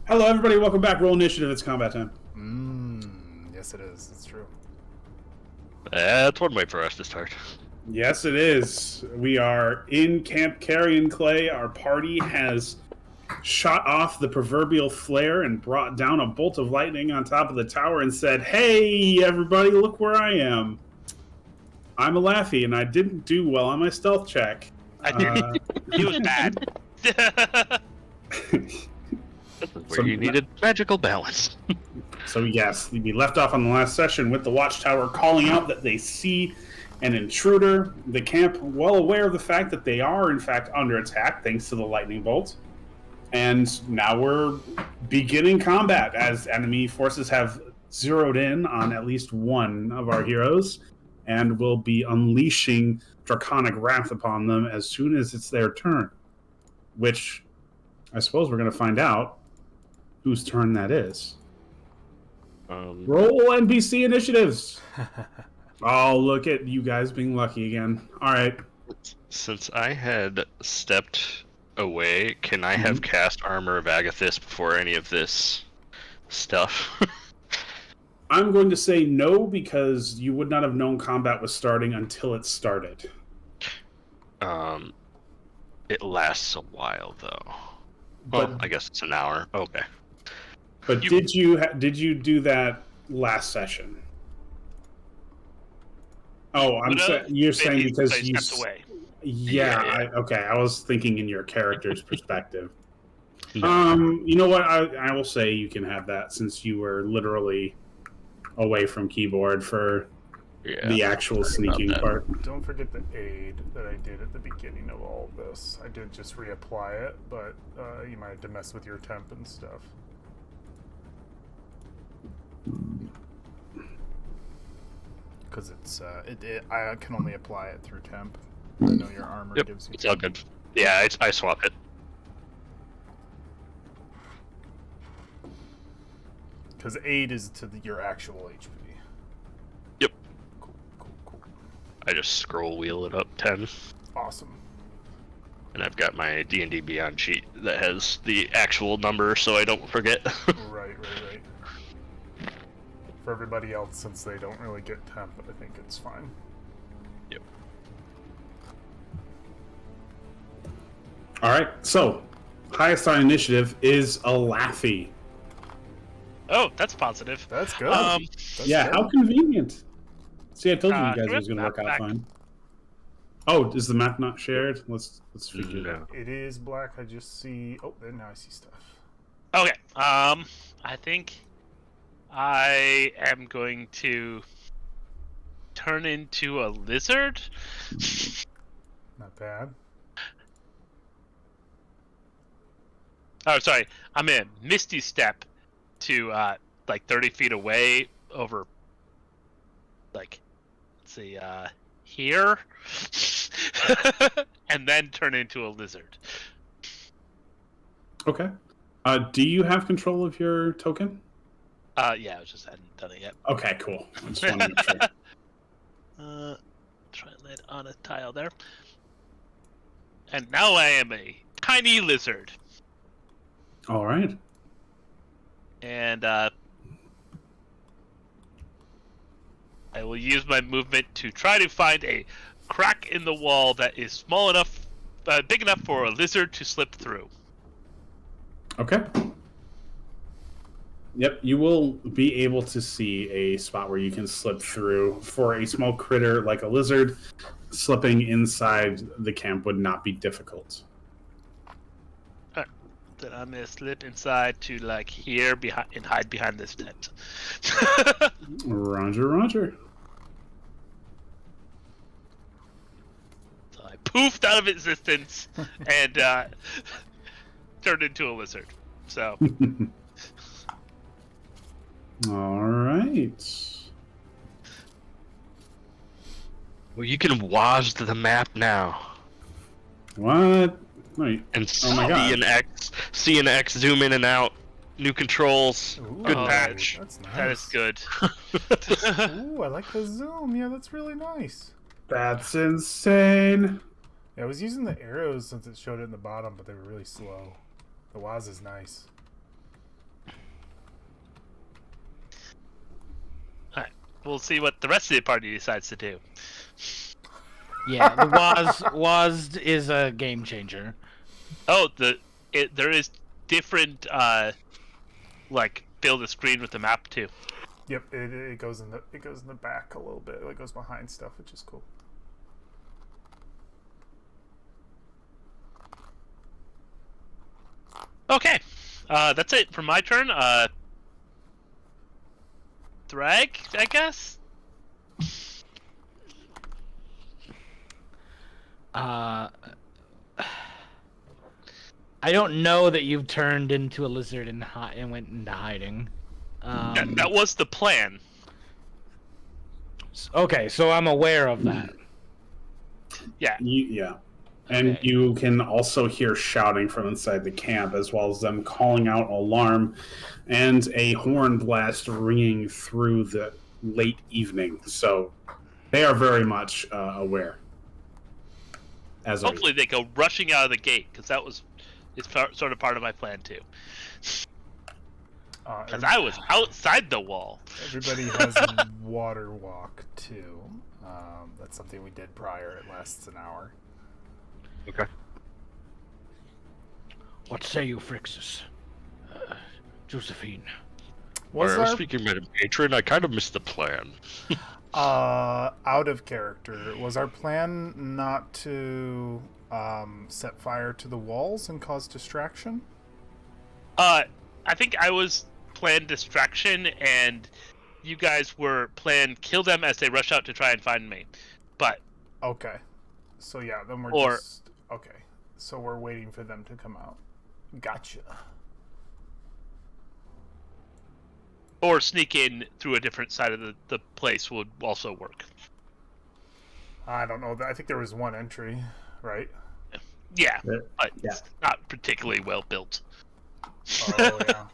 Hello, everybody. Welcome back. Roll initiative. It's combat time. Yes, it is. It's true. That's one way for us to start. Yes, it is. We are in Camp Carrion Clay. Our party has shot off the proverbial flare and brought down a bolt of lightning on top of the tower and said, "Hey, everybody, look where I am. I'm a Laffy, and I didn't do well on my stealth check." He was bad. Where you needed magical balance. So yes, we left off on the last session with the watchtower calling out that they see an intruder. The camp, well aware of the fact that they are in fact under attack thanks to the lightning bolt. And now we're beginning combat as enemy forces have zeroed in on at least one of our heroes and will be unleashing draconic wrath upon them as soon as it's their turn. Which I suppose we're going to find out whose turn that is. Roll NPC initiatives. Oh, look at you guys being lucky again. All right. Since I had stepped away, can I have cast Armor of Agathis before any of this stuff? I'm going to say no because you would not have known combat was starting until it started. It lasts a while though. But, well, I guess it's an hour. Okay. But did you do that last session? Oh, you're saying because you stepped away. Yeah. Okay. I was thinking in your character's perspective. No. You know what? I will say you can have that since you were literally away from keyboard for the actual sneaking part. Don't forget the aid that I did at the beginning of all of this. I did just reapply it, but you might have to mess with your temp and stuff. Because it's I can only apply it through temp. I know your armor gives you. It's all good. Yeah, I swap it. Because aid is to your actual HP. Yep. Cool. I just scroll wheel it up 10. Awesome. And I've got my D&D Beyond sheet that has the actual number so I don't forget. Right. For everybody else, since they don't really get temp, I think it's fine. Yep. All right. So, highest on initiative is a Laffy. Oh, that's positive. That's good. Good. How convenient. See, I told you guys it was going to work out fine. Oh, is the map not shared? Let's figure it out. It is black. I just see. Oh, then now I see stuff. Okay. I think I am going to turn into a lizard. Not bad. Oh, sorry. I'm in Misty Step to like 30 feet away over, like, let's see, here, and then turn into a lizard. Okay. Do you have control of your token? Yeah, I just hadn't done it yet. Okay, cool. I just want to make sure. Try and land on a tile there. And now I am a tiny lizard. All right. And I will use my movement to try to find a crack in the wall that is small enough, big enough for a lizard to slip through. Okay. Yep, you will be able to see a spot where you can slip through. For a small critter like a lizard, slipping inside the camp would not be difficult. Then I'm gonna slip inside to like here behind and hide behind this tent. Roger. So I poofed out of existence and turned into a lizard. So. All right. Well, you can watch the map now. What? Wait. And Oh my God. C and X zoom in and out. New controls. Ooh, Good patch. That's nice. That is good. Ooh, I like the zoom. Yeah, that's really nice. That's insane. Yeah, I was using the arrows since it showed it in the bottom, but they were really slow. The Waz is nice. we'll see what the rest of the party decides to do. Yeah, the Waz is a game changer. Oh, there is different like fill the screen with the map too. Yep, it goes in the back a little bit. It goes behind stuff, which is cool. Okay, that's it for my turn. Thrag, I guess. I don't know that you've turned into a lizard and went into hiding. That was the plan. Okay, so I'm aware of that. Yeah. Yeah. And Okay. you can also hear shouting from inside the camp, as well as them calling out alarm and a horn blast ringing through the late evening. So they are very much aware. As are you. Hopefully they go rushing out of the gate, because it's sort of part of my plan too. Because I was outside the wall. Everybody has water walk too. That's something we did prior. It lasts an hour. Okay. What say you, Frixis? Josephine. Speaking of patron, I kind of missed the plan. Out of character, was our plan not to set fire to the walls and cause distraction? I think I was planned distraction, and you guys were planned kill them as they rush out to try and find me. But Okay. So yeah, then we're just... Okay. So we're waiting for them to come out. Gotcha. or sneak in through a different side of the place would also work. I don't know. I think there was one entry, right? Yeah, but Yeah. it's not particularly well built. Oh, yeah.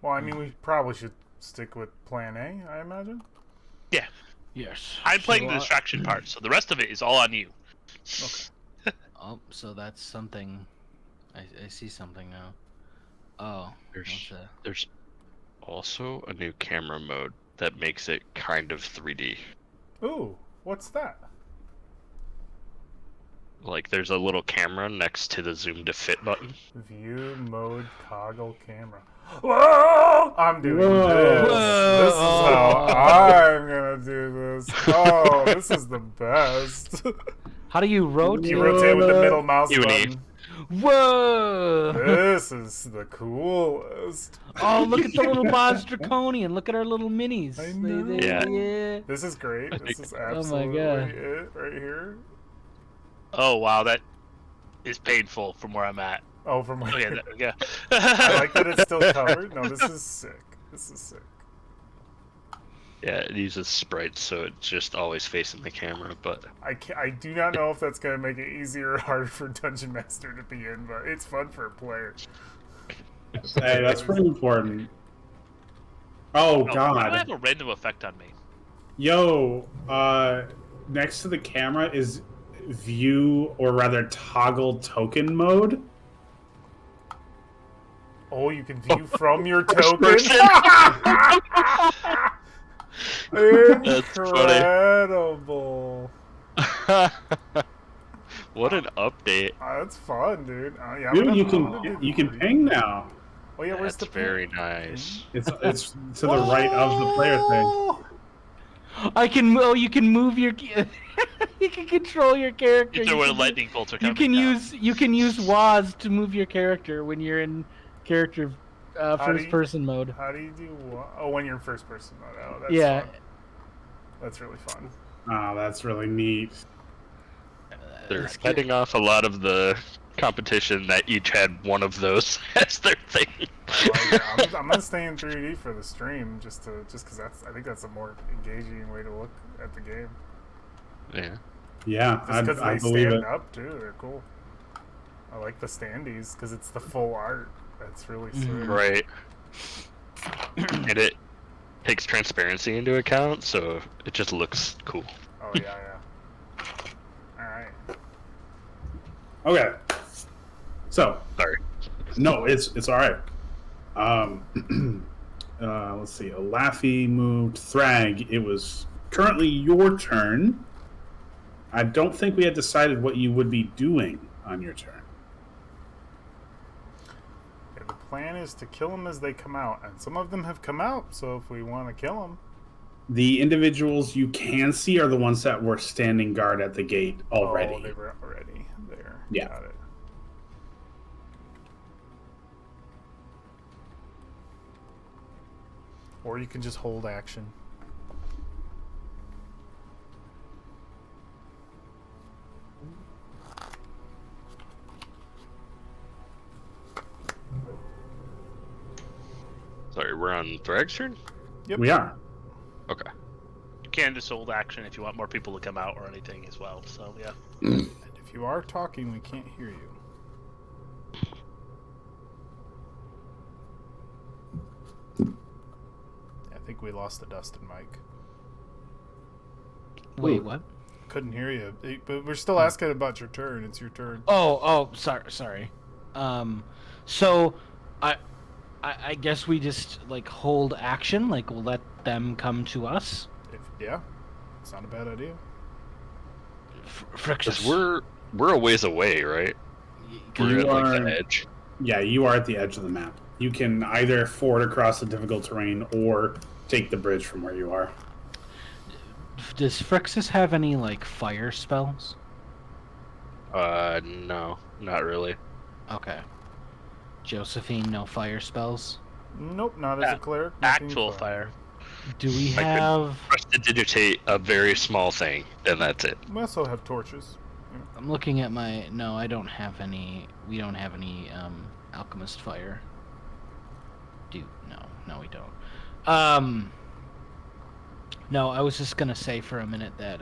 Well, I mean, we probably should stick with plan A, I imagine. Yeah, Yes. I'm playing So, the distraction part, so the rest of it is all on you. Okay. Oh, so that's something. I see something now. Oh, There's also a new camera mode that makes it kind of 3D. Ooh, what's that? Like, there's a little camera next to the zoom to fit button. View mode toggle camera. Whoa! I'm doing this. Whoa! This is how I'm gonna do this. Oh, this is the best. how do you rotate? You rotate with the middle mouse You button. need- Whoa! This is the coolest. Oh, look at the little Boz Draconian. Look at our little minis. I know. Yeah. This is great. This is my absolutely God. it right here. Oh wow, that is painful from where I'm at. Oh, from Oh yeah, there we go. I like that it's still covered. No, this is sick. This is sick. Yeah, it uses sprites, so it's just always facing the camera, but I do not know if that's going to make it easier or harder for Dungeon Master to be in, but it's fun for a player. Hey, that's pretty important. Oh, Oh, why do I God. have a random effect on me? Yo, next to the camera is view, or rather toggle token mode. Oh, you can view from your token? person. That's funny. Incredible. What an update. That's fun, dude. Yeah, I'm Dude, gonna- you I'm gonna do can the you can three. ping now. Oh yeah, where's That's the very ping? nice. It's to the right of the player thing. I can. Oh, you can move your. You can control your character. If there You were can- lightning bolts are You coming can down. use Waz to move your character when you're in character do first you- person mode. How do you do what? Oh, when you're in first person mode. Oh, that's Yeah. fun. That's really fun. Oh, that's really neat. They're It's heading off a lot of the competition that each had one of those as their thing. I like it. I'm gonna stay in 3D for the stream just because I think that's a more engaging way to look at the game. Yeah. Yeah, Just because I they believe stand it. up too, they're cool. I like the standees because it's the full art. That's really sick. Right. And it takes transparency into account, so it just looks cool. Oh yeah, yeah. All right. Okay. So, Sorry. no, it's all right. Let's see. Laffy moved. Thrag, it was currently your turn. I don't think we had decided what you would be doing on your turn. Yeah, the plan is to kill them as they come out, and some of them have come out, so if we want to kill them... The individuals you can see are the ones that were standing guard at the gate already. Oh, they were already there. Yeah. Got it. Or you can just hold action. Sorry, we're on Thrag's turn? Yep. We are. Okay. You can just hold action if you want more people to come out or anything as well. So yeah. And if you are talking, we can't hear you. I think we lost the Dustin mic. Wait, what? Couldn't hear you, but we're still asking about your turn. It's your turn. Oh, sorry. So, I guess we just like hold action. Like we'll let them come to us. Yeah, it's not a bad idea. Because Frixis. we're a ways away, right? We're at like the edge. Yeah, you are at the edge of the map. You can either ford across the difficult terrain or take the bridge from where you are. Does Frixis have any like fire spells? No, not really. Okay. Josephine, no fire spells. Nope, not as a cleric. nothing Actual fire. Do we I have? Prestidigitate a very small thing, and that's it. We also have torches. I'm looking at my. No, I don't have any. We don't have any alchemist fire. No, we don't. No, I was just gonna say for a minute that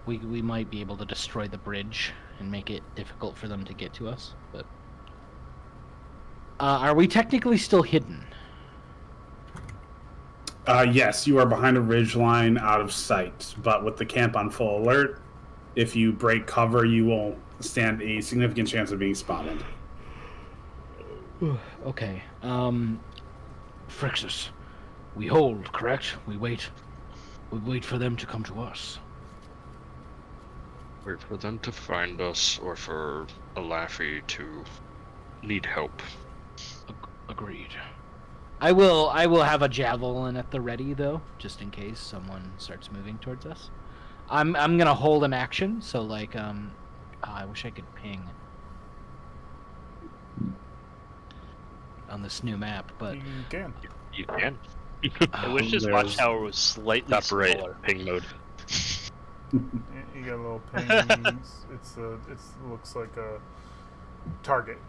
we might be able to destroy the bridge and make it difficult for them to get to us. But are we technically still hidden? Yes, you are behind a ridge line out of sight, but with the camp on full alert, if you break cover, you will stand a significant chance of being spotted. Okay. Frixis, we hold, correct? We wait. We wait for them to come to us. Wait for them to find us, or for a Laffy to need help. Agreed. I will have a javelin at the ready though, just in case someone starts moving towards us. I'm gonna hold an action, so like I wish I could ping on this new map, but You can. You can. I wish this there's- watchtower was slightly Top smaller. right, ping mode. You got a little ping. It looks like a target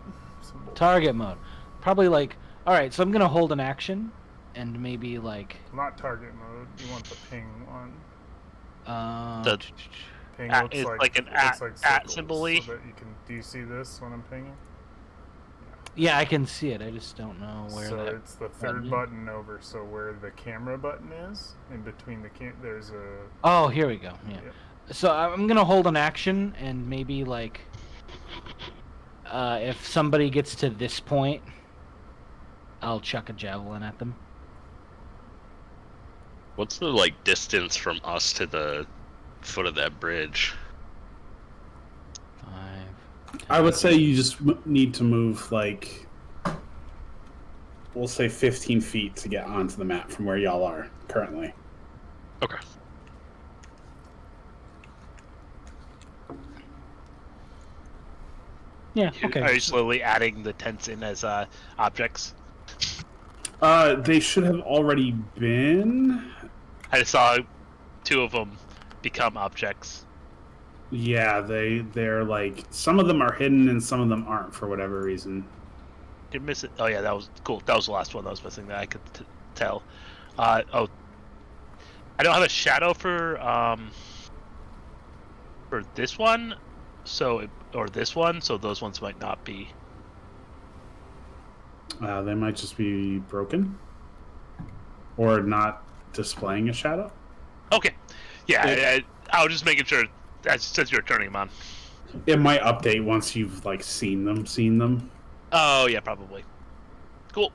symbol. target mode. Probably like, all right, so I'm gonna hold an action, and maybe like Not target mode. You want the ping one. The- Ping At- looks it's like, like an it looks like at circles, symbol-y. so that you can. Do you see this when I'm pinging? yeah, I can see it. I just don't know where So that. it's the third button over. So where the camera button is, in between there's a. Oh, here we go. Yeah. Yep. So I'm gonna hold an action, and maybe like, if somebody gets to this point, I'll chuck a javelin at them. What's the like distance from us to the foot of that bridge? 5. I would say you just need to move, like, we'll say 15 feet to get onto the map from where y'all are currently. Okay. Yeah. Okay. Are you slowly adding the tents in as objects? They should have already been. I saw 2 of them become objects. Yeah, they're like, some of them are hidden and some of them aren't for whatever reason. Did miss it? Oh yeah, that was cool. That was the last one that was missing that I could tell. I don't have a shadow for this one, or this one, so those ones might not be. They might just be broken or not displaying a shadow. Okay, yeah, I was just making sure. That since you're turning them on. It might update once you've like seen them. Oh yeah, probably. Cool.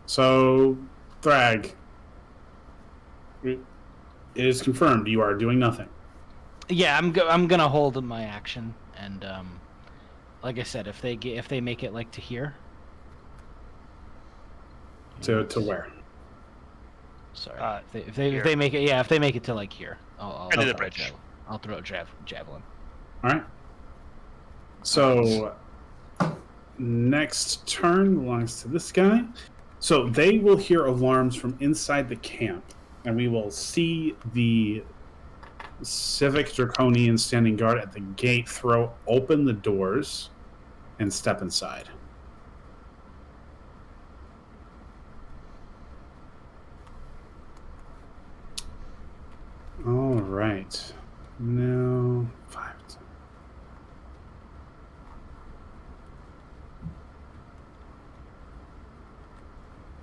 So, Thrag, it is confirmed you are doing nothing. Yeah, I'm gonna hold my action, and like I said, if they make it like to here. To where? Sorry. If Here. they make it, if they make it to like here, I'll End of the throw a bridge. javelin. I'll throw a javelin. All right. So, next turn belongs to this guy. So they will hear alarms from inside the camp, and we will see the Civic Draconian standing guard at the gate throw open the doors and step inside. All right. Now, 5.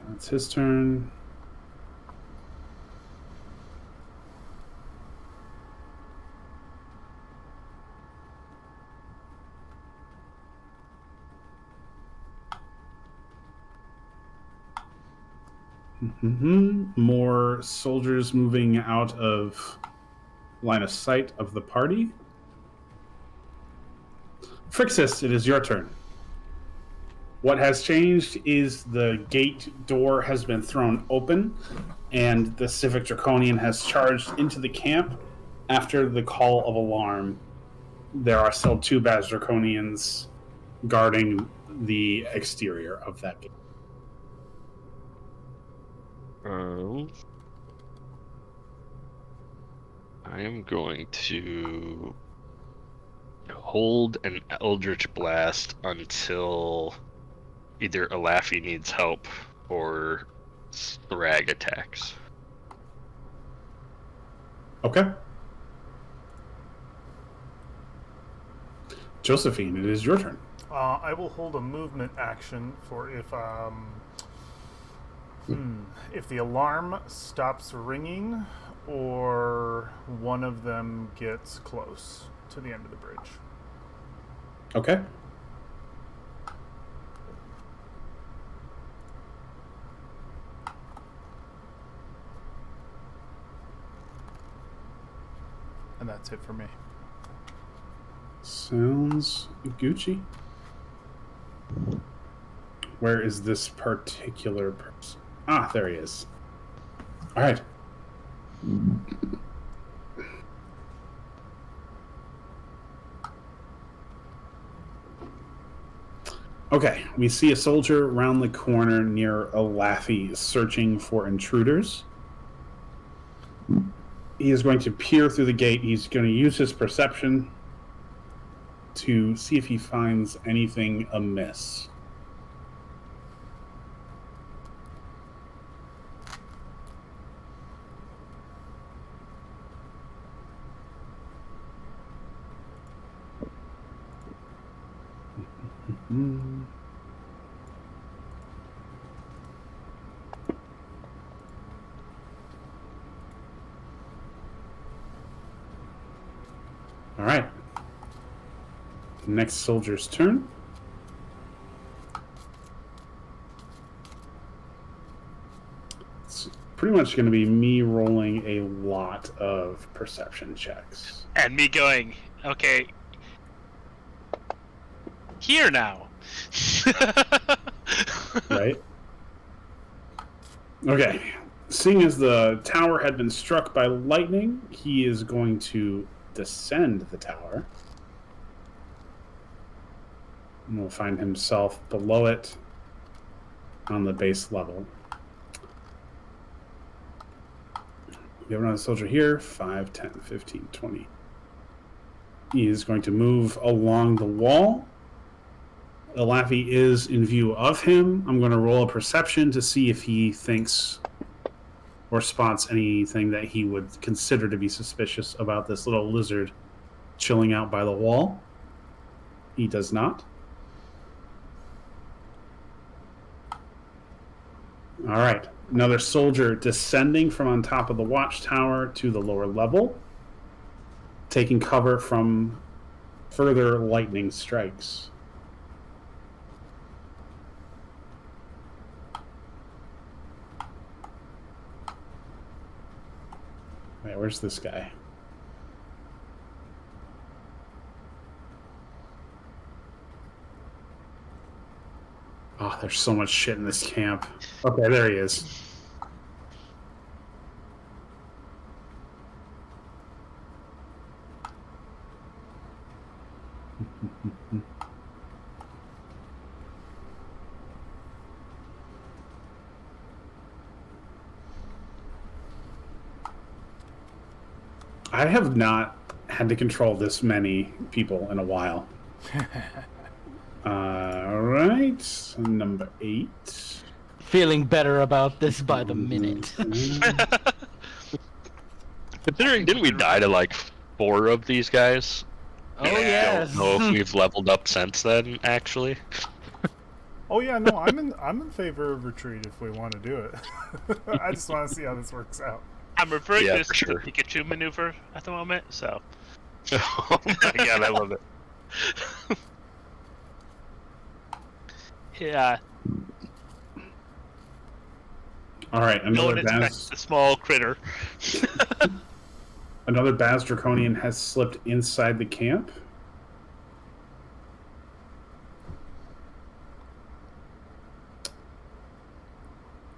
That's his turn. More soldiers moving out of line of sight of the party. Frixis, it is your turn. What has changed is the gate door has been thrown open, and the Civic Draconian has charged into the camp. After the call of alarm, there are still 2 Baz Draconians guarding the exterior of that gate. I am going to hold an Eldritch Blast until either Alafi needs help or Thrag attacks. Okay. Josephine, it is your turn. I will hold a movement action for if the alarm stops ringing or one of them gets close to the end of the bridge. Okay. And that's it for me. Sounds Gucci. Where is this particular person? Ah, there he is. All right. Okay, we see a soldier around the corner near Alafi searching for intruders. He is going to peer through the gate. He's going to use his perception to see if he finds anything amiss. All right. Next soldier's turn. It's pretty much going to be me rolling a lot of perception checks. And me going, okay, here now. Right? Okay. Seeing as the tower had been struck by lightning, he is going to descend the tower. And will find himself below it on the base level. We have another soldier here. 5, 10, 15, 20. He is going to move along the wall. Alafi is in view of him. I'm going to roll a perception to see if he thinks or spots anything that he would consider to be suspicious about this little lizard chilling out by the wall. He does not. All right. Another soldier descending from on top of the watchtower to the lower level, taking cover from further lightning strikes. Wait, where's this guy? Oh, there's so much shit in this camp. Okay, there he is. I have not had to control this many people in a while. All right, number 8. Feeling better about this by the minute. Considering, didn't we die to like 4 of these guys? Oh I yes. don't know if we've leveled up since then, actually. Oh yeah, no, I'm in favor of retreat if we want to do it. I just want to see how this works out. I'm referring Yeah, to this for as sure. the Pikachu maneuver at the moment, so. Oh my god, I love it. Yeah, All right, no one another expects a small critter. Baz Draconian has slipped inside the camp.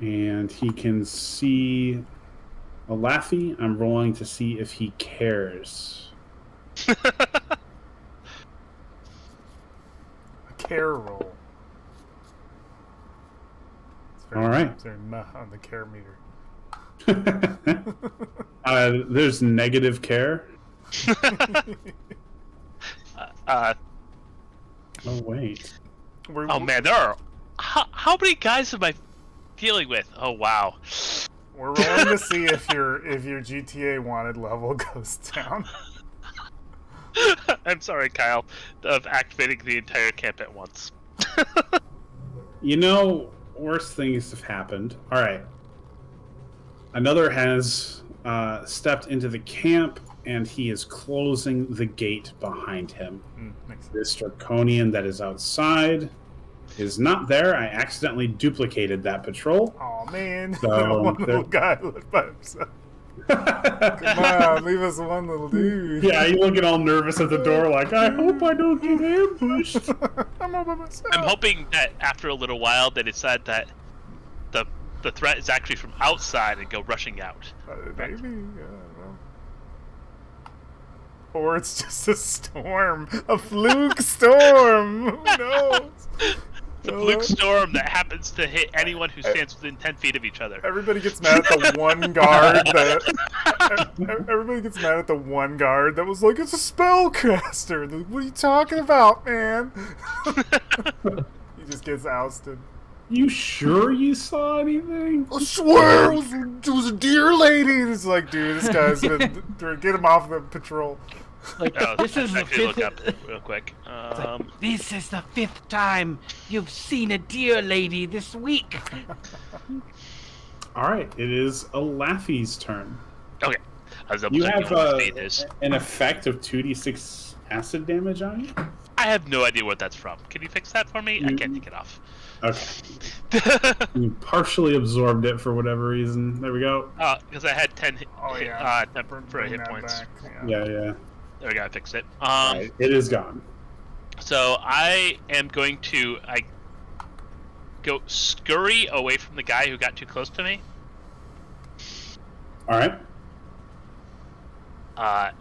And he can see a Laffy. I'm rolling to see if he cares. A care roll. It's very, All right. it's very meh on the care meter. There's negative care. Uh, Oh, wait. oh man, there are. How many guys am I dealing with? Oh wow. We're rolling to see if your GTA wanted level goes down. I'm sorry, Kyle, of activating the entire camp at once. You know, worse things have happened. All right. Another has stepped into the camp, and he is closing the gate behind him. Makes sense. This Draconian that is outside is not there. I accidentally duplicated that patrol. Oh man, So, one little guy left by himself. Come on, leave us one little dude. Yeah, you looking all nervous at the door like, I hope I don't get ambushed. I'm all by myself. I'm hoping that after a little while they decide that the threat is actually from outside and go rushing out. Maybe, I don't know. Or it's just a storm, a fluke storm. Who knows? The fluke storm that happens to hit anyone who stands within 10 feet of each other. Everybody gets mad at the one guard that. Everybody gets mad at the one guard that was like, "It's a spellcaster." They're like, what are you talking about, man? He just gets ousted. You sure you saw anything? I swear it was a deer lady. It's like, dude, this guy's been. Get him off the patrol. Like, Oh, this is the actually look fifth. up real quick. This is the 5th time you've seen a deer lady this week. All right, it is a Laffy's turn. Okay, I was double You checking have what the speed is. an effect of 2d6 acid damage on you? I have no idea what that's from. Can you fix that for me? I can't take it off. Okay. You partially absorbed it for whatever reason. There we go. Because I had 10 Oh, hit, yeah. for hit Bring that points. back, Yeah, yeah. There we go. I fixed it. All right, it is gone. So I am going to go scurry away from the guy who got too close to me. All right.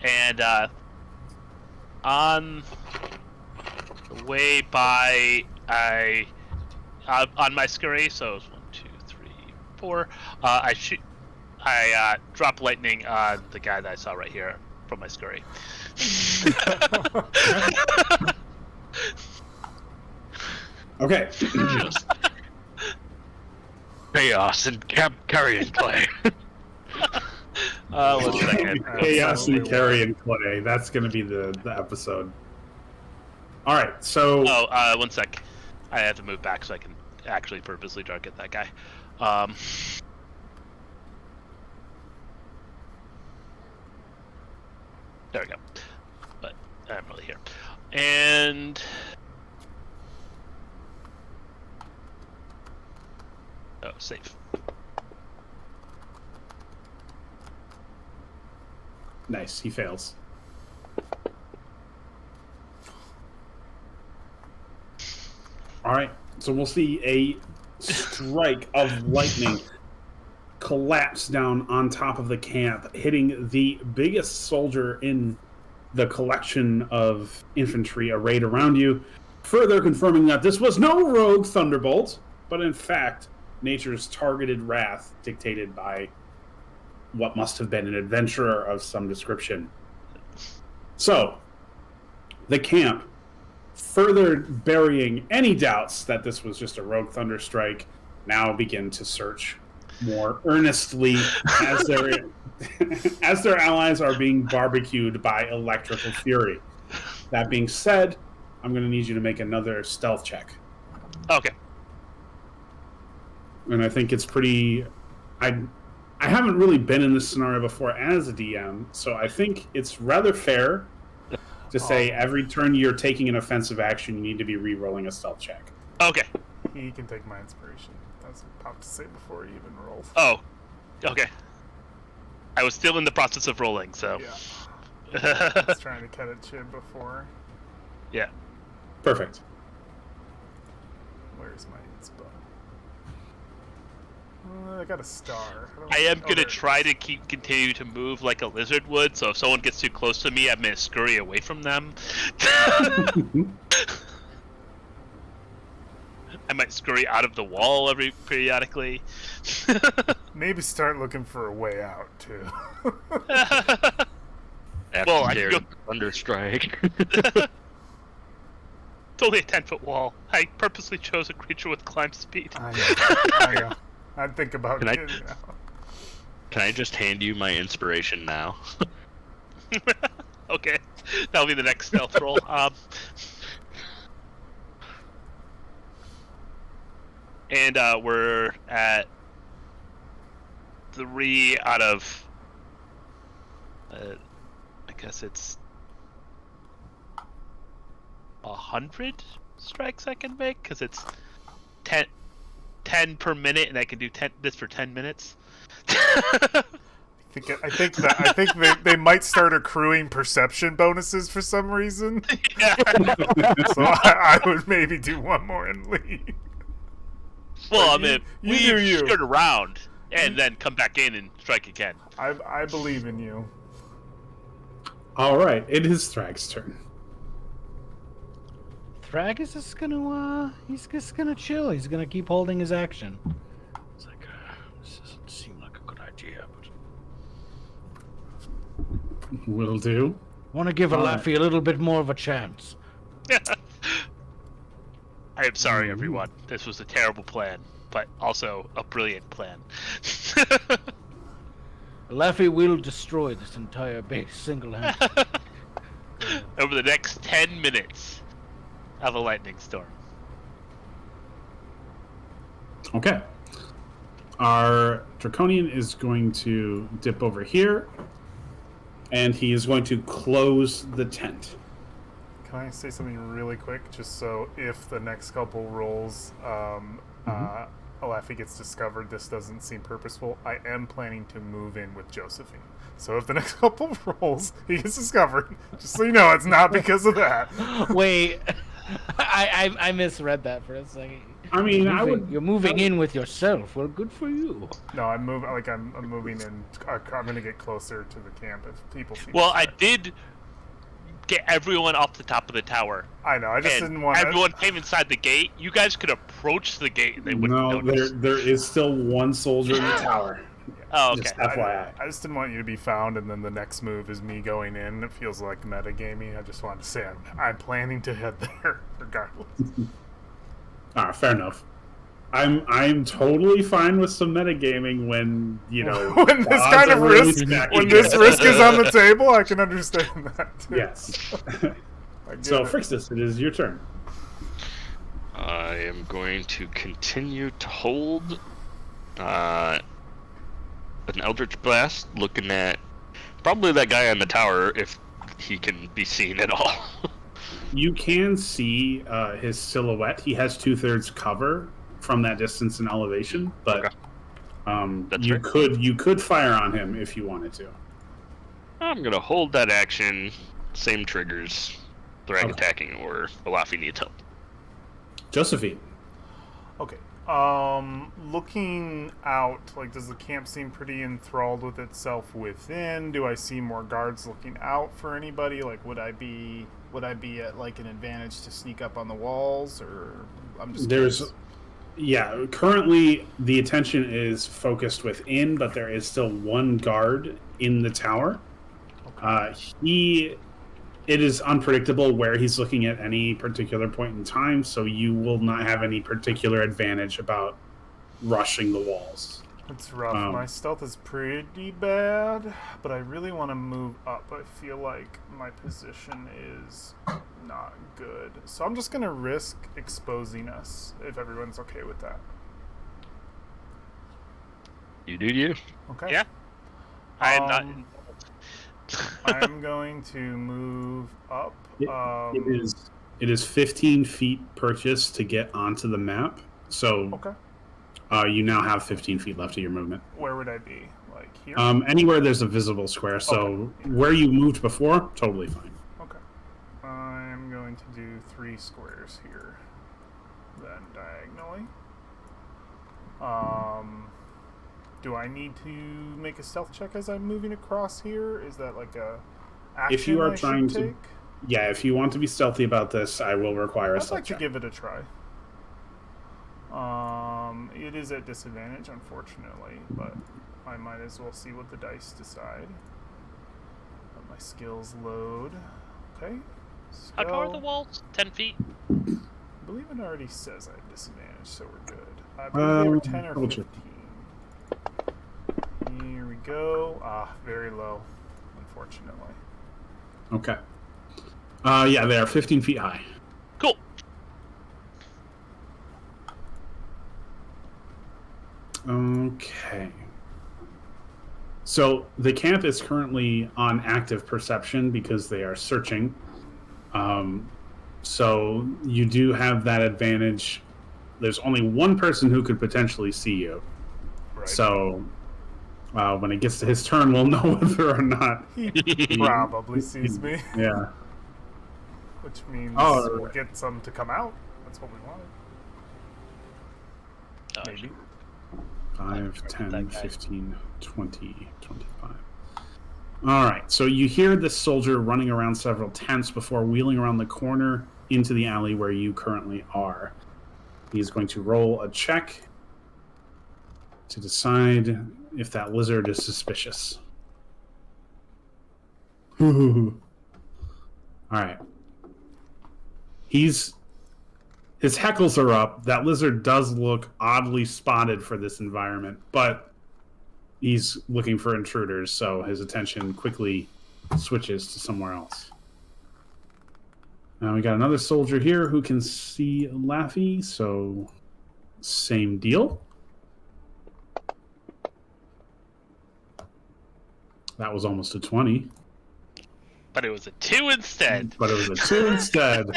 And on the way by, on my scurry, so it's 1, 2, 3, 4. I drop lightning on the guy that I saw right here from my scurry. Okay. Chaos and carrion clay. 1 second. Chaos and carrion clay. That's going to be the episode. All right, so... Oh, 1 sec. I have to move back so I can actually purposely target that guy. There we go. But I'm really here. And... Oh, safe. Nice, he fails. All right, so we'll see a strike of lightning collapse down on top of the camp, hitting the biggest soldier in the collection of infantry arrayed around you, further confirming that this was no rogue thunderbolt, but in fact, nature's targeted wrath dictated by what must have been an adventurer of some description. So, the camp, further burying any doubts that this was just a rogue thunderstrike, now begin to search more earnestly as their allies are being barbecued by electrical fury. That being said, I'm going to need you to make another stealth check. Okay. And I think it's pretty... I haven't really been in this scenario before as a DM, so I think it's rather fair to say every turn you're taking an offensive action, you need to be re-rolling a stealth check. Okay. He can take my inspiration. That's what I popped to say before he even rolled. Oh. Okay. I was still in the process of rolling, so. Yeah. I was trying to cut a chib before. Yeah. Perfect. Where's my inspo? I got a star. I am gonna try to continue to move like a lizard would, so if someone gets too close to me, I'm gonna scurry away from them. I might scurry out of the wall periodically. Maybe start looking for a way out too. After I dared can thunderstrike. It's only a 10-foot wall. I purposely chose a creature with climb speed. I know. I'd think about Can it. I- Can I just hand you my inspiration now? Okay, that'll be the next stealth roll. And we're at 3 out of. I guess it's 100 strikes I can make because it's 10 per minute, and I can do this for 10 minutes. I think they might start accruing perception bonuses for some reason. Yeah. So I would maybe do one more and leave. Well, I You- mean, you we do you. skirt around and then come back in and strike again. I believe in you. All right, it is Thrag's turn. Thrag is just gonna, he's just gonna chill. He's gonna keep holding his action. It's like, this doesn't seem like a good idea, but Will do. want to give Alright. Laffy a little bit more of a chance. I am sorry, everyone. This was a terrible plan, but also a brilliant plan. Laffy will destroy this entire base single-handedly. Over the next 10 minutes of a lightning storm. Okay. Our Draconian is going to dip over here, and he is going to close the tent. Can I say something really quick, just so if the next couple rolls, Alafi gets discovered, this doesn't seem purposeful. I am planning to move in with Josephine. So if the next couple rolls he gets discovered, just so you know, it's not because of that. Wait, I misread that for a second. I mean, You're moving in with yourself. Well, good for you. No, I'm moving in. I'm gonna get closer to the camp if people see. Well, me. I did get everyone off the top of the tower. I know. I just And didn't want. everyone came inside the gate. You guys could approach the gate and they wouldn't No, notice. there is still one soldier in the tower. Oh, okay. Just FYI. I just didn't want you to be found, and then the next move is me going in. It feels like metagaming. I just wanted to say I'm planning to head there regardless. Fair enough. I'm totally fine with some metagaming when, you know, when this odds kind are of really risk, stacked when this against risk is on the table, I can understand that too. Yes. I get So, it. Frixis, it is your turn. I am going to continue to hold an Eldritch Blast, looking at probably that guy on the tower if he can be seen at all. You can see his silhouette. He has 2/3 cover from that distance and elevation, but Okay. That's you fair. could fire on him if you wanted to. I'm gonna hold that action. Same triggers. Thrag Okay. attacking or Olafi needs help. Josephine. Okay. Looking out, like, does the camp seem pretty enthralled with itself within? Do I see more guards looking out for anybody? Like, would I be at like an advantage to sneak up on the walls, or I'm just curious. Yeah, currently the attention is focused within, but there is still one guard in the tower. It is unpredictable where he's looking at any particular point in time, so you will not have any particular advantage about rushing the walls. It's rough. My stealth is pretty bad, but I really want to move up. I feel like my position is not good. So I'm just going to risk exposing us, if everyone's okay with that. You do you. Okay. Yeah. I am not. I'm going to move up. It is 15 feet purchase to get onto the map, so Okay. You now have 15 feet left of your movement. Where would I be? Like here? Anywhere there's a visible square, so Okay. where you moved before, totally fine. Okay. I'm going to do 3 squares here. Then diagonally. Do I need to make a stealth check as I'm moving across here? Is that like a action If you are I should trying to, take? yeah, if you want to be stealthy about this, I will require a I'd stealth like to check. give it a try. It is at disadvantage, unfortunately, but I might as well see what the dice decide. Let my skills load. Okay. How tall are Spell. the walls? 10 feet? I believe it already says I have disadvantage, so we're good. I believe they were 10 or double check. 15. Here we go. Very low, unfortunately. Okay. Yeah, they are 15 feet high. Cool. Okay. So the camp is currently on active perception because they are searching. So you do have that advantage. There's only one person who could potentially see you. Right. So when it gets to his turn, we'll know whether or not. He probably sees me, Yeah. which means Oh, we'll get some to come out. That's what we wanted. Maybe. 5, 10, that guy. 15, 20, 25. All right, so you hear this soldier running around several tents before wheeling around the corner into the alley where you currently are. He's going to roll a check to decide if that lizard is suspicious. All right. His heckles are up. That lizard does look oddly spotted for this environment, but he's looking for intruders, so his attention quickly switches to somewhere else. Now we got another soldier here who can see Laffy, so same deal. That was almost a 20. But it was a 2 instead. But it was a 2 instead.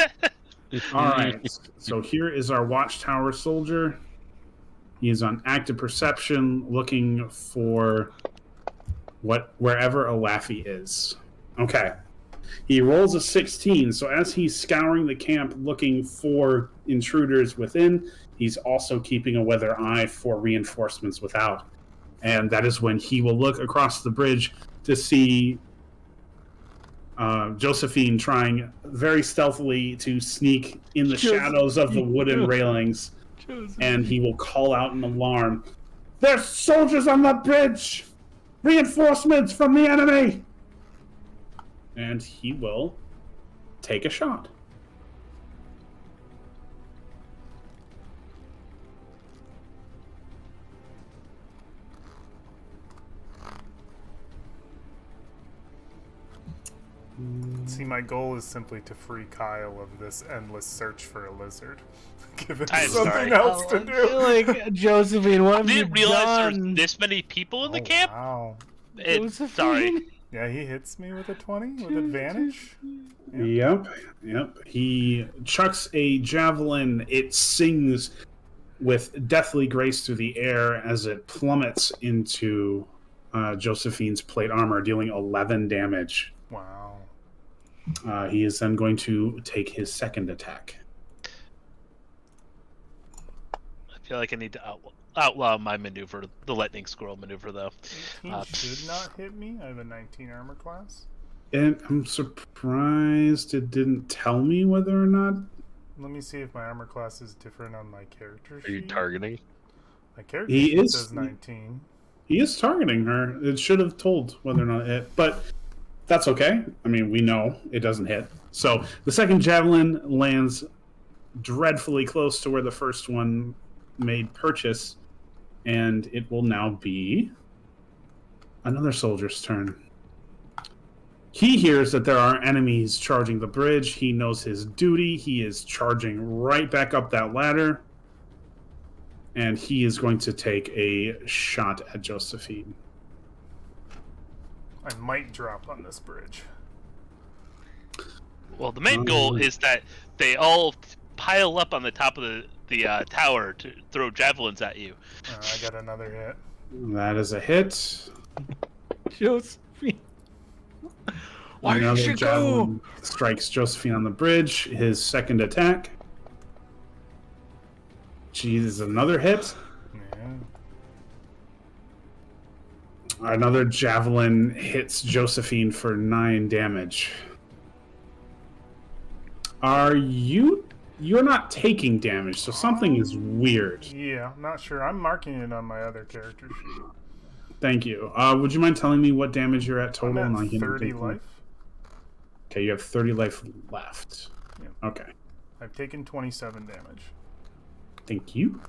All right, so here is our watchtower soldier. He is on active perception, looking for wherever Olafi is. Okay. He rolls a 16, so as he's scouring the camp looking for intruders within, he's also keeping a weather eye for reinforcements without. And that is when he will look across the bridge to see Josephine trying very stealthily to sneak in the shadows of the wooden railings, and he will call out an alarm. There's soldiers on the bridge! Reinforcements from the enemy! And he will take a shot. See, my goal is simply to free Kyle of this endless search for a lizard. Give him I'm something sorry. else to I feel do. like Josephine, what I have you didn't realize there done? was this many people in the Oh, camp. Wow. Josephine? Sorry. Yeah, he hits me with a 20 with advantage. Yep. He chucks a javelin. It sings with deathly grace through the air as it plummets into Josephine's plate armor, dealing 11 damage. Wow. He is then going to take his second attack. I feel like I need to outlaw my maneuver, the lightning squirrel maneuver, though. 18 should not hit me. I have a 19 armor class. And I'm surprised it didn't tell me whether or not. Let me see if my armor class is different on my character sheet. Are you targeting? My character He sheet is- says 19. He is targeting her. It should have told whether or not it hit, but that's okay. I mean, we know it doesn't hit. So the second javelin lands dreadfully close to where the first one made purchase, and it will now be another soldier's turn. He hears that there are enemies charging the bridge. He knows his duty. He is charging right back up that ladder. And he is going to take a shot at Josephine. I might drop on this bridge. Well, the main goal is that they all pile up on the top of the tower to throw javelins at you. I got another hit. That is a hit. Josephine. Why did Another you go? javelin strikes Josephine on the bridge. His second attack. Jeez, another hit. Yeah. Another javelin hits Josephine for 9 damage. You're not taking damage, so something is weird. Yeah, I'm not sure. I'm marking it on my other character sheet. Thank you. Would you mind telling me what damage you're at total? I'm And I at can 30 take them? life. Okay, you have 30 life left. Yep. Okay, I've taken 27 damage. thank you.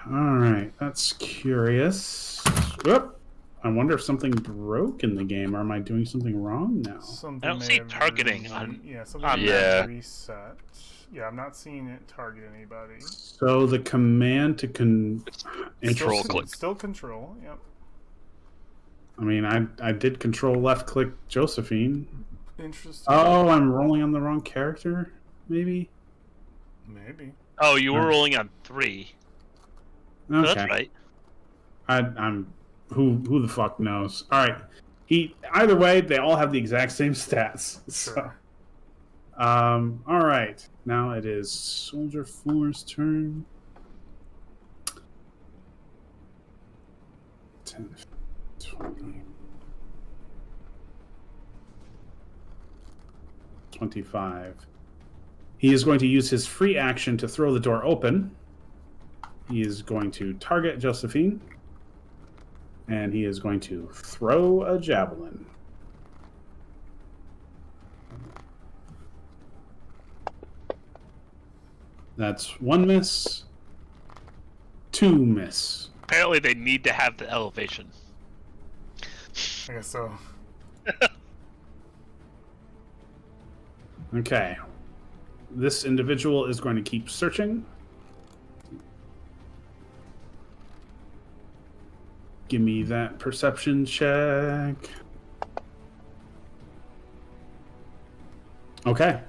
All right, that's curious. Whoop. I wonder if something broke in the game, or am I doing something wrong now? Something I don't may see have targeting on- something on may that. have reset. Yeah, I'm not seeing it target anybody. So the command to Control Interesting. click. Still control. Yep. I mean, I did control left click Josephine. Interesting. Oh, I'm rolling on the wrong character, maybe? Maybe. Oh, you were rolling on 3. No, Okay. that's right. I'm who the fuck knows? All right. Either way, they all have the exact same stats. So, Sure. all right. Now it is Soldier 4's turn. 10, 20, 25. He is going to use his free action to throw the door open. He is going to target Josephine. And he is going to throw a javelin. That's 1 miss. 2 miss. Apparently, they need to have the elevation. I guess so. Okay. This individual is going to keep searching. Give me that perception check. Okay.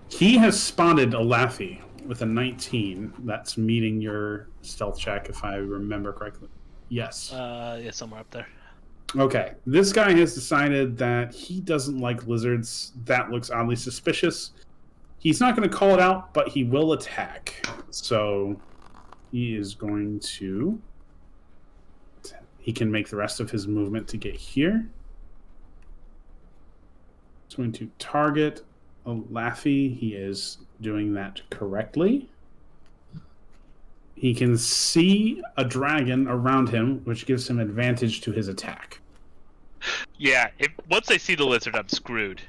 He has spotted a Laffy with a 19. That's meeting your stealth check, if I remember correctly. Yes. Yeah, somewhere up there. Okay. This guy has decided that he doesn't like lizards. That looks oddly suspicious. He's not going to call it out, but he will attack. So he is going to... He can make the rest of his movement to get here. He's going to target a Laffy. He is doing that correctly. He can see a dragon around him, which gives him advantage to his attack. Yeah, once they see the lizard, I'm screwed.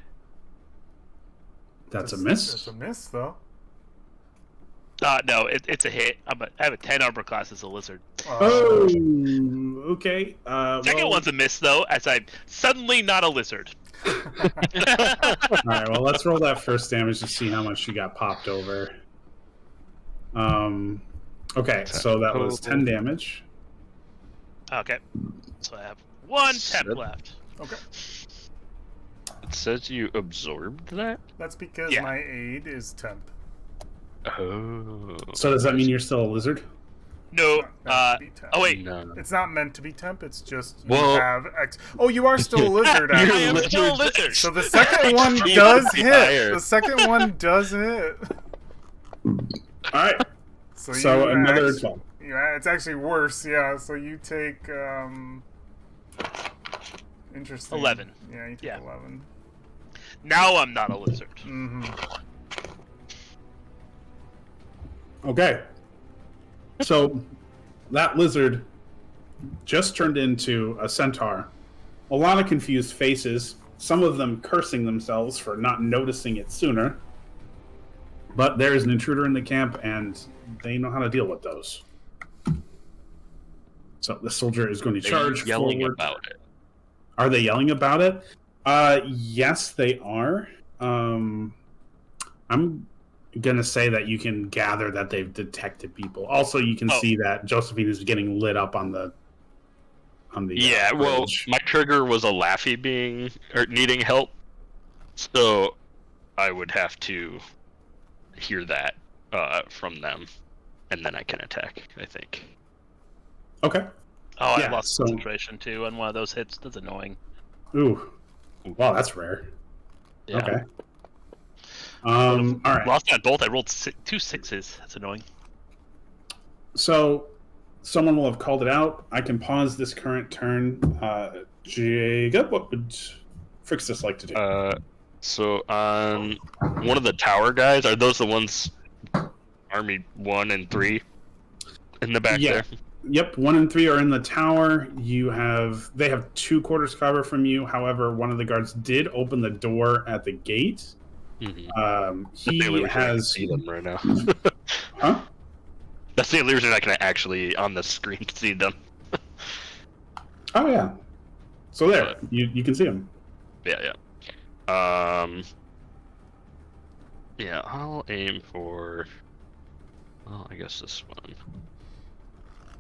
That's a miss. That's a miss, though. No, it's a hit. I have a 10 armor class as a lizard. Oh, okay. Second one's a miss, though, as I'm suddenly not a lizard. All right, well, let's roll that first damage to see how much you got popped over. Okay, so that was 10 damage. Okay, so I have 1 temp Shit. left. Okay. It says you absorbed that? That's because Yeah. my aid is temp. Oh. So does that mean you're still a lizard? No. Meant to be temp. Oh wait. No. It's not meant to be temp. It's just you Well- have X. Oh, you are still a lizard. I Actually. am still a lizard. So the second one You does must be hit. higher. The second one does hit. All right. So, So you another act- 12. Yeah, it's actually worse. Yeah. So you take. Interesting. 11. Yeah, you take Yeah. 11. Now I'm not a lizard. Mm-hmm. Okay. So that lizard just turned into a centaur. A lot of confused faces, some of them cursing themselves for not noticing it sooner. But there is an intruder in the camp, and they know how to deal with those. So the soldier is going to charge yelling forward. about it. Are they yelling about it? Yes, they are. I'm gonna say that you can gather that they've detected people. Also, you can see that Josephine is getting lit up on the. Yeah, well, bridge. my trigger was a Laffy being or needing help, so I would have to hear that from them, and then I can attack. I think. Okay. Oh, Yeah, I lost so- concentration too on one of those hits. That's annoying. Ooh. Wow, that's rare. Yeah. Okay. All right. Lost on both. I rolled 2 6s. That's annoying. So, someone will have called it out. I can pause this current turn. Jacob, what would Frixis like to do? So on one of the tower guys, are those the ones? Army 1 and 3 in the back Yeah. there. Yep, 1 and 3 are in the tower. They have 2 quarters cover from you. However, one of the guards did open the door at the gate. Mm-hmm. He That's the only reason I can has. see them right now. Huh? That's the only reason I can actually on the screen see them. Oh yeah. So there, you can see him. Yeah. Yeah, I'll aim for. Well, I guess this one.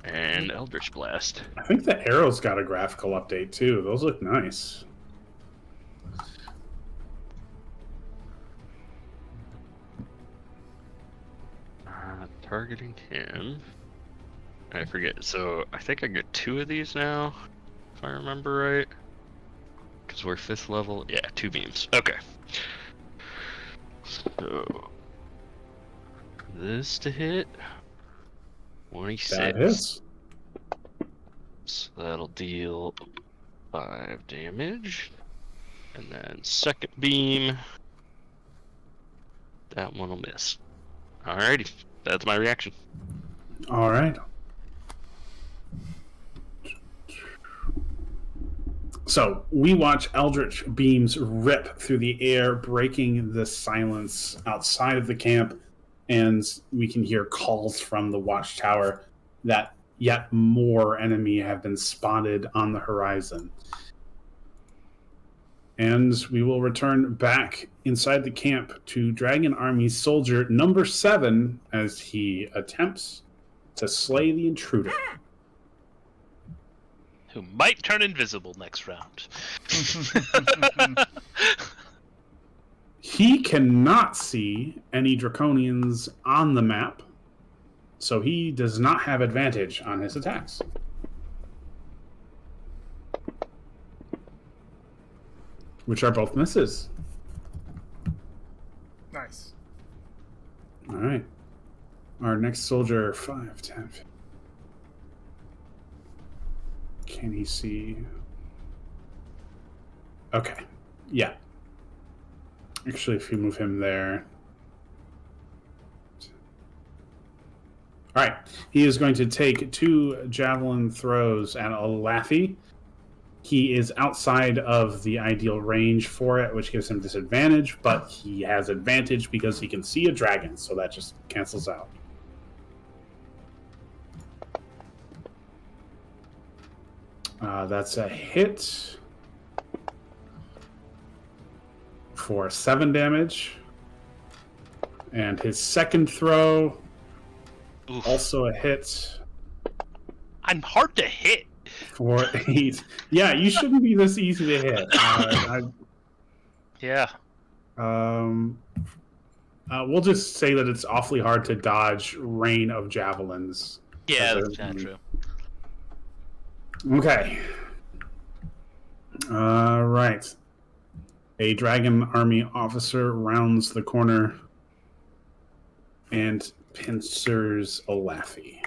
And Eldritch Blast. I think the arrow's got a graphical update too. Those look nice. Targeting him. I forget. So I think I get 2 of these now, if I remember right. Because we're 5th level. Yeah, 2 beams. Okay. So this to hit. 26. That hits. So that'll deal 5 damage. And then second beam. That one will miss. Alrighty. That's my reaction. All right. So we watch eldritch beams rip through the air, breaking the silence outside of the camp, and we can hear calls from the watchtower that yet more enemy have been spotted on the horizon. And we will return back inside the camp to Dragon Army soldier number 7 as he attempts to slay the intruder. Who might turn invisible next round. He cannot see any draconians on the map, so he does not have advantage on his attacks. Which are both misses. Nice. All right. Our next soldier, 5, 10, 15. Can he see? Okay. Yeah. Actually, if you move him there. All right. He is going to take 2 javelin throws at a Laffy. He is outside of the ideal range for it, which gives him disadvantage, but he has advantage because he can see a dragon, so that just cancels out. That's a hit for 7 damage. And his second throw, Oof. also a hit I'm hard to hit. for 8. Yeah, you shouldn't be this easy to hit. Yeah. We'll just say that it's awfully hard to dodge rain of javelins. Yeah, that's kind of true. Okay. Right. A dragon army officer rounds the corner and pincers Olafi.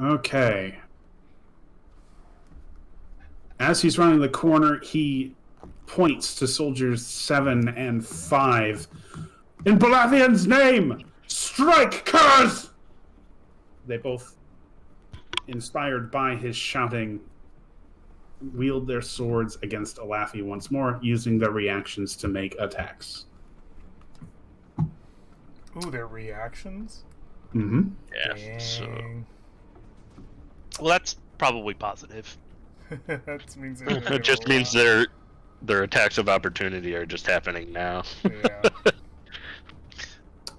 Okay. As he's running the corner, he points to soldiers 7 and 5. In Balavian's name, strike, curs! They both, inspired by his shouting, wield their swords against Olafi once more, using their reactions to make attacks. Ooh, their reactions? Mm-hmm. Yeah. So Dang. Well, that's probably positive. That means it just means their attacks of opportunity are just happening now. Yeah.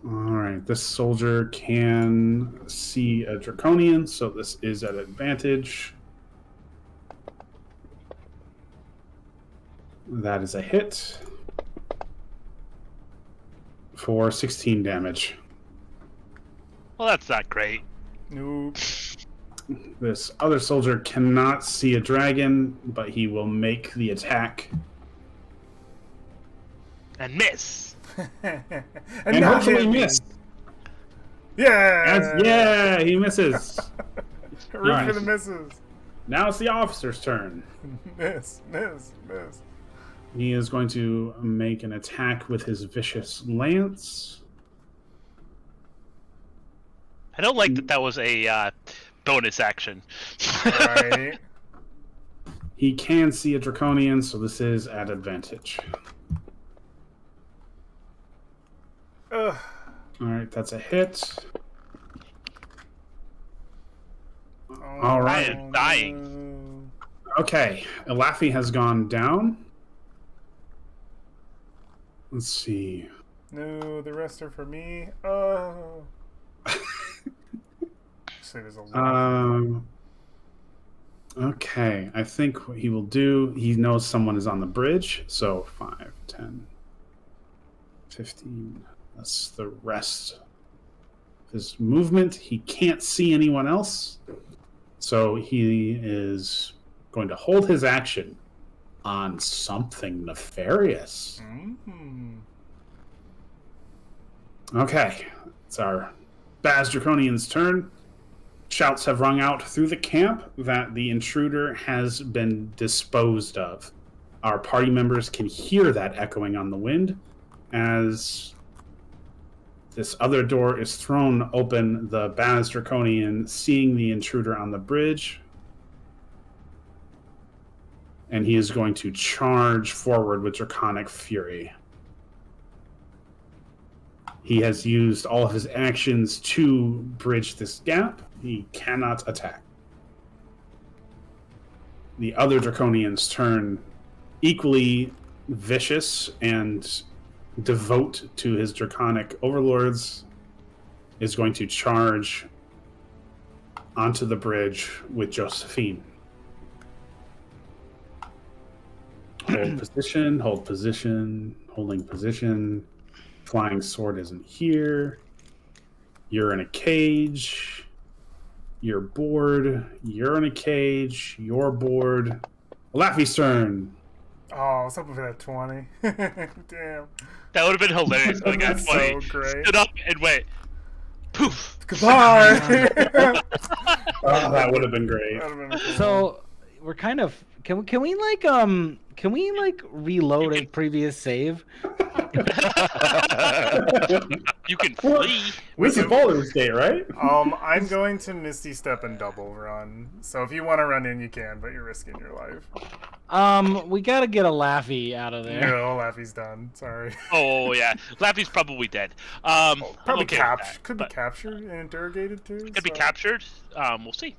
All right, this soldier can see a draconian, so this is at advantage. That is a hit for 16 damage. Well, that's not great. Nope. This other soldier cannot see a dragon, but he will make the attack. And miss. And not hopefully hit me. miss. Yeah. Yeah, he misses. Root for Nice. the misses. Now it's the officer's turn. Miss. He is going to make an attack with his vicious lance. I don't like that was a bonus action. Right. He can see a draconian, so this is at advantage. Ugh. All right, that's a hit. Oh, All I right. am dying. Okay, Elafi has gone down. Let's see. No, the rest are for me. Oh. Say there's a lot. Okay, I think what he will do, he knows someone is on the bridge, so 5, 10, 15. That's the rest of his movement. He can't see anyone else, so he is going to hold his action on something nefarious. Mm-hmm. Okay, it's our Baz Draconian's turn. Shouts have rung out through the camp that the intruder has been disposed of. Our party members can hear that echoing on the wind as this other door is thrown open. The Baz Draconian, seeing the intruder on the bridge, and he is going to charge forward with Draconic Fury. He has used all of his actions to bridge this gap. He cannot attack. The other Draconian's turn, equally vicious and devout to his Draconic overlords, is going to charge onto the bridge with Josephine. Hold position, holding position. Flying sword isn't here. You're in a cage. You're bored. You're in a cage. You're bored. Laffy's turn. Oh, I was hoping for that 20. Damn. That would have been hilarious. When the guy That's 20 so great. stood up and went, poof. Goodbye. Oh, that would have been great. That would've been cool. So we're kind of can we reload a previous save? You can flee. We can Baldur's Gate, right? I'm going to Misty Step and double run. So if you want to run in, you can, but you're risking your life. We gotta get a Laffy out of there. No, Laffy's done. Sorry. Oh yeah, Laffy's probably dead. I'm Probably okay with captured. that, Could be but captured and interrogated too. Could be captured. We'll see.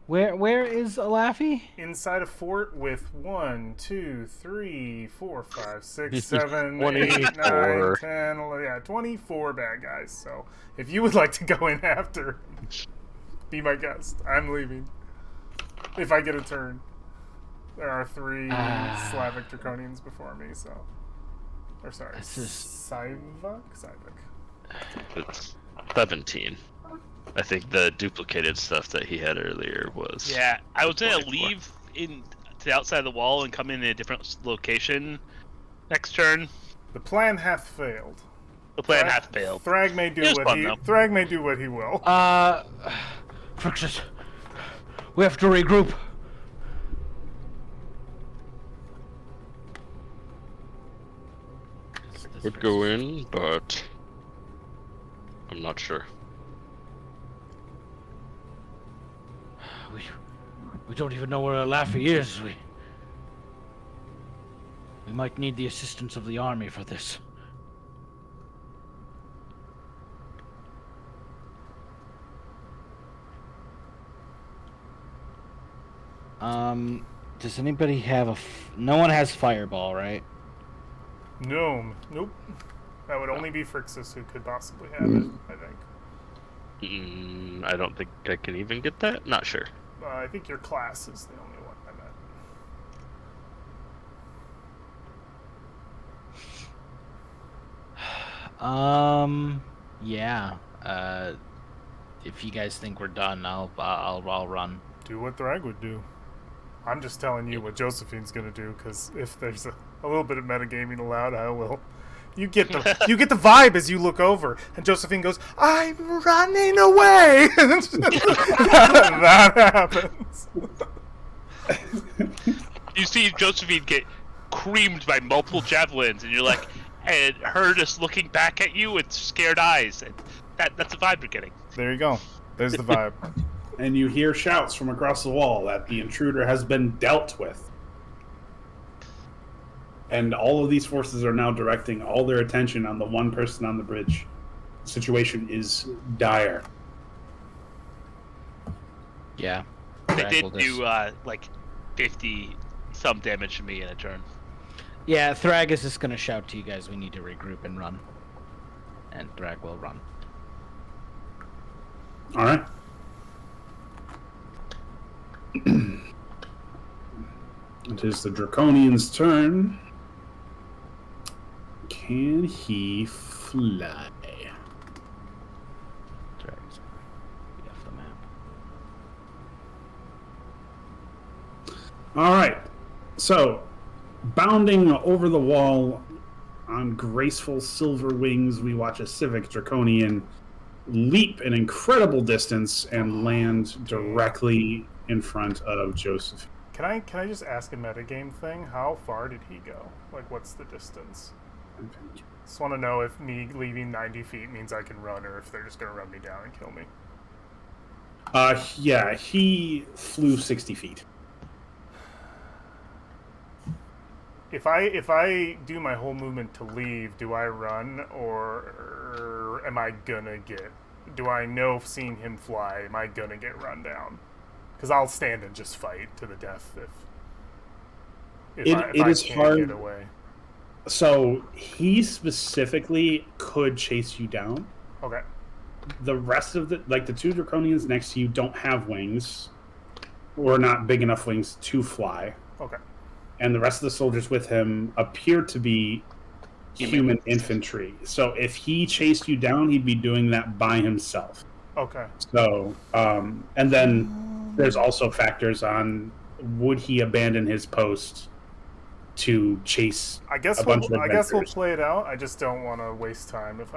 Where is a Laffy? Inside a fort with 1, 2, 3, 4, 5, 6, 7, 8, 9, 24. 10, 11, yeah, 24 bad guys. So if you would like to go in after, be my guest. I'm leaving. If I get a turn. There are 3 Slavic Draconians before me, so. Or sorry, This is- Sivak? It's 17. I think the duplicated stuff that he had earlier was. Yeah, I was gonna 24. leave in to the outside of the wall and come in a different location next turn. The plan hath failed. The plan hath failed. Thrag may do It was what fun, he though. Thrag may do what he will. Frixis, we have to regroup. Would go in, but I'm not sure. We don't even know where our Laffy is. We might need the assistance of the army for this. Does anybody have no one has fireball, right? Gnome. Nope. That would only be Frixis who could possibly have it, I think. I don't think I can even get that. Not sure. I think your class is the only one I meant. Yeah. If you guys think we're done, I'll run. Do what Thrag would do. I'm just telling you what Josephine's gonna do, because if there's a little bit of metagaming allowed, I will. You get the vibe as you look over, and Josephine goes, "I'm running away." that happens. You see Josephine get creamed by multiple javelins, and you're like, and her just looking back at you with scared eyes, and that's the vibe you're getting. There you go. There's the vibe. And you hear shouts from across the wall that the intruder has been dealt with. And all of these forces are now directing all their attention on the one person on the bridge. The situation is dire. Yeah. They Thrag did will do like 50 some damage to me in a turn. Yeah, Thrag is just gonna shout to you guys, we need to regroup and run. And Thrag will run. Alright. It is the Draconian's turn. Can he fly? Thrag's off the map. Alright. So, bounding over the wall on graceful silver wings, we watch a Civic Draconian leap an incredible distance and land directly in front of Joseph. Can I just ask a metagame thing? How far did he go? Like, what's the distance? Just want to know if me leaving 90 feet means I can run, or if they're just going to run me down and kill me. Yeah, he flew 60 feet. If I do my whole movement to leave, do I run, or am I gonna get? Do I know, seeing him fly, am I gonna get run down? Because I'll stand and just fight to the death if I is can't hard. get away. So he specifically could chase you down. Okay. The rest of the two Draconians next to you don't have wings, or not big enough wings to fly. Okay. And the rest of the soldiers with him appear to be human infantry. So if he chased you down, he'd be doing that by himself. Okay. So, and then there's also factors on would he abandon his post to chase I guess a bunch of we'll adventurers. play it out. I just don't want to waste time if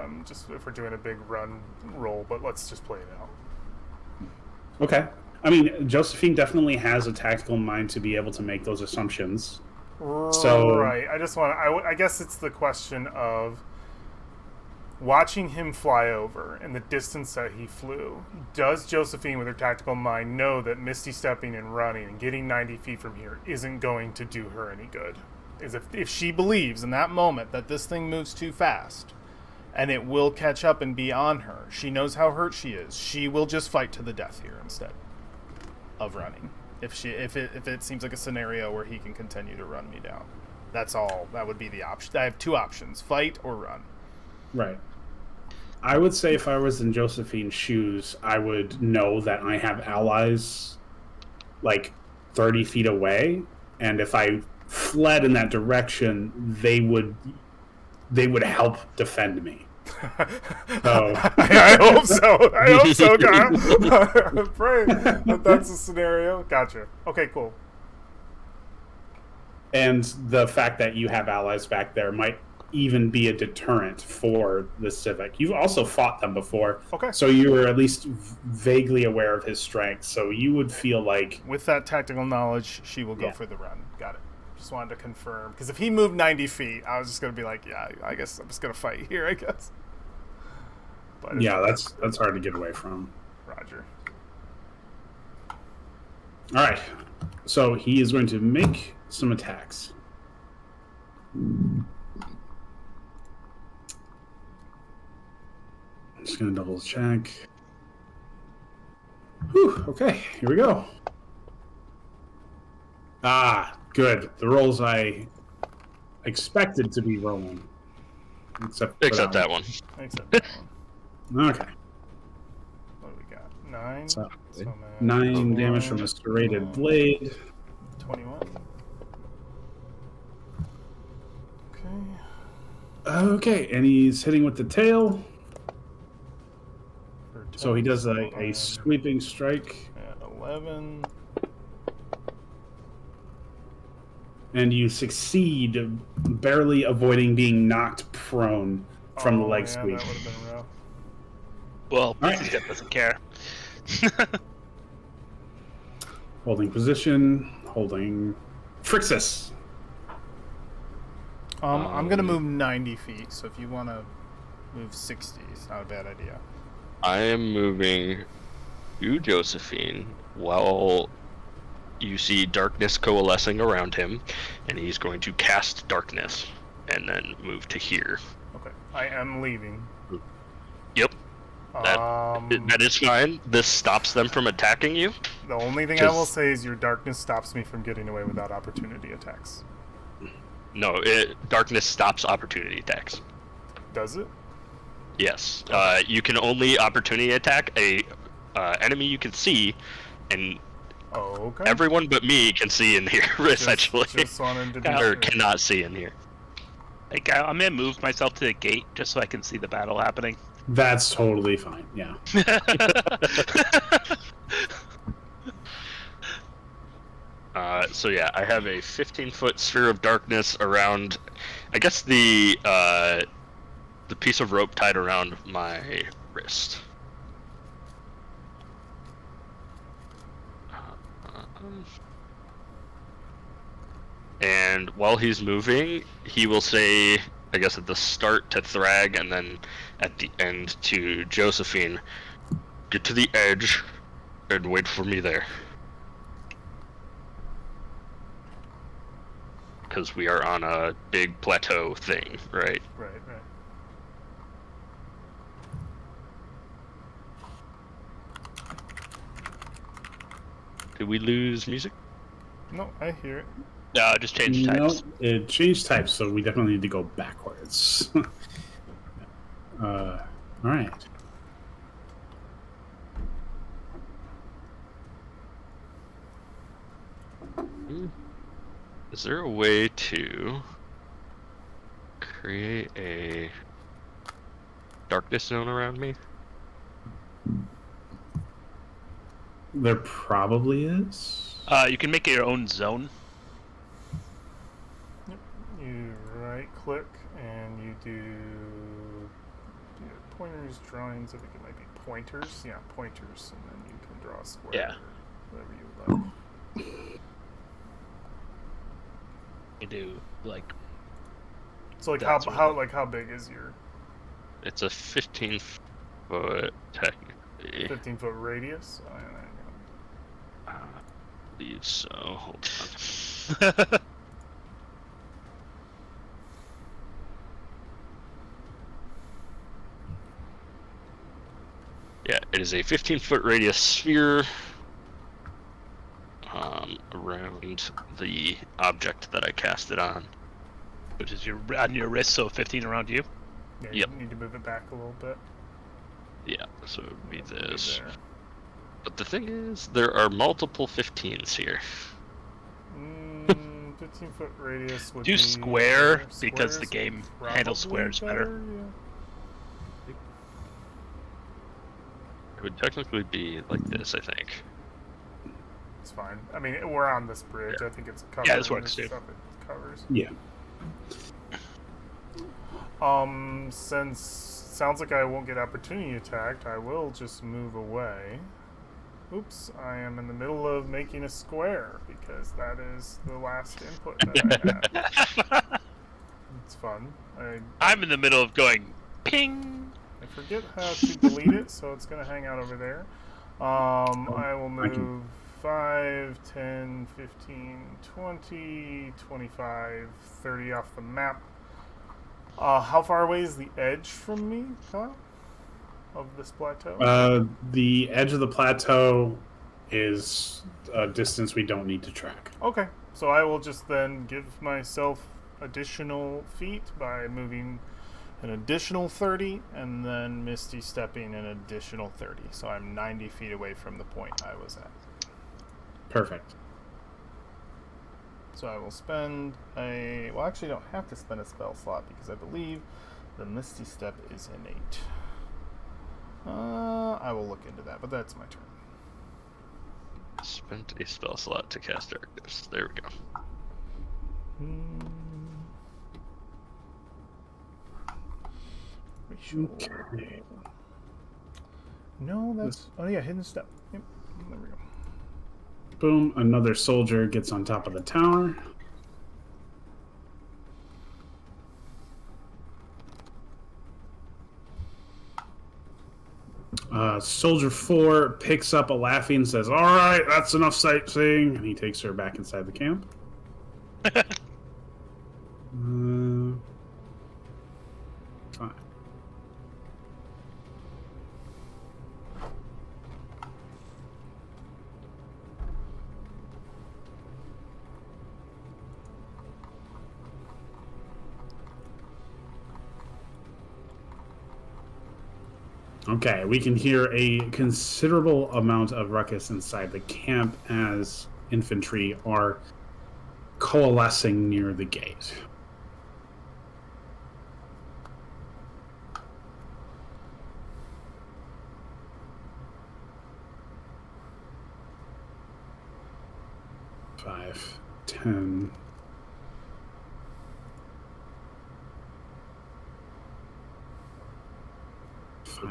we're doing a big run roll, but let's just play it out. Okay. I mean, Josephine definitely has a tactical mind to be able to make those assumptions. So, right. I just want to. I guess it's the question of watching him fly over and the distance that he flew. Does Josephine, with her tactical mind, know that Misty stepping and running and getting 90 feet from here isn't going to do her any good? Is if she believes in that moment that this thing moves too fast and it will catch up and be on her, she knows how hurt she is. She will just fight to the death here instead of running. If it seems like a scenario where he can continue to run me down, that's all. That would be the option. I have two options: fight or run. right. I would say if I was in Josephine's shoes, I would know that I have allies like 30 feet away, and if I fled in that direction, they would they would help defend me. So I hope so. I hope so, Kyle. Pray that that's the scenario. Gotcha. Okay, cool. and the fact that you have allies back there might even be a deterrent for the Civic. You've also fought them before, Okay. so you were at least vaguely aware of his strengths. So you would feel like, With that tactical knowledge, she will go Yeah. for the run. Got it. Just wanted to confirm. Because if he moved 90 feet, I was just going to be like, yeah, I guess I'm just going to fight here, I guess. But yeah, that's hard to get away from. Roger. All right, so he is going to make some attacks. I'm just going to double check. Whew, okay, here we go. Ah, good. The rolls I expected to be rolling. Except that one. Except that one. Okay. What do we got? 9. So, I'm at 9 damage from a serrated blade. 21. Okay. Okay, and he's hitting with the tail. For So he does a 10, sweeping strike. at 11. And you succeed, barely avoiding being knocked prone from the leg sweep. That would have been rough. Well, Alright. Pixie doesn't care. Holding position, holding frixis. I'm going to move 90 feet, so if you want to move 60, it's not a bad idea. I am moving to Josephine while you see darkness coalescing around him, and he's going to cast darkness and then move to here. Okay. I am leaving. Yep, that is fine. This stops them from attacking you. The only thing I will say is your darkness stops me from getting away without opportunity attacks. No, darkness stops opportunity attacks. Does it? Yes, you can only opportunity attack a enemy you can see, and Oh, okay. everyone but me can see in here, essentially. Just wanted to be Or sure. cannot see in here. Like, I'm gonna move myself to the gate just so I can see the battle happening. That's totally fine, yeah. So yeah, I have a 15-foot sphere of darkness around, I guess the piece of rope tied around my wrist. And while he's moving, he will say, I guess at the start to Thrag and then at the end to Josephine, get to the edge and wait for me there. Because we are on a big plateau thing, right? Right. Did we lose music? No, I hear it. No, just change No, types. it changed types, so we definitely need to go backwards. All right. Is there a way to create a darkness zone around me? There probably is. You can make it your own zone. You right click and you do pointers, drawings. I think it might be pointers. Yeah, pointers, and then you can draw a square. Yeah. Whatever you would like. You do like So like That's how big is your It's a 15-foot technically. 15-foot radius? Oh, yeah, there you I believe so. Hold on. Yeah, it is a 15-foot radius sphere around the object that I cast it on. which is on your wrist, so 15 around you. go. Yeah, Yep. You need to move it back a little bit. Yeah, so it would be It'll this. there. But the thing is, there are multiple 15s here. 15 15-foot radius would Do be square because the squares game probably handles squares better. Yeah. It would technically be like this, I think. It's fine. I mean, we're on this bridge. I think it's covered. Yeah, this works, too. Stuff it covers. Yeah. Since sounds like I won't get opportunity attacked, I will just move away. Oops, I am in the middle of making a square because that is the last input that I have. It's fun. I'm in the middle of going ping. I forget how to delete it, so it's going to hang out over there. I will move 5, 10, 15, 20, 25, 30 off the map. How far away is the edge from me, Kyle? Of this plateau? The edge of the plateau is a distance we don't need to track. Okay, so I will just then give myself additional feet by moving an additional 30 and then Misty stepping an additional 30. So I'm 90 feet away from the point I was at. Perfect. So I will spend a... Well, actually, I don't have to spend a spell slot because I believe the Misty Step is innate. I will look into that, but that's my turn. Spent a spell slot to cast Darkness. There we go. Okay. No, that's... Oh, yeah, Hidden Step. Yep, there we go. Boom, another soldier gets on top of the tower. Soldier 4 picks up a Laffy and says, "All right, that's enough sightseeing," and he takes her back inside the camp. Fine. Okay, we can hear a considerable amount of ruckus inside the camp as infantry are coalescing near the gate. Five, 10.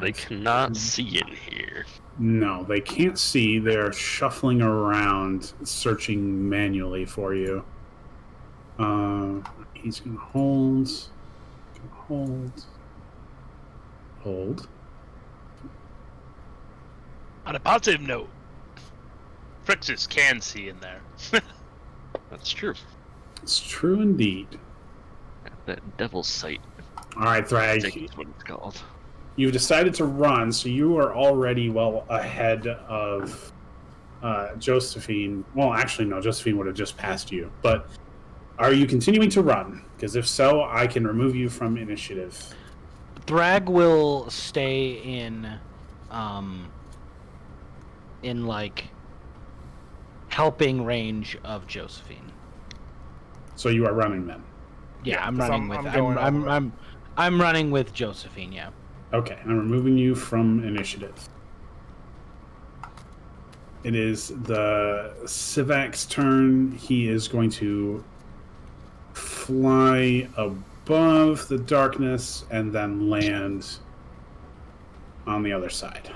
They cannot see in here. No, they can't see. They're shuffling around, searching manually for you. He's gonna hold. Hold. On a positive note, frixis can see in there. That's true. It's true indeed. That devil's sight. All right, I Thrag. think that's what it's called. You've decided to run, so you are already well ahead of Josephine. Well, actually, no, Josephine would have just passed you. But are you continuing to run? Because if so, I can remove you from initiative. Thrag will stay in like helping range of Josephine. So you are running then. Yeah, I'm 'cause running with. I'm going all the way. I'm running with Josephine. Yeah. Okay, I'm removing you from initiative. It is the Sivak's turn. He is going to fly above the darkness and then land on the other side.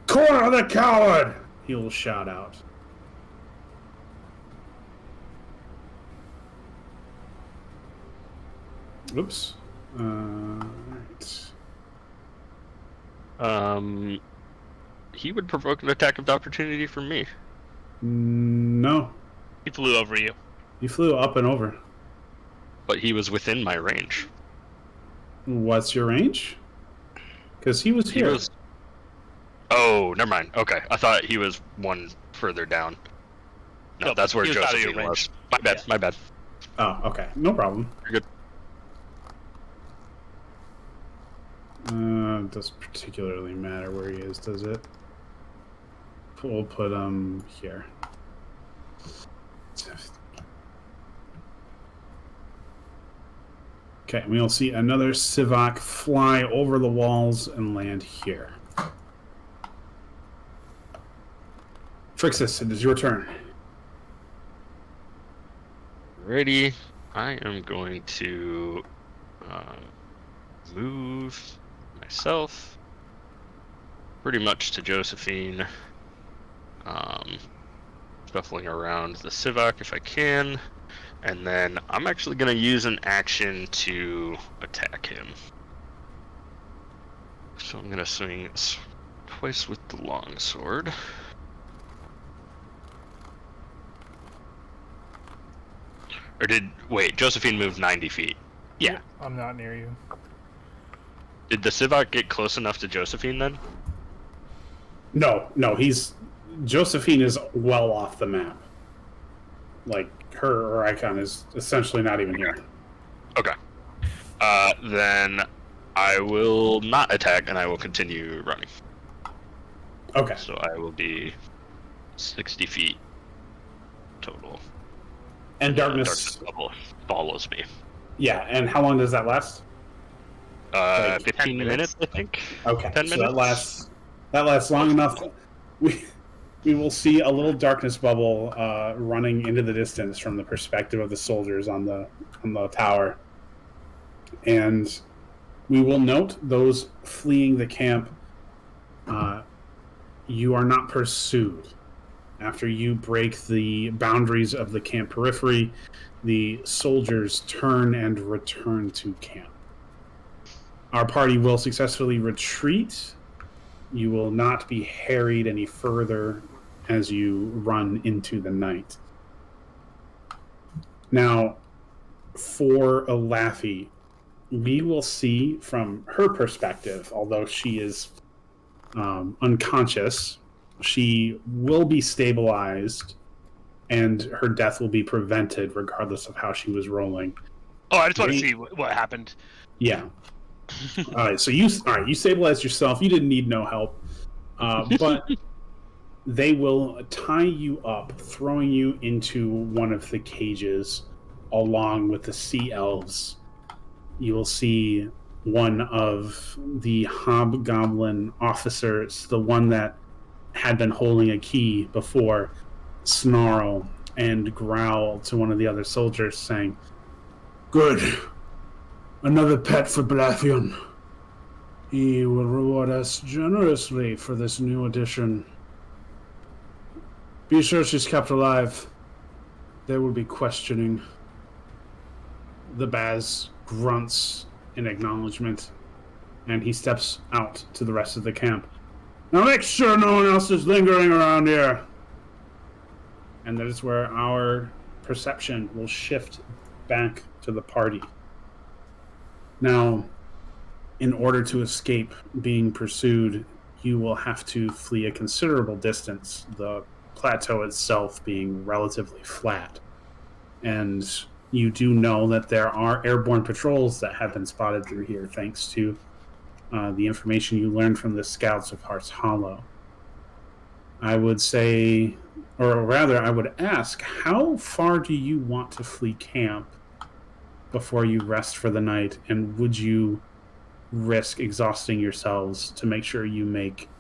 Corner the coward! He will shout out. Oops. Right. He would provoke an attack of opportunity from me. No. He flew over you. You flew up and over. But he was within my range. What's your range? Because he was He here. was... Oh, never mind. Okay, I thought he was one further down. No, No, that's where he was out of your Josephine was. range. My bad, Yeah. my bad. Oh, okay. No problem. You're good. Doesn't particularly matter where he is, does it? We'll put him here. Okay, we'll see another Sivak fly over the walls and land here. Frixis, it is your turn. Ready. I am going to move myself pretty much to Josephine. Shuffling around the Sivak if I can. And then I'm actually going to use an action to attack him. So I'm going to swing twice with the longsword. Or wait, Josephine moved 90 feet. Yeah. I'm not near you. Did the Sivak get close enough to Josephine then? No, Josephine is well off the map. Like, her icon is essentially not even here. Okay. Then I will not attack and I will continue running. Okay. So I will be 60 feet total. And Darkness bubble follows me. Yeah, and how long does that last? Like 15 minutes, I think. Okay, 10 so minutes. that lasts long enough. We will see a little darkness bubble running into the distance from the perspective of the soldiers on the tower, and we will note those fleeing the camp. You are not pursued. After you break the boundaries of the camp periphery, the soldiers turn and return to camp. Our party will successfully retreat. You will not be harried any further as you run into the night. Now, for Elafi, we will see from her perspective, although she is unconscious, she will be stabilized and her death will be prevented regardless of how she was rolling. Oh, I just want to see what happened. Yeah. All right, so you stabilized yourself. You didn't need no help, but they will tie you up, throwing you into one of the cages, along with the sea elves. You will see one of the hobgoblin officers, the one that had been holding a key before, snarl and growl to one of the other soldiers, saying, "Good. Another pet for Blathion. He will reward us generously for this new addition. Be sure she's kept alive. There will be questioning." The Baz grunts in acknowledgement, and he steps out to the rest of the camp. "Now make sure no one else is lingering around here." And that is where our perception will shift back to the party. Now, in order to escape being pursued, you will have to flee a considerable distance, the plateau itself being relatively flat. And you do know that there are airborne patrols that have been spotted through here, thanks to the information you learned from the scouts of Heart's Hollow. I would say, or rather, I would ask, how far do you want to flee camp before you rest for the night, and would you risk exhausting yourselves to make sure you make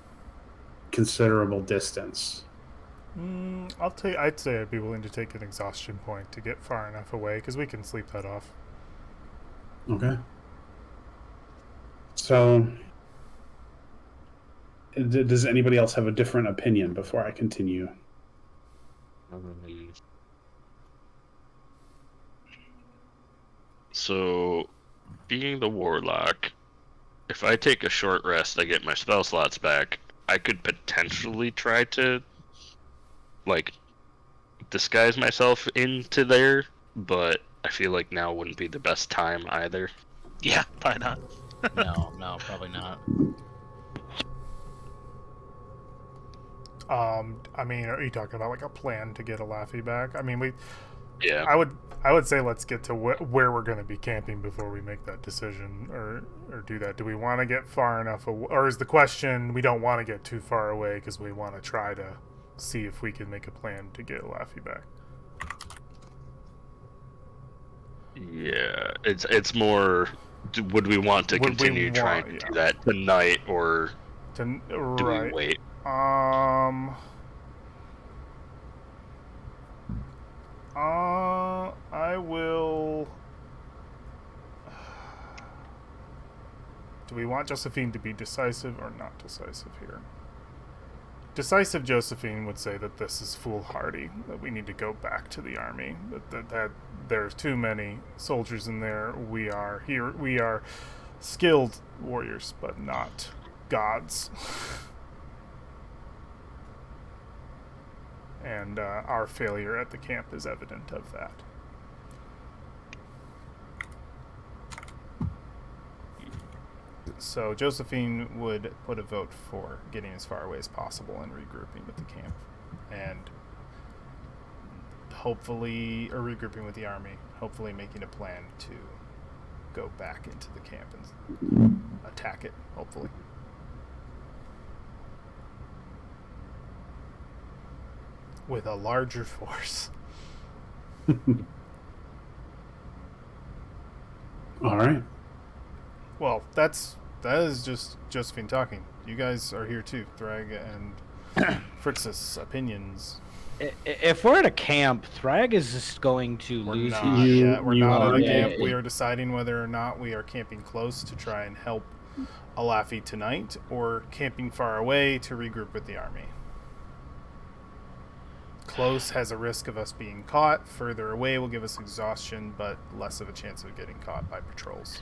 considerable distance? I'd say I'd be willing to take an exhaustion point to get far enough away, because we can sleep that off. Okay. So, does anybody else have a different opinion before I continue? So, being the warlock, if I take a short rest, I get my spell slots back. I could potentially try to, like, disguise myself into there, but I feel like now wouldn't be the best time either. Yeah, probably not. No, probably not. I mean, are you talking about like a plan to get a Laffy back? I mean, Yeah. I would say let's get to where we're going to be camping before we make that decision or do that. Do we want to get far enough or is the question we don't want to get too far away because we want to try to see if we can make a plan to get Laffy back. Yeah, it's more. Would we want to Would we continue trying to want- do that tonight, or do Right. we wait? I will. Do we want Josephine to be decisive or not decisive here? Decisive Josephine would say that this is foolhardy, that we need to go back to the army, that there's too many soldiers in there. We are skilled warriors, but not gods. And our failure at the camp is evident of that. So Josephine would put a vote for getting as far away as possible and regrouping with the camp, and hopefully, or regrouping with the army, hopefully making a plan to go back into the camp and attack it, hopefully. With a larger force. All right. Well, that is just Josephine talking. You guys are here too, Thrag and Frixis. Opinions. If we're at a camp, Thrag is just going to lose Not his shit. yet. We're not at a Yeah, camp. yeah. We are deciding whether or not we are camping close to try and help Alafi tonight, or camping far away to regroup with the army. Close has a risk of us being caught. Further away will give us exhaustion, but less of a chance of getting caught by patrols.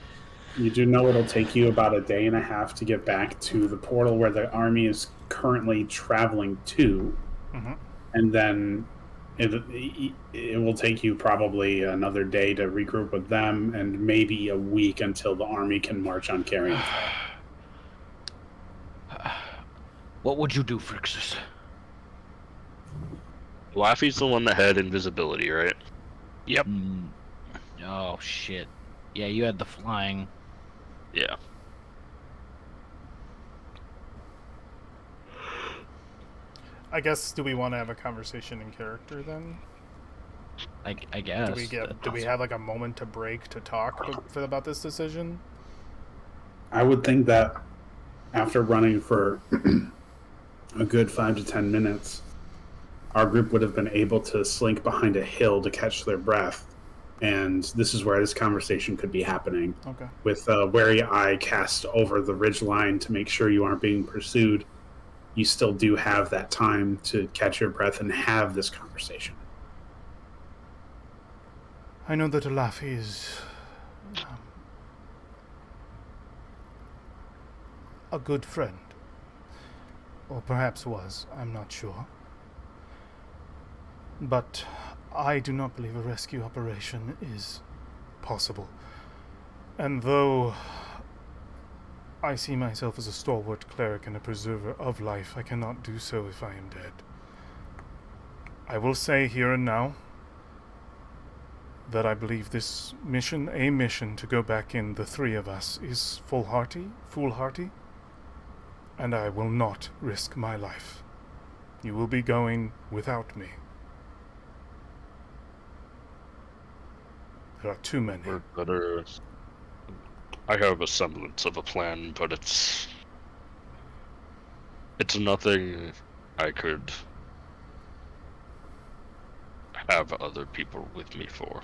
You do know it'll take you about a day and a half to get back to the portal where the army is currently traveling to. Mm-hmm. And then it will take you probably another day to regroup with them, and maybe a week until the army can march on Carrion. What would you do, Frixis? Laffy's the one that had invisibility, right? Yep. Oh shit. Yeah, you had the flying. Yeah. I guess, do we want to have a conversation in character then? I guess. Do we have like a moment to break to talk about this decision? I would think that after running for a good 5 to 10 minutes, our group would have been able to slink behind a hill to catch their breath. And this is where this conversation could be happening. Okay. With a wary eye cast over the ridgeline to make sure you aren't being pursued, you still do have that time to catch your breath and have this conversation. I know that Alafi is a good friend. Or perhaps was, I'm not sure. But I do not believe a rescue operation is possible. And though I see myself as a stalwart cleric and a preserver of life, I cannot do so if I am dead. I will say here and now that I believe this mission, a mission to go back in, the three of us, is foolhardy, and I will not risk my life. You will be going without me. There are too many. We're better. I have a semblance of a plan, but it's nothing I could have other people with me for.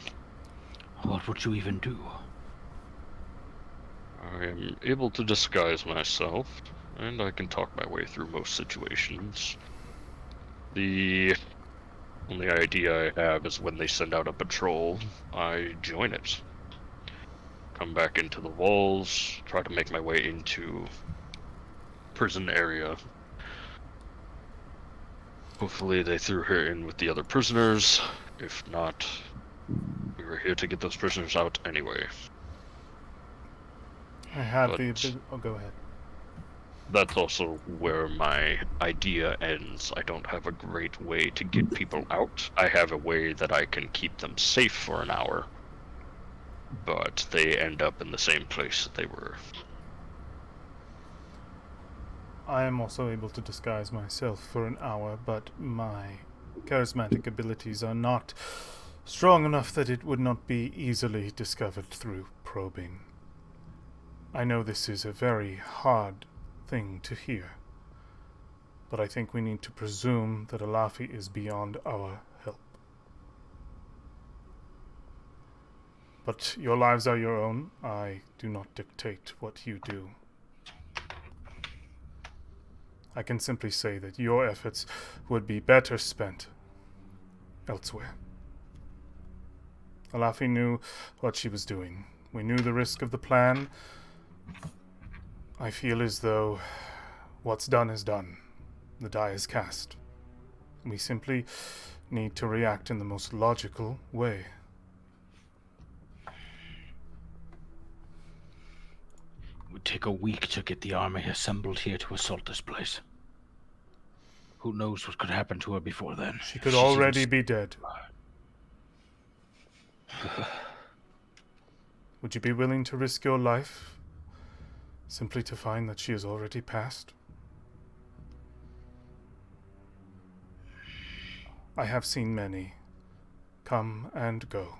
What would you even do? I am able to disguise myself, and I can talk my way through most situations. The only idea I have is when they send out a patrol, I join it. Come back into the walls, try to make my way into prison area. Hopefully they threw her in with the other prisoners. If not, we were here to get those prisoners out anyway. I have But- Oh, go ahead. That's also where my idea ends. I don't have a great way to get people out. I have a way that I can keep them safe for an hour. But they end up in the same place that they were. I am also able to disguise myself for an hour, but my charismatic abilities are not strong enough that it would not be easily discovered through probing. I know this is a very hard thing to hear, but I think we need to presume that Alafi is beyond our help. But your lives are your own. I do not dictate what you do. I can simply say that your efforts would be better spent elsewhere. Alafi knew what she was doing. We knew the risk of the plan. I feel as though what's done is done. The die is cast. We simply need to react in the most logical way. It would take a week to get the army assembled here to assault this place. Who knows what could happen to her before then? She could already be dead. Would you be willing to risk your life simply to find that she has already passed? I have seen many come and go.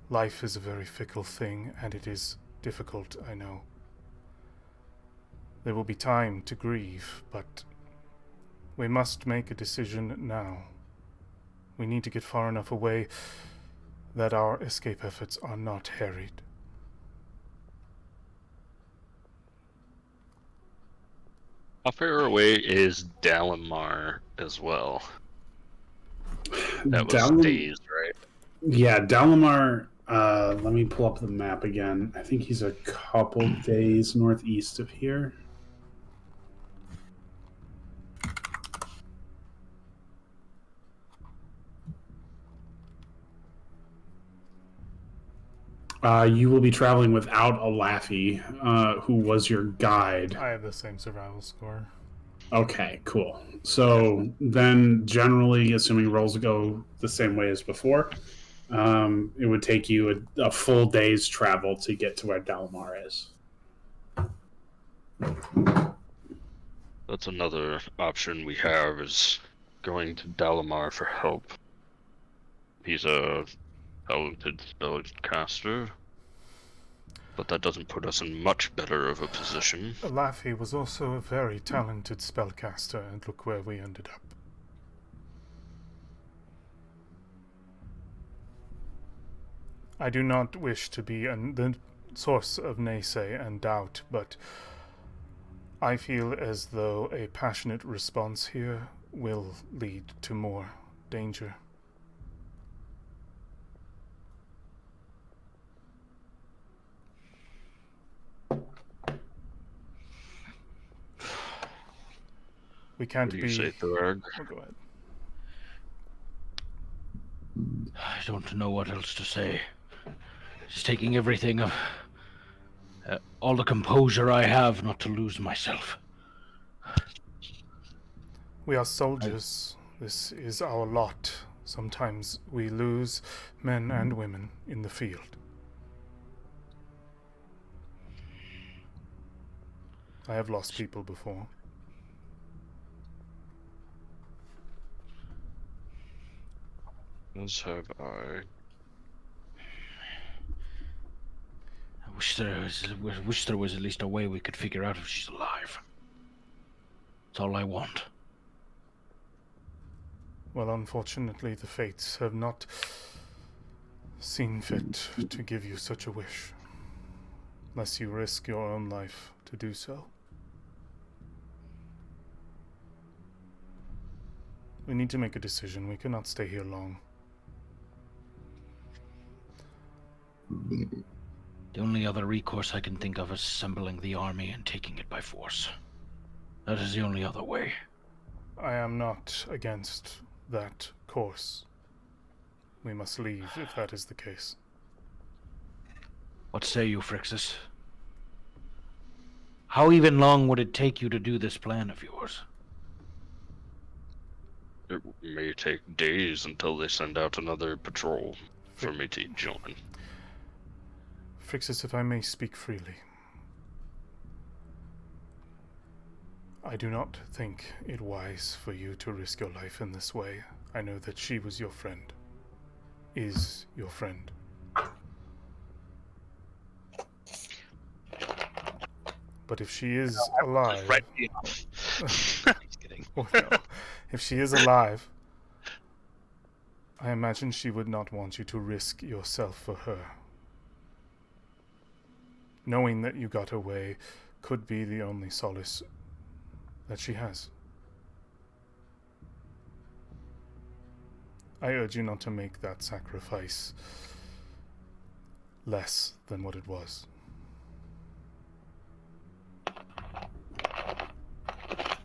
Life is a very fickle thing, and it is difficult, I know. There will be time to grieve, but we must make a decision now. We need to get far enough away that our escape efforts are not harried. How far away is Dalamar as well? That was days, right? Yeah, Dalamar, let me pull up the map again. I think he's a couple days northeast of here. You will be traveling without Alafi, who was your guide. I have the same survival score. Okay, cool. So then, generally, assuming rolls go the same way as before, it would take you a full day's travel to get to where Dalamar is. That's another option we have, is going to Dalamar for help. He's a talented spellcaster, but that doesn't put us in much better of a position. Alafi was also a very talented spellcaster, and look where we ended up. I do not wish to be the source of naysay and doubt, but I feel as though a passionate response here will lead to more danger. We can't What do be... you say, Thorg? Oh, go ahead. I don't know what else to say. Just taking everything of all the composure I have not to lose myself. We are soldiers. This is our lot. Sometimes we lose men and women in the field. I have lost people before. As have I. I wish there was at least a way we could figure out if she's alive. That's all I want. Well, unfortunately, the fates have not seen fit to give you such a wish, unless you risk your own life to do so. We need to make a decision. We cannot stay here long. The only other recourse I can think of is assembling the army and taking it by force. That is the only other way. I am not against that course. We must leave if that is the case. What say you, Frixis? How even long would it take you to do this plan of yours? It may take days until they send out another patrol for me to join. Frixis, if I may speak freely. I do not think it wise for you to risk your life in this way. I know that she was your friend. Is your friend. But if she is alive... Right me off. Just kidding. Well, if she is alive, I imagine she would not want you to risk yourself for her. Knowing that you got away could be the only solace that she has. I urge you not to make that sacrifice less than what it was.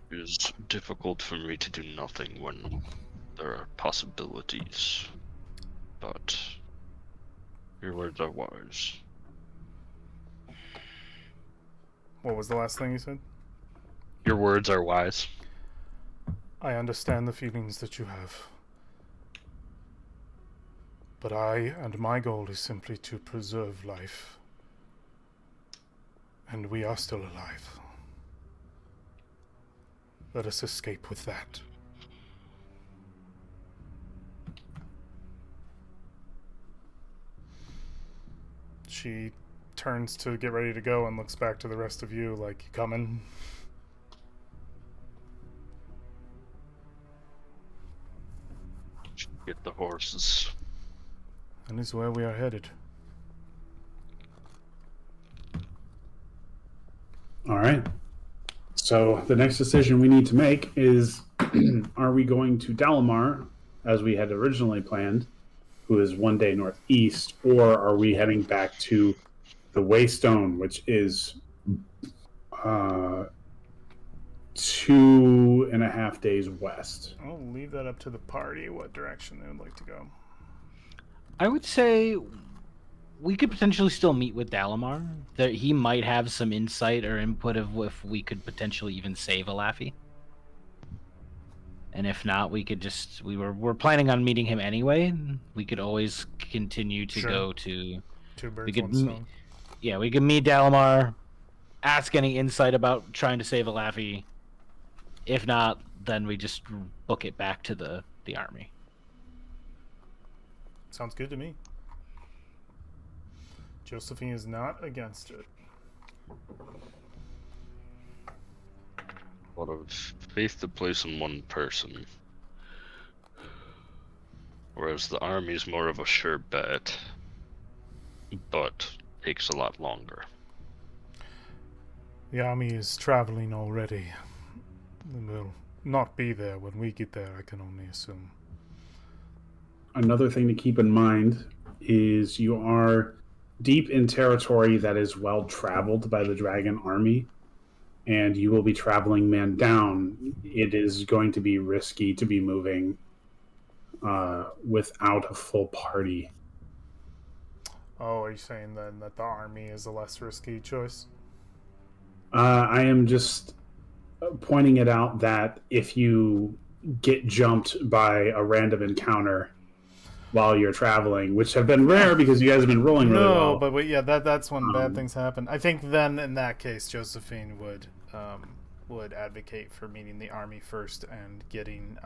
It is difficult for me to do nothing when there are possibilities. But your words are wise. What was the last thing you said? Your words are wise. I understand the feelings that you have. But I and my goal is simply to preserve life. And we are still alive. Let us escape with that. She turns to get ready to go and looks back to the rest of you like, you coming? Get the horses. And is where we are headed. All right. So the next decision we need to make is, are we going to Dalamar, as we had originally planned, who is one day northeast, or are we heading back to the Waystone, which is 2.5 days west? I'll leave that up to the party, what direction they would like to go. I would say we could potentially still meet with Dalamar. That he might have some insight or input of if we could potentially even save Alafi. And if not, we could just we're planning on meeting him anyway. We could always continue to go to Two birds, we could one stone. yeah, we could meet Dalamar, ask any insight about trying to save Alafi. If not, then we just book it back to the army. Sounds good to me. Josephine is not against it. A lot of faith to place in one person. Whereas the army's more of a sure bet, but takes a lot longer. The army is traveling already. And will not be there when we get there, I can only assume. Another thing to keep in mind is you are deep in territory that is well traveled by the dragon army, and you will be traveling man down. It is going to be risky to be moving without a full party. Oh, are you saying then that the army is a less risky choice? I am just pointing it out that if you get jumped by a random encounter while you're traveling, which have been rare because you guys have been rolling really well. No, but wait, yeah, that's when bad things happen. I think then in that case, Josephine would advocate for meeting the army first and getting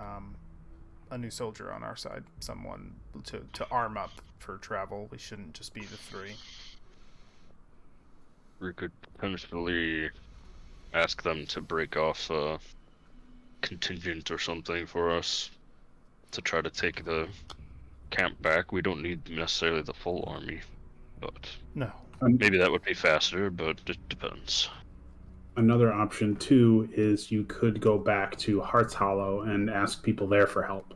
a new soldier on our side, someone to arm up for travel. We shouldn't just be the three. We could potentially ask them to break off a contingent or something for us to try to take the camp back. We don't need necessarily the full army, but No. maybe that would be faster, but it depends. Another option too is you could go back to Hearts Hollow and ask people there for help.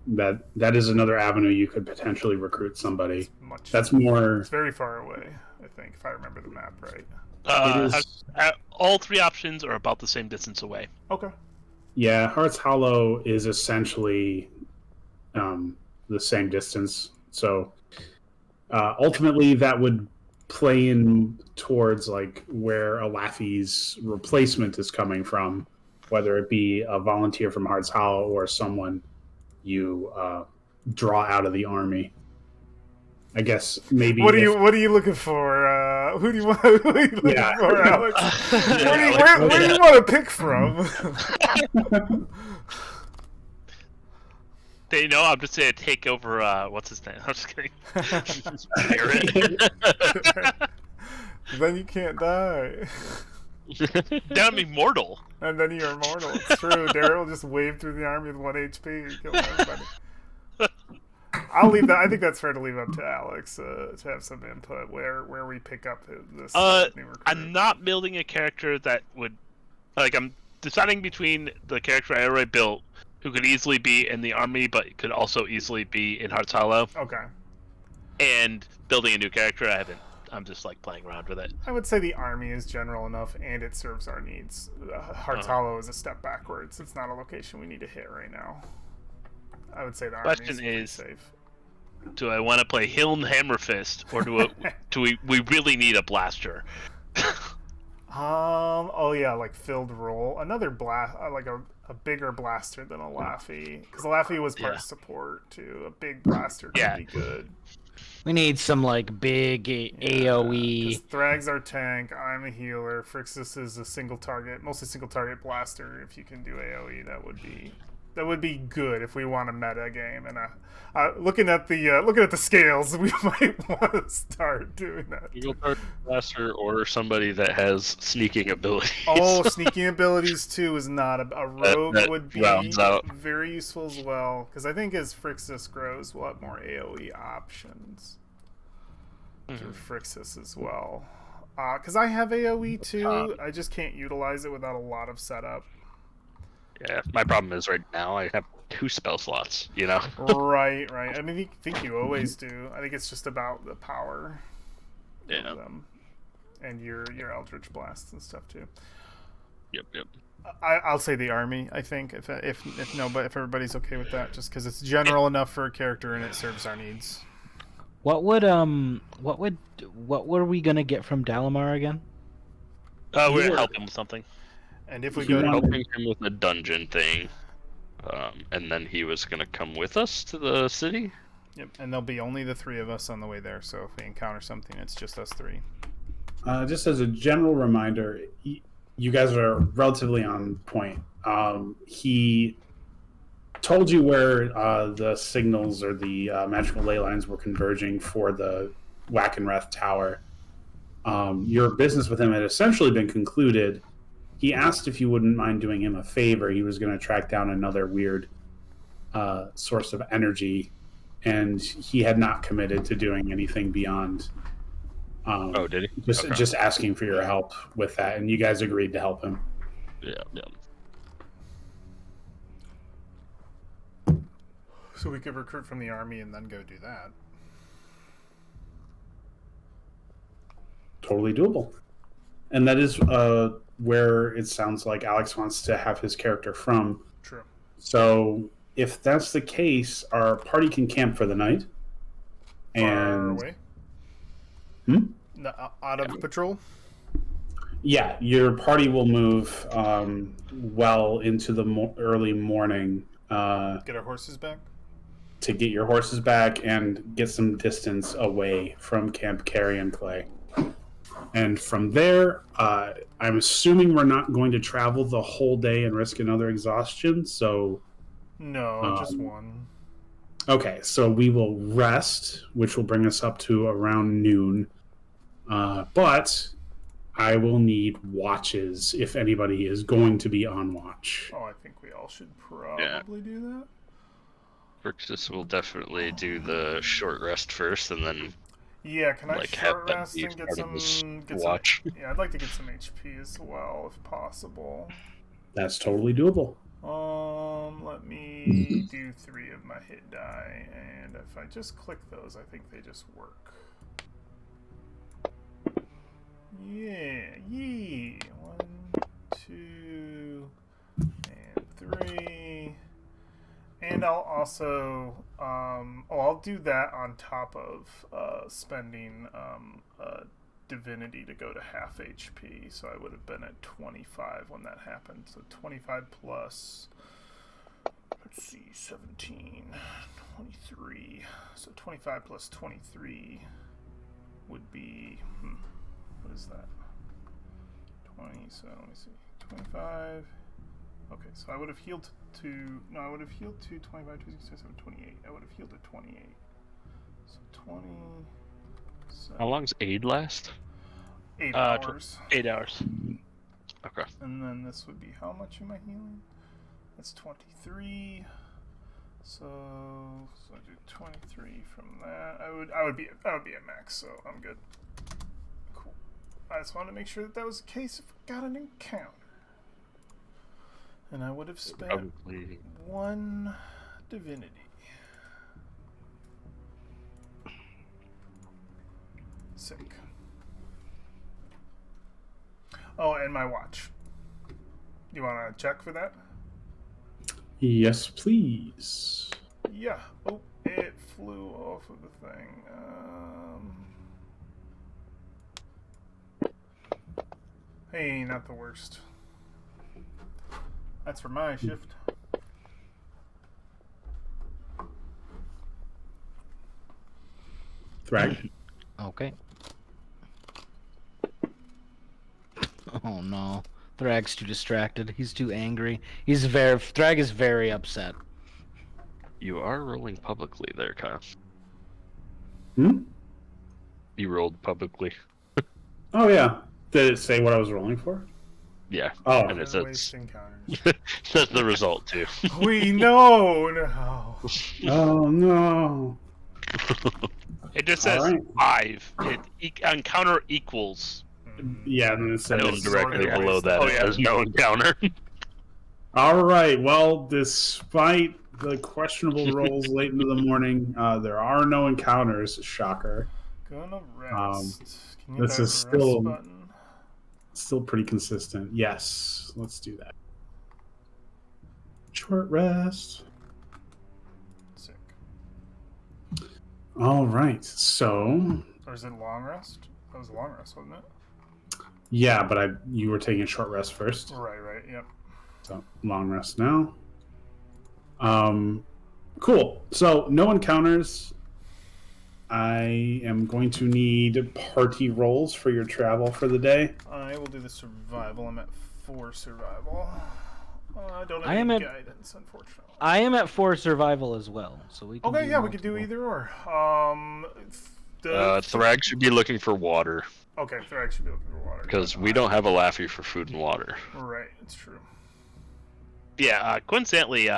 That is another avenue you could potentially recruit somebody. That's more. It's very far away, I think, if I remember the map right. It is. All three options are about the same distance away. Okay. Yeah, Hearts Hollow is essentially the same distance. So ultimately, that would play in towards like where Alafi's replacement is coming from, whether it be a volunteer from Hearts Hollow or someone you draw out of the army. I guess maybe. What are you looking for? Who do you want? Who are you looking Yeah. for, Alex? Yeah, Where do you want to pick from? They know I'm just gonna take over. What's his name? I'm just kidding. Then you can't die. Then I'm immortal. And then you're immortal. It's true. Daryl will just wave through the army with 1 HP, kill everybody. I'll leave that. I think that's fair to leave up to Alex to have some input where we pick up this new recruit. I'm not building a character that would, like, I'm deciding between the character I already built, who could easily be in the army, but could also easily be in Hearts Hollow. Okay. And building a new character. I'm just like playing around with it. I would say the army is general enough, and it serves our needs. Hearts Hollow is a step backwards. It's not a location we need to hit right now. I would say the army Question is safe. Do I want to play Hiln Hammerfist, or do we really need a blaster? Oh yeah, like filled roll. Another blast, like a bigger blaster than a Laffy, because a Laffy was part support too. A big blaster could be good. We need some like big AOE. Thrag's our tank. I'm a healer. Frixis is a single target, mostly single target blaster. If you can do AOE, that would be good if we want a meta game. And looking at the scales, we might want to start doing that. Single target blaster or somebody that has sneaking abilities. Oh, sneaking abilities too is not a rogue that would be very useful as well, because I think as Frixis grows, we'll have more AOE options through Frixis as well. Because I have AOE too, I just can't utilize it without a lot of setup. Yeah, my problem is right now I have 2 spell slots, you know? Right. I mean, I think you always do. I think it's just about the power of them. And your Eldritch Blasts and stuff too. Yep. I'll say the army, I think, if everybody's okay with that, just because it's general enough for a character and it serves our needs. What were we gonna get from Dalamar again? We're gonna help him with something. And if we We were go helping him with a dungeon thing, and then he was going to come with us to the city. Yep, and there'll be only the 3 of us on the way there, so if we encounter something, it's just us 3. Just as a general reminder, you guys are relatively on point. He told you where the signals or the magical ley lines were converging for the Whack and Wrath Tower. Your business with him had essentially been concluded. He asked if you wouldn't mind doing him a favor. He was going to track down another weird source of energy, and he had not committed to doing anything beyond. Did he? Just asking for your help with that, and you guys agreed to help him. Yeah. So we could recruit from the army and then go do that. Totally doable. And that is where it sounds like Alex wants to have his character from. True. So if that's the case, our party can camp for the night. Far away? Out of patrol? Yeah, your party will move well into the early morning. Get our horses back? To get your horses back and get some distance away from Camp Carrion Clay. And from there, I'm assuming we're not going to travel the whole day and risk another exhaustion, so... No, just one. Okay, so we will rest, which will bring us up to around noon. But I will need watches if anybody is going to be on watch. Oh, I think we all should probably do that. Frixis will definitely do the short rest first, and then... Yeah, can I short rest be and get part of some watch? Yeah, I'd like to get some HP as well, if possible. That's totally doable. Let me do 3 of my hit die, and if I just click those, I think they just work. Yeah. 1, 2, and 3. And I'll also, I'll do that on top of spending divinity to go to half HP. So I would have been at 25 when that happened. So 25 plus, let's see, 17, 23. So 25 plus 23 would be What is that? 20, so let me see. 25. Okay, so I would have healed to... No, I would have healed to 25, 26, 27, 28. I would have healed to 28. So 20... How long's aid last? 8 hours. 8 hours. Okay. And then this would be how much am I healing? That's 23. So I do 23 from that. I would be at max, so I'm good. Cool. I just wanted to make sure that was the case if I got an encounter. And I would have spent Probably. 1 divinity. Sick. Oh, and my watch. You want to check for that? Yes, please. Yeah. Oh, it flew off of the thing. Hey, not the worst. That's for my shift. Thrag. Okay. Oh no. Thrag's too distracted. He's too angry. Thrag is very upset. You are rolling publicly there, Kyle. Hmm? You rolled publicly. Oh, yeah. Did it say what I was rolling for? Yeah. Oh. And it Waste says, encounters. says the result, too. We know now. Oh, no. It just says All right. 5. Encounter equals. Yeah, and then it And then says... directly Sorted below waste. that, Oh, it yeah. says no encounter. All right. Well, despite the questionable rolls late into the morning, there are no encounters. Shocker. Gonna rest. Can you this hit is that rest still- button? Still pretty consistent. Yes. Let's do that. Short rest. Sick. All right. So, Or is it long rest? That was a long rest, wasn't it? yeah, but you were taking a short rest first. Right, yep. So, long rest now. Cool. So, no encounters. I am going to need party rolls for your travel for the day. I will do the survival. I'm at 4 survival. I don't have I am any at- guidance, unfortunately. I am at 4 survival as well, so we can. Okay, do yeah, we could do multiple. either or. Thrag should be looking for water, Okay, Thrag should be looking for water. because we don't have a Laffy for food and water. Right, it's true. Yeah, coincidentally,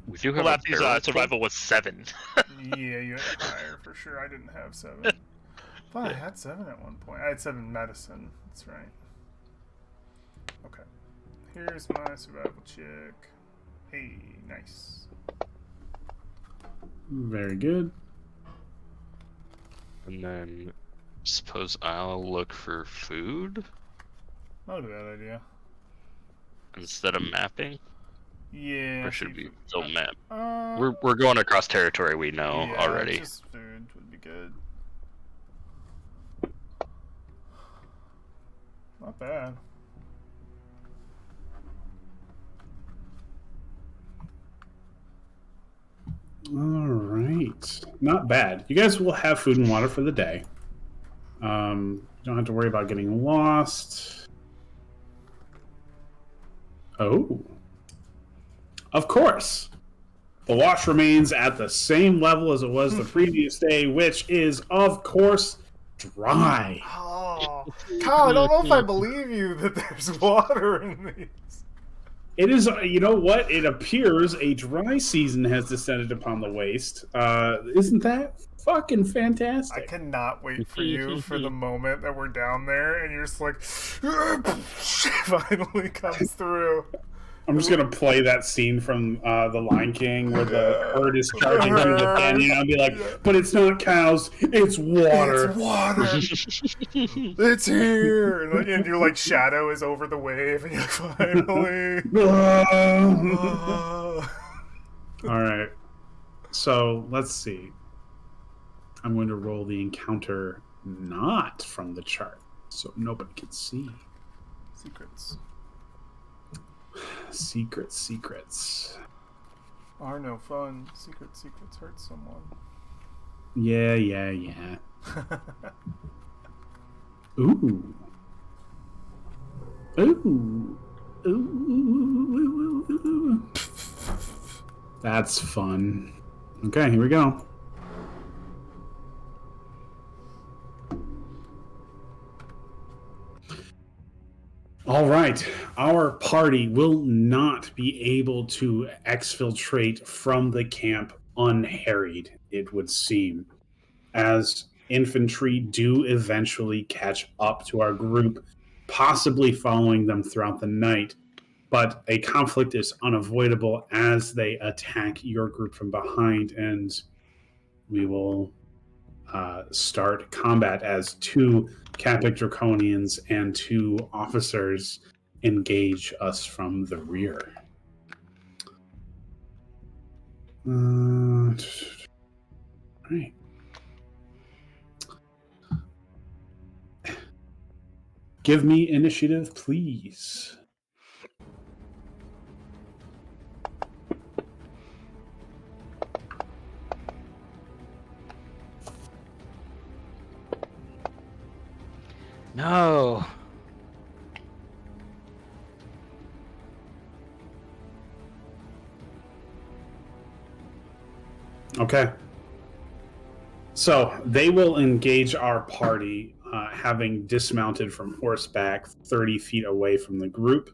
We do have a Lappy's barrel survival was 7. Yeah, you had higher for sure. I didn't have 7. But I had 7 at one point. I had 7 medicine. That's right. Okay. Here's my survival check. Hey, nice. Very good. And then, suppose I'll look for food Not a bad idea. instead of mapping. Yeah. Or should see we if- still map? Uh, We're going across territory we know yeah, already. Just food would be good. Not bad. All right. Not bad. You guys will have food and water for the day. You don't have to worry about getting lost. Oh. Of course. The wash remains at the same level as it was the previous day, which is, of course, dry. Oh, Kyle, I don't know if I believe you that there's water in these. It is, you know what? It appears a dry season has descended upon the waste. Isn't that fucking I fantastic? cannot wait for you for the moment that we're down there and you're just like, finally comes through. I'm just gonna play that scene from The Lion King where the herd is charging through the canyon. I'll be like, but it's not cows, it's water. It's water. It's here. And your like shadow is over the wave and you're like, finally. All right. So let's see. I'm going to roll the encounter not from the chart, so nobody can see. Secrets Secrets. are no fun. Secrets hurt someone. Yeah. Ooh. Ooh. Ooh. That's fun. Okay, here we go. All right, our party will not be able to exfiltrate from the camp unharried, it would seem, as infantry do eventually catch up to our group, possibly following them throughout the night. But a conflict is unavoidable as they attack your group from behind, and we will start combat as two Capic Draconians and two officers engage us from the rear. Right. Give me initiative, please. No. Okay. So they will engage our party, having dismounted from horseback 30 feet away from the group.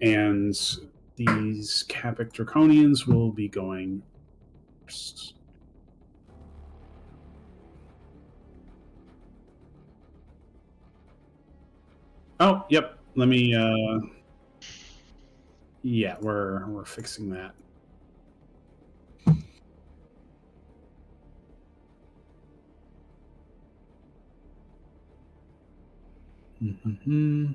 And these Capic Draconians will be going first. Oh, yep. Let me. Yeah, we're fixing that. Mm-hmm.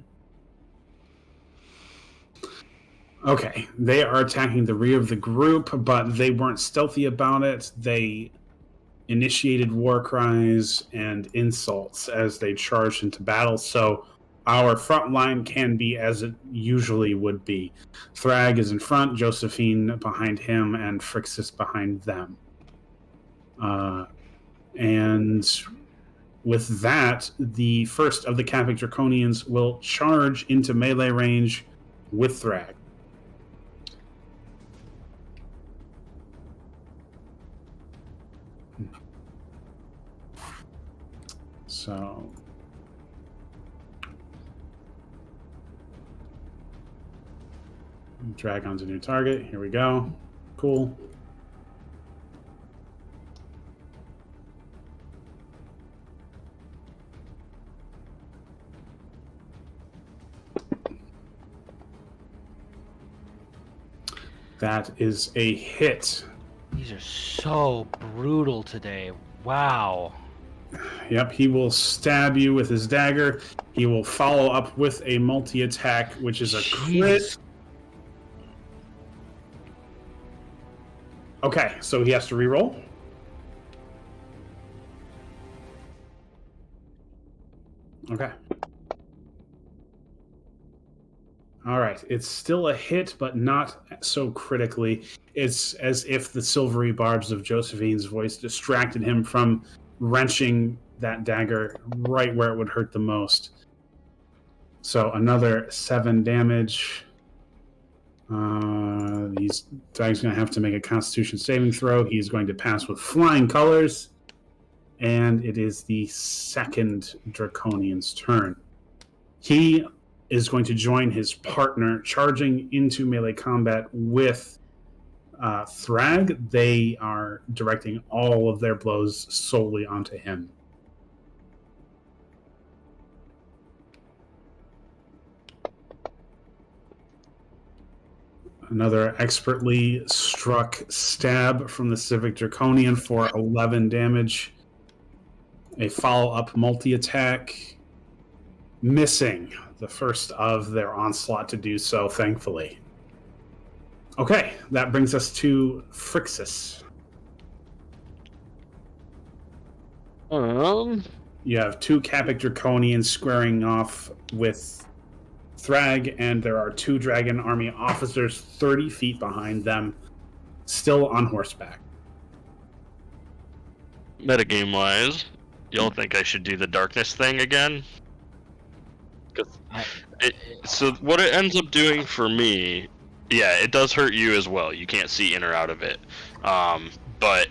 Okay, they are attacking the rear of the group, but they weren't stealthy about it. They initiated war cries and insults as they charged into battle, so our front line can be as it usually would be. Thrag is in front, Josephine behind him, and Frixis behind them. And with that, the first of the Capic Draconians will charge into melee range with Thrag. So Dragon's a new target. Here we go. Cool. That is a hit. These are so brutal today. Wow. Yep, he will stab you with his dagger. He will follow up with a multi-attack, which is a crit. Okay, so he has to reroll. Okay. All right, it's still a hit, but not so critically. It's as if the silvery barbs of Josephine's voice distracted him from wrenching that dagger right where it would hurt the most. So another 7 damage. He's going to have to make a Constitution saving throw. He's going to pass with flying colors. And it is the second Draconian's turn. He is going to join his partner, charging into melee combat with Thrag. They are directing all of their blows solely onto him. Another expertly struck stab from the Civic Draconian for 11 damage. A follow-up multi-attack, missing the first of their onslaught to do so, thankfully. Okay, that brings us to Frixis. You have 2 Capic Draconians squaring off with Thrag, and there are 2 Dragon Army officers 30 feet behind them, still on horseback. Metagame-wise, Y'all think I should do the darkness thing again? 'Cause so what it ends up doing for me, yeah, it does hurt you as well. You can't see in or out of it. But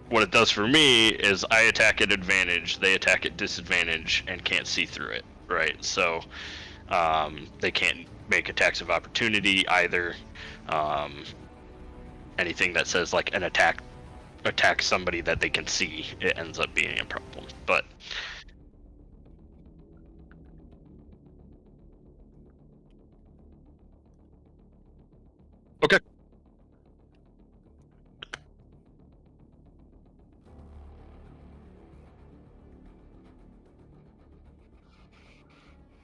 what it does for me is I attack at advantage, they attack at disadvantage, and can't see through it. Right. So they can't make attacks of opportunity either. Anything that says like an attack somebody that they can see, it ends up being a problem. But okay.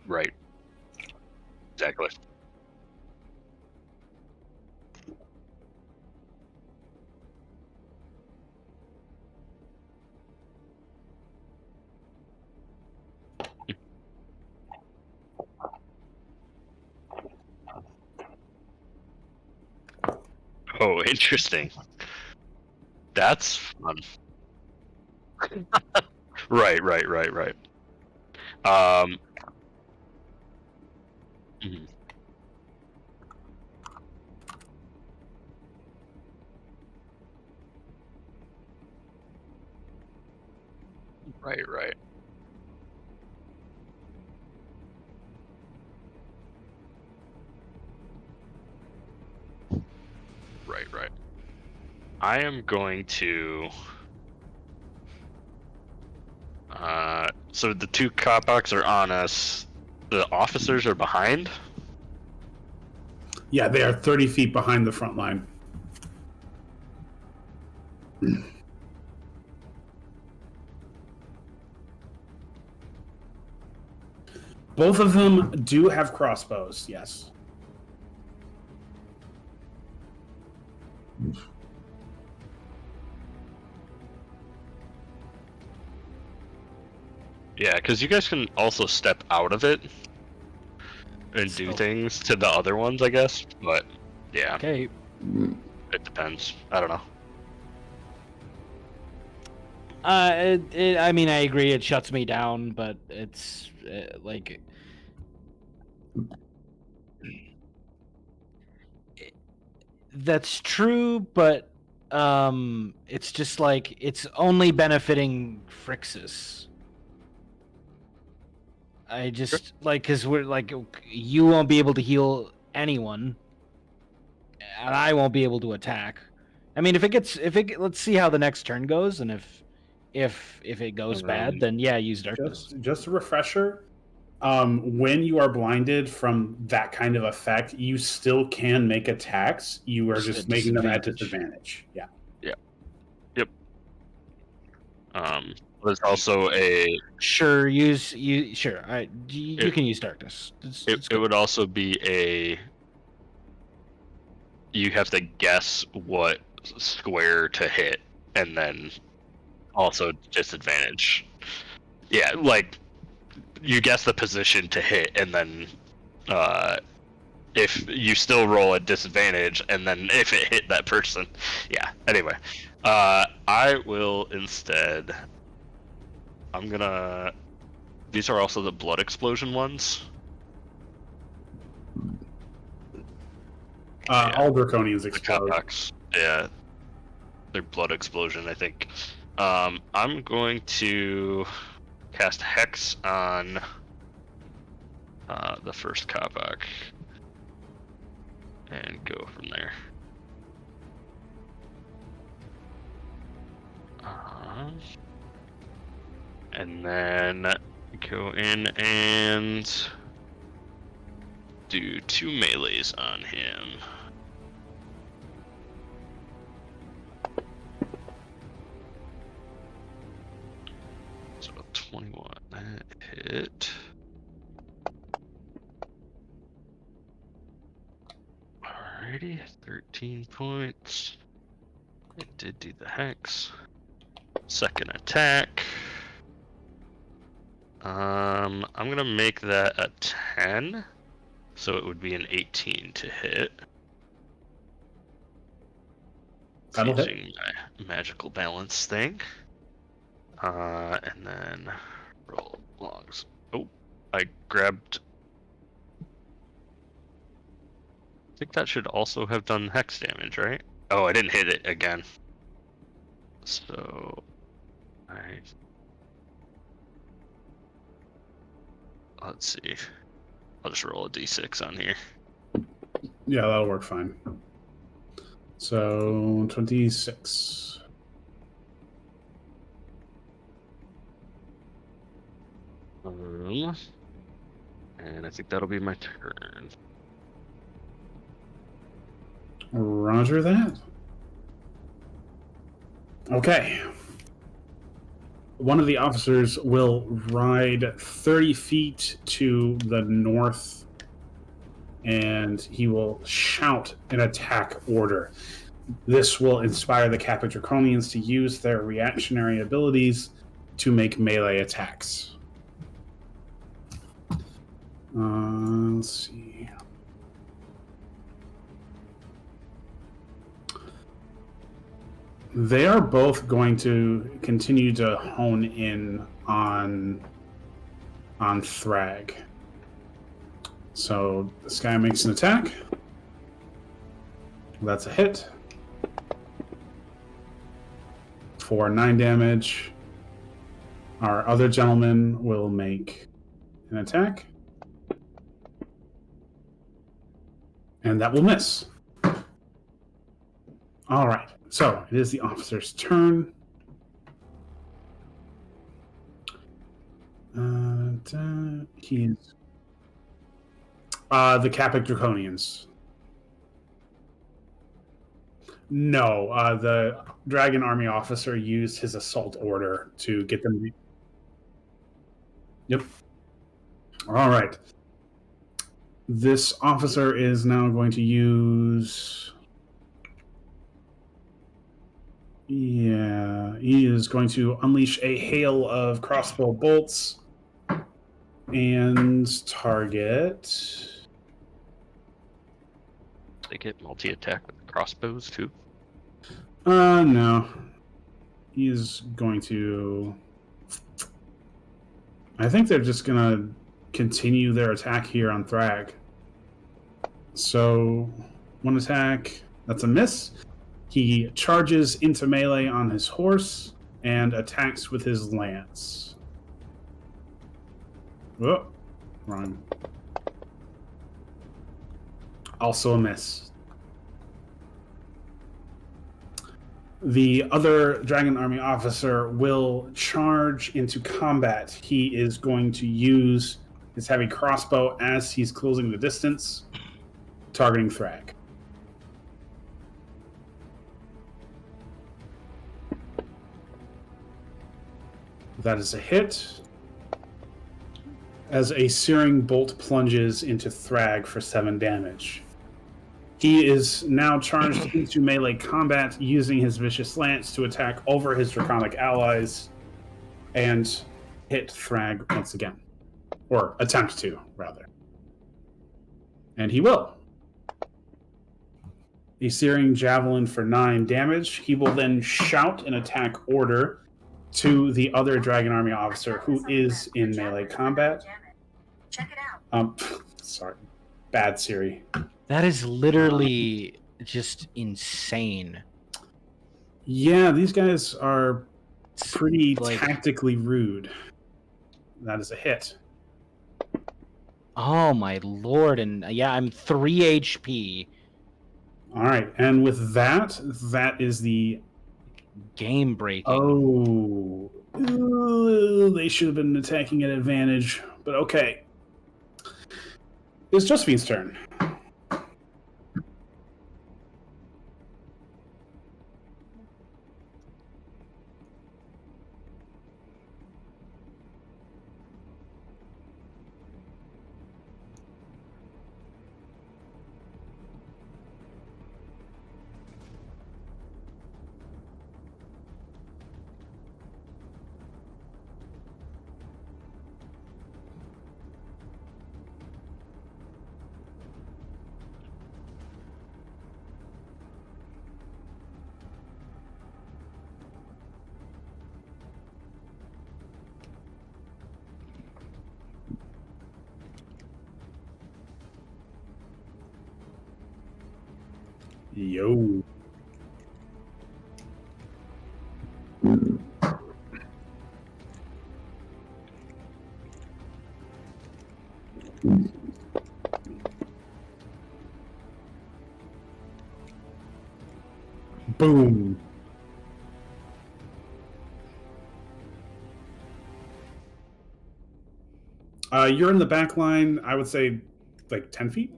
Right. Exactly. Oh, interesting. That's fun. Right. Um, mhm. Right. Right. I am going to. So the two cop-ox are on us. The officers are behind. Yeah, they are 30 feet behind the front line. Both of them do have crossbows, yes. Yeah, because you guys can also step out of it and do things to the other ones, I guess. But yeah, Okay. it depends. I don't know. I mean, I agree. It shuts me down, but it's like that's true. But it's just like it's only benefiting frixis. I just like because we're like you won't be able to heal anyone, and I won't be able to attack. I mean, let's see how the next turn goes, and if it goes bad, then yeah, use darkness. Just a refresher. When you are blinded from that kind of effect, you still can make attacks. You are just making them at disadvantage. Yeah. Yep. There's also a sure you can use darkness. It would also be a. You have to guess what square to hit, and then also disadvantage. Yeah, like you guess the position to hit, and then if you still roll at disadvantage, and then if it hit that person, yeah. Anyway, I will instead. I'm gonna. These are also the blood explosion ones. All draconians explode. Yeah, they're blood explosion, I think. I'm going to cast Hex on the first Kabak and go from there. And then go in and do 2 melees on him. So 21, that hit. Alrighty, 13 points. It did do the hex. Second attack. I'm gonna make that a 10. So it would be an 18 to hit. That'll hit. Using my magical balance thing. And then roll logs. Oh, I grabbed. I think that should also have done hex damage, right? Oh, I didn't hit it again. So, let's see. I'll just roll a d6 on here. Yeah, that'll work fine. So 26. And I think that'll be my turn. Roger that. Okay. One of the officers will ride 30 feet to the north, and he will shout an attack order. This will inspire the Kappa Draconians to use their reactionary abilities to make melee attacks. Let's see. They are both going to continue to hone in on Thrag. So this guy makes an attack. That's a hit. For 9 damage. Our other gentleman will make an attack. And that will miss. All right. So it is the officer's turn. He's the Kappa Draconians. No, the Dragon Army officer used his assault order to get them. Yep. All right. This officer is now going to use. Yeah, he is going to unleash a hail of crossbow bolts and target. They get multi-attack with crossbows too. No. He's going to. I think they're just gonna continue their attack here on Thrag. So, one attack. That's a miss. He charges into melee on his horse and attacks with his lance. Oh, wrong. Also a miss. The other Dragon Army officer will charge into combat. He is going to use his heavy crossbow as he's closing the distance, targeting Thrag. That is a hit. As a searing bolt plunges into Thrag for 7 damage. He is now charged into melee combat using his vicious lance to attack over his draconic allies and hit Thrag once again. Or attempt to, rather. And he will. A searing javelin for 9 damage. He will then shout an attack order to the other Dragon Army officer who is in melee combat. Check it out. Sorry. Bad Siri. That is literally just insane. Yeah, these guys are pretty Like- tactically rude. That is a hit. Oh my lord, and yeah, I'm 3 HP. All right, and with that, that is the... Game breaking. Oh. Ooh, they should have been attacking at advantage, but okay. It's Josephine's turn. Yo. Boom. You're in the back line, I would say like 10 feet.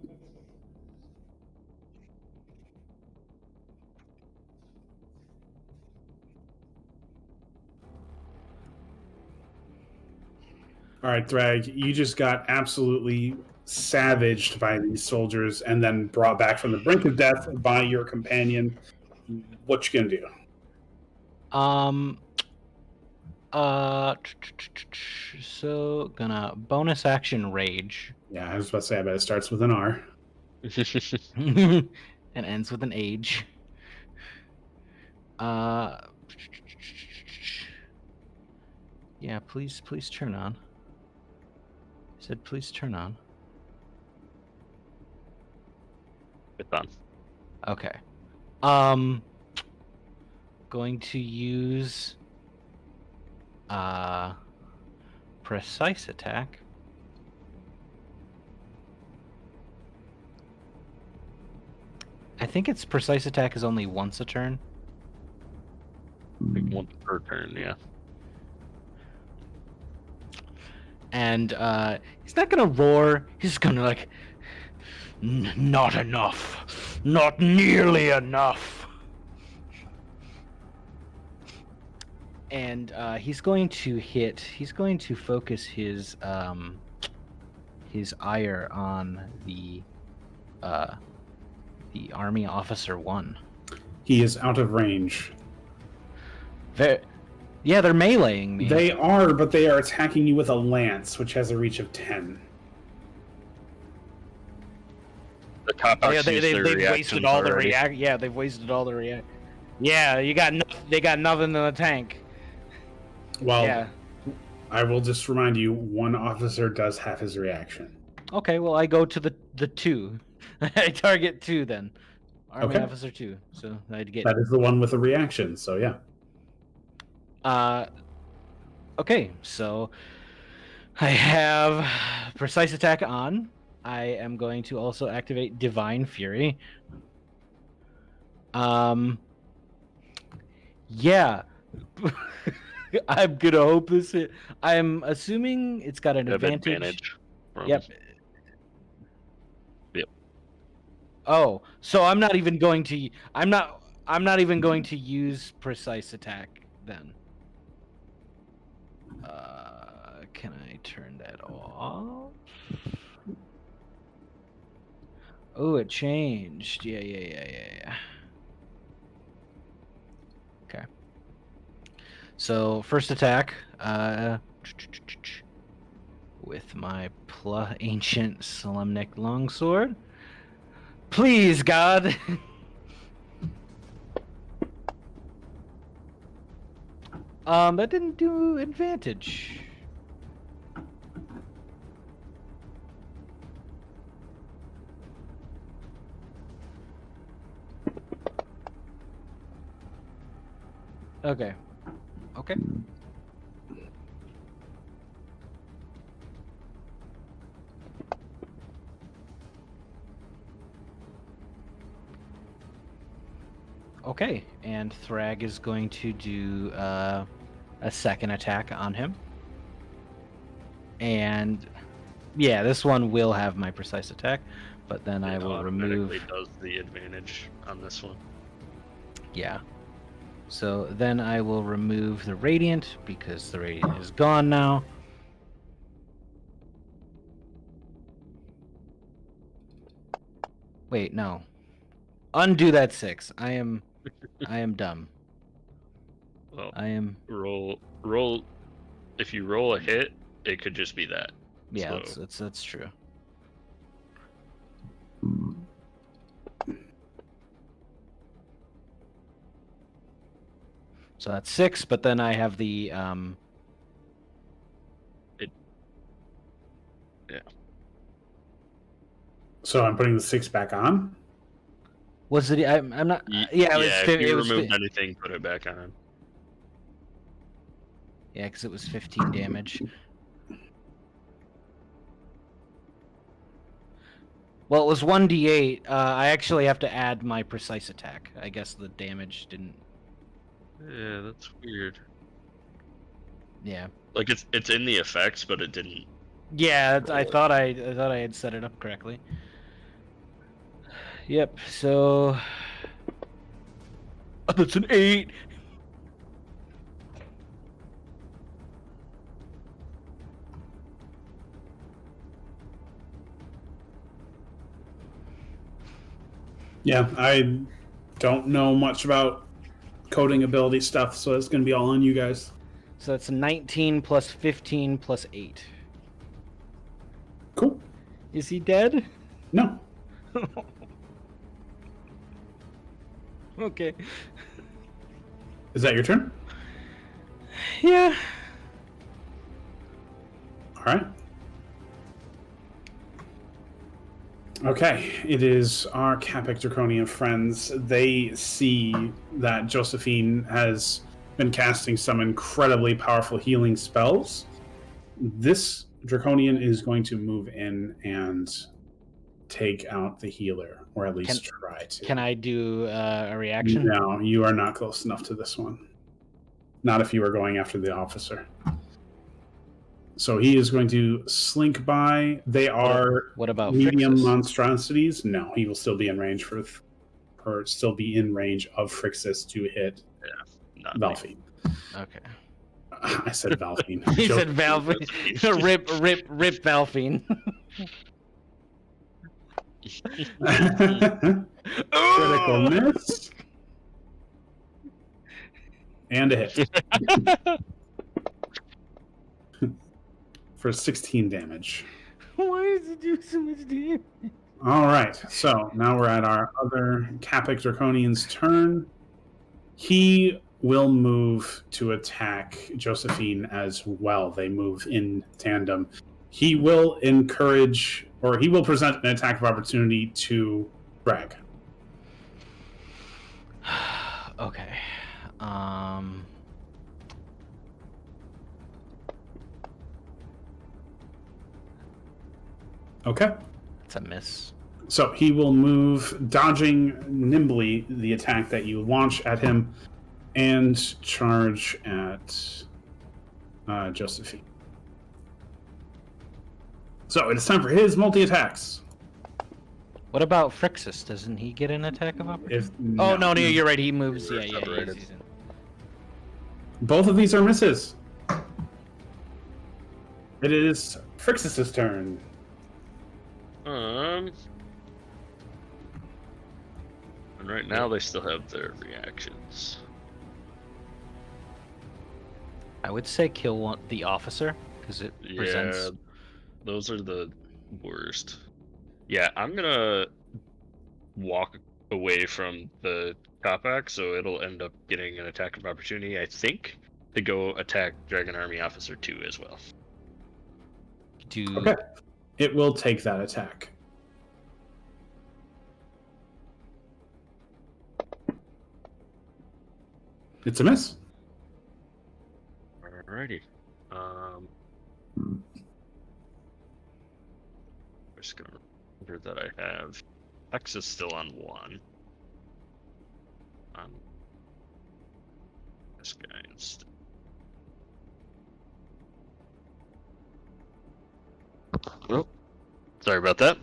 All right, Thrag, you just got absolutely savaged by these soldiers and then brought back from the brink of death by your companion. What you gonna do? So gonna bonus action rage. Yeah, I was about to say, I bet it starts with an R. And ends with an age. Yeah, please turn on. I said please turn on. It's on. Okay. Going to use precise attack. I think its precise attack is only once a turn. Like once per turn, yeah. And he's not gonna roar. He's just gonna like, not enough, not nearly enough. And he's going to hit. He's going to focus his ire on the army officer 1. He is out of range. They're meleeing me. They are, but they are attacking you with a lance, which has a reach of 10. The top they've wasted all the react. Yeah, they've wasted all the react. Yeah, they got nothing in the tank. Well, Yeah. I will just remind you, one officer does have his reaction. Okay, well I go to the 2. I target 2 then. Army Okay. officer 2. So I'd get. That is the one with a reaction, so yeah. Okay, so I have precise attack on. I am going to also activate Divine Fury. Yeah. I'm gonna hope this hit. I'm assuming it's got an advantage. Yep. Yep. Oh, so I'm not even going to. I'm not even going to use precise attack then. Can I turn that off? Oh, it changed. Yeah. Okay. So first attack, with my ancient Solemnic longsword. Please, God. That didn't do advantage. Okay. Okay, and Thrag is going to do a second attack on him. And yeah, this one will have my precise attack, but then I will remove. It does the advantage on this one. Yeah. So then I will remove the Radiant because the Radiant is gone now. Wait, no. Undo that 6. I am dumb. Well, I am roll. If you roll a hit, it could just be that. Yeah, So. that's true. So that's 6, but then I have the So I'm putting the 6 back on? Was it? I'm not. Yeah, Yeah, it was. if you It was. removed anything, put it back on. Yeah, because it was 15 damage. Well, it was 1d8. I actually have to add my precise attack. I guess the damage didn't. Yeah, that's weird. Yeah. Like it's in the effects, but it didn't. Yeah, I thought I had set it up correctly. Yep. So. Oh, that's an 8. Yeah, I don't know much about coding ability stuff, so it's going to be all on you guys. So it's 19 plus 15 plus 8. Cool. Is he dead? No. Okay. Is that your turn? Yeah. All right. Okay, it is our Capic Draconian friends. They see that Josephine has been casting some incredibly powerful healing spells. This Draconian is going to move in and take out the healer, or at least try to. Can I do a reaction? No, you are not close enough to this one. Not if you were going after the officer. So he is going to slink by. They are What about medium Frixis? monstrosities. No, he will still be in range or still be in range of Frixis to hit Valfine. Okay. I said Valfine. He said Valfine. rip Valfine. Critical miss. And a hit. For 16 damage. Why does he do so much damage? All right, so now we're at our other Capic Draconian's turn. He will move to attack Josephine as well. They move in tandem. He will encourage, or he will present an attack of opportunity to Drag. Okay. Okay. It's a miss. So he will move, dodging nimbly the attack that you launch at him, and charge at Josephine. So it is time for his multi-attacks. What about Frixis? Doesn't he get an attack of opportunity? No. Oh, no, you're right. He moves. Yeah, separated. he's in. Both of these are misses. It is Frixis' turn. And right now they still have their reactions. I would say kill the officer, because it presents... Yeah, those are the worst. Yeah, I'm gonna walk away from the Capac, so it'll end up getting an attack of opportunity, I think, to go attack Dragon Army Officer 2 as well. Okay. It will take that attack. It's a miss. Alrighty. Just gonna remember that I have X is still on 1. This guy instead. Oh, sorry about that.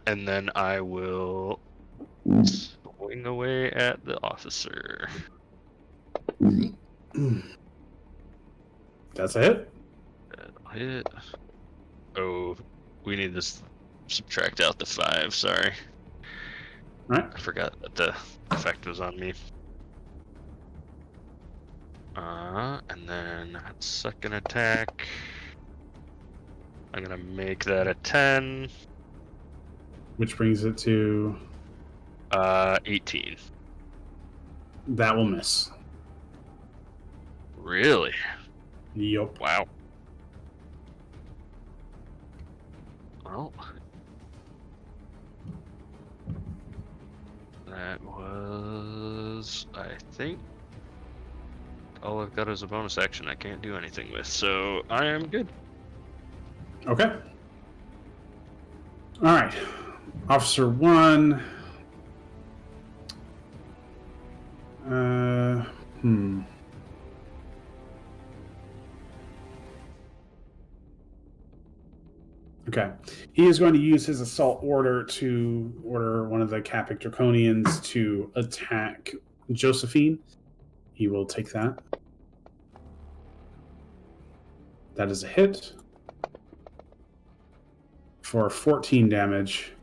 And then I will swing away at the officer. That's a hit. That'll hit. Oh, we need to subtract out the 5, sorry. Right. I forgot that the effect was on me. And then second attack. I'm gonna make that a 10. Which brings it to 18. That will miss. Really? Yup. Wow. Well, That was, I think, all I've got is a bonus action I can't do anything with, so I am good. Okay. All right. Officer 1. Okay. He is going to use his assault order to order one of the Capic Draconians to attack Josephine. He will take that. That is a hit for 14 damage.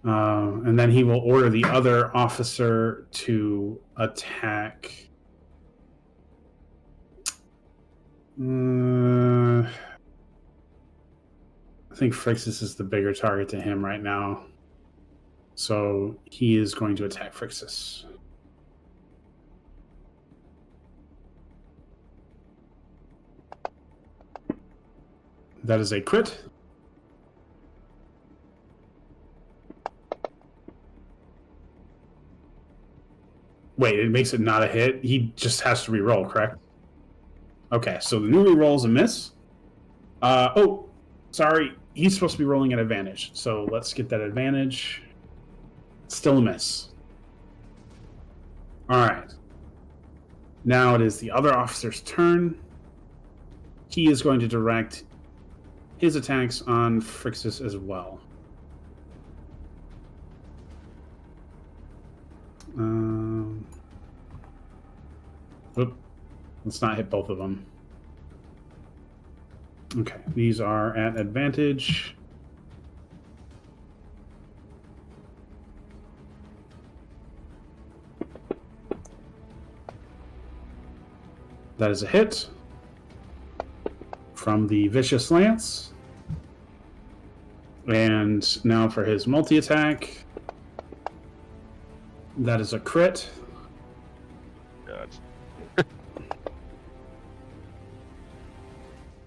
And then he will order the other officer to attack. I think Frixis is the bigger target to him right now. So he is going to attack Frixis. That is a crit. Wait, it makes it not a hit? He just has to re-roll, correct? Okay, so the new re-roll is a miss. Sorry. He's supposed to be rolling at advantage. So let's get that advantage. Still a miss. All right. Now it is the other officer's turn. He is going to direct his attacks on Frixis as well. Let's not hit both of them. Okay, these are at advantage. That is a hit from the Vicious Lance. And now for his multi-attack. That is a crit. God.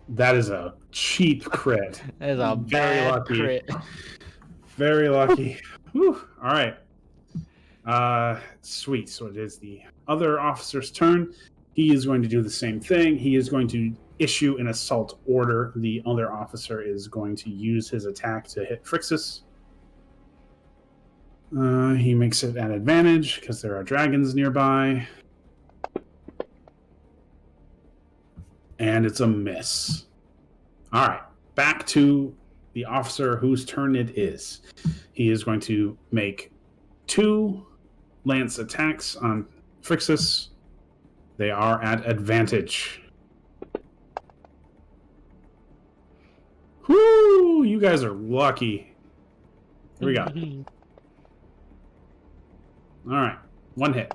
That is a cheap crit. That is a Very bad lucky. crit. Very lucky. Whew. All right. Sweet. So it is the other officer's turn. He is going to do the same thing. He is going to issue an assault order. The other officer is going to use his attack to hit Frixis. He makes it at advantage because there are dragons nearby. And it's a miss. All right. Back to the officer whose turn it is. He is going to make 2 lance attacks on Frixis. They are at advantage. Whoo! You guys are lucky. Here we go. All right. 1 hit.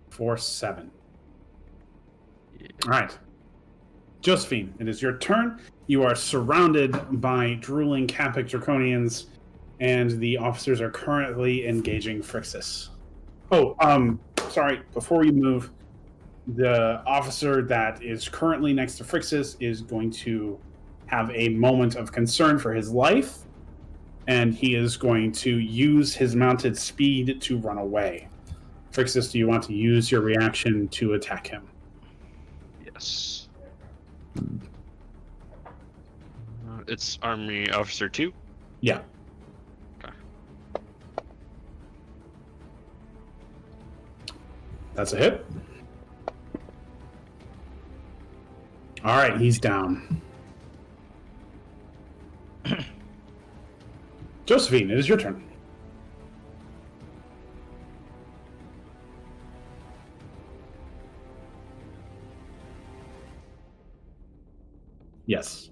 For 7. Yeah. All right. Josephine, it is your turn. You are surrounded by drooling Capic Draconians, and the officers are currently engaging Frixis. Sorry. Before we move, the officer that is currently next to Frixis is going to have a moment of concern for his life, and he is going to use his mounted speed to run away. Frixis, do you want to use your reaction to attack him? Yes. It's Army Officer 2? Yeah. Okay. That's a hit. All right, he's down. Josephine, it is your turn. Yes.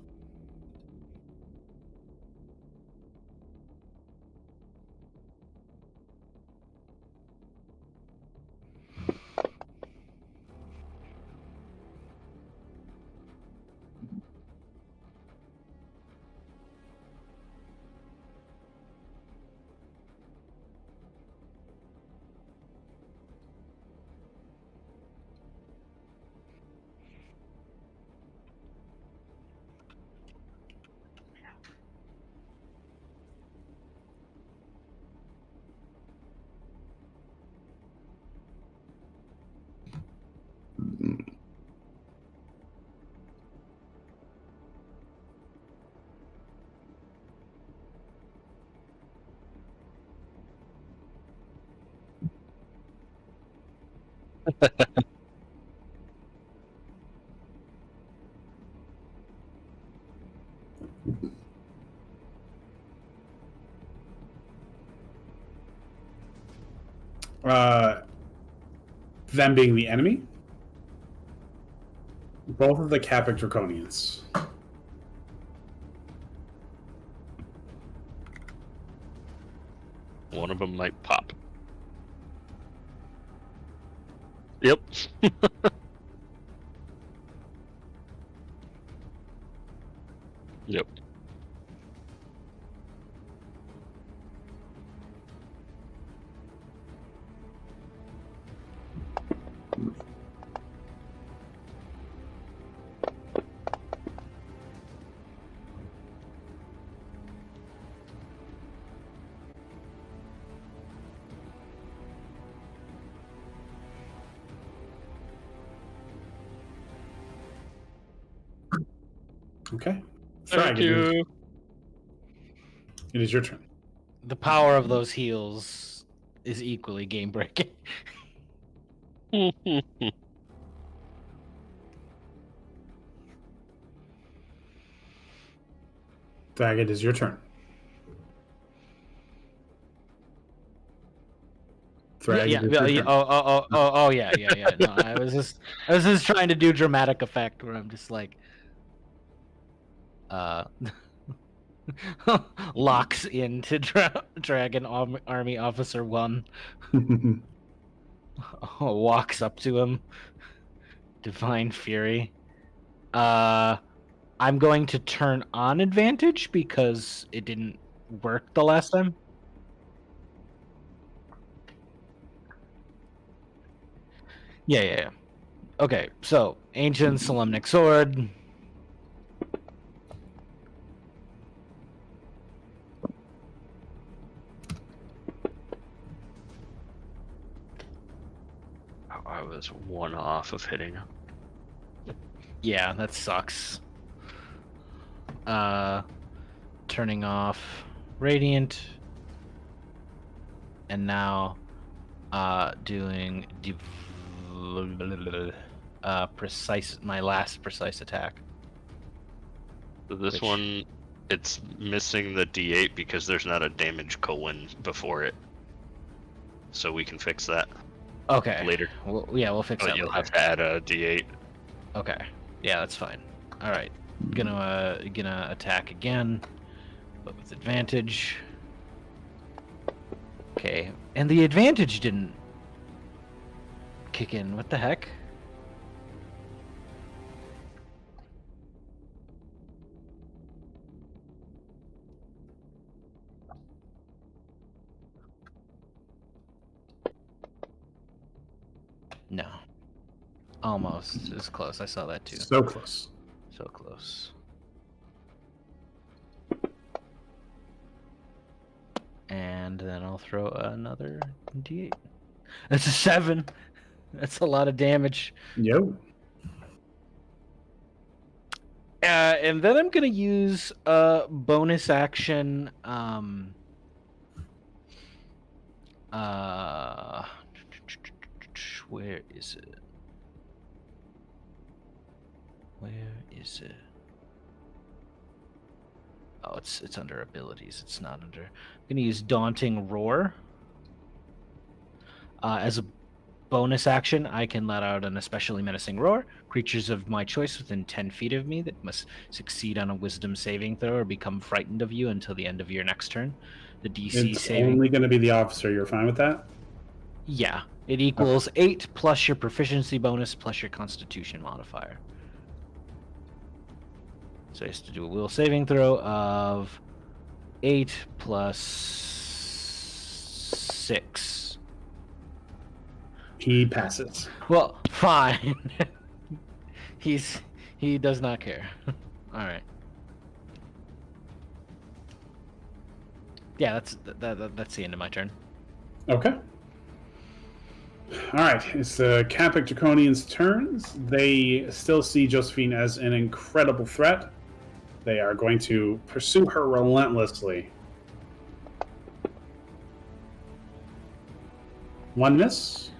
Them being the enemy. Both of the Capic Draconians. One of them might pop. Yep. Yep. Okay. Thank you. It is your turn. The power of those heals is equally game breaking. Dag, it is your turn. Thrag, Yeah. it is your turn. Oh, yeah. No, I was just trying to do dramatic effect where I'm just like, locks into Dragon Army Officer 1. Walks up to him. Divine Fury. I'm going to turn on advantage because it didn't work the last time. Yeah. Okay, so Ancient Solemnic Sword. I was one off of hitting. Yeah, that sucks. Turning off Radiant. And now doing precise, my last precise attack. So this one, it's missing the D8 because there's not a damage colon before it. So we can fix that. Okay. Later. We'll fix that. You'll later. have to add a D8. Okay. Yeah, that's fine. All right. Gonna attack again, but with advantage. Okay. And the advantage didn't kick in. What the heck? No. Almost. It was close. I saw that too. So close. So close. And then I'll throw another D8. That's a 7. That's a lot of damage. Yo. And then I'm gonna use a bonus action. Where is it? Where is it? Oh, it's under abilities. It's not under. I'm gonna use Daunting Roar. As a bonus action, I can let out an especially menacing roar. Creatures of my choice within 10 feet of me that must succeed on a Wisdom saving throw or become frightened of you until the end of your next turn. The DC It's saving. only going to be the officer. You're fine with that? Yeah, it equals 8 plus your proficiency bonus plus your Constitution modifier. So he has to do a will saving throw of 8 plus 6. He passes. Well, fine. He does not care. All right. Yeah, that's the end of my turn. Okay. All right. It's the Capic Draconians' turns. They still see Josephine as an incredible threat. They are going to pursue her relentlessly. One miss.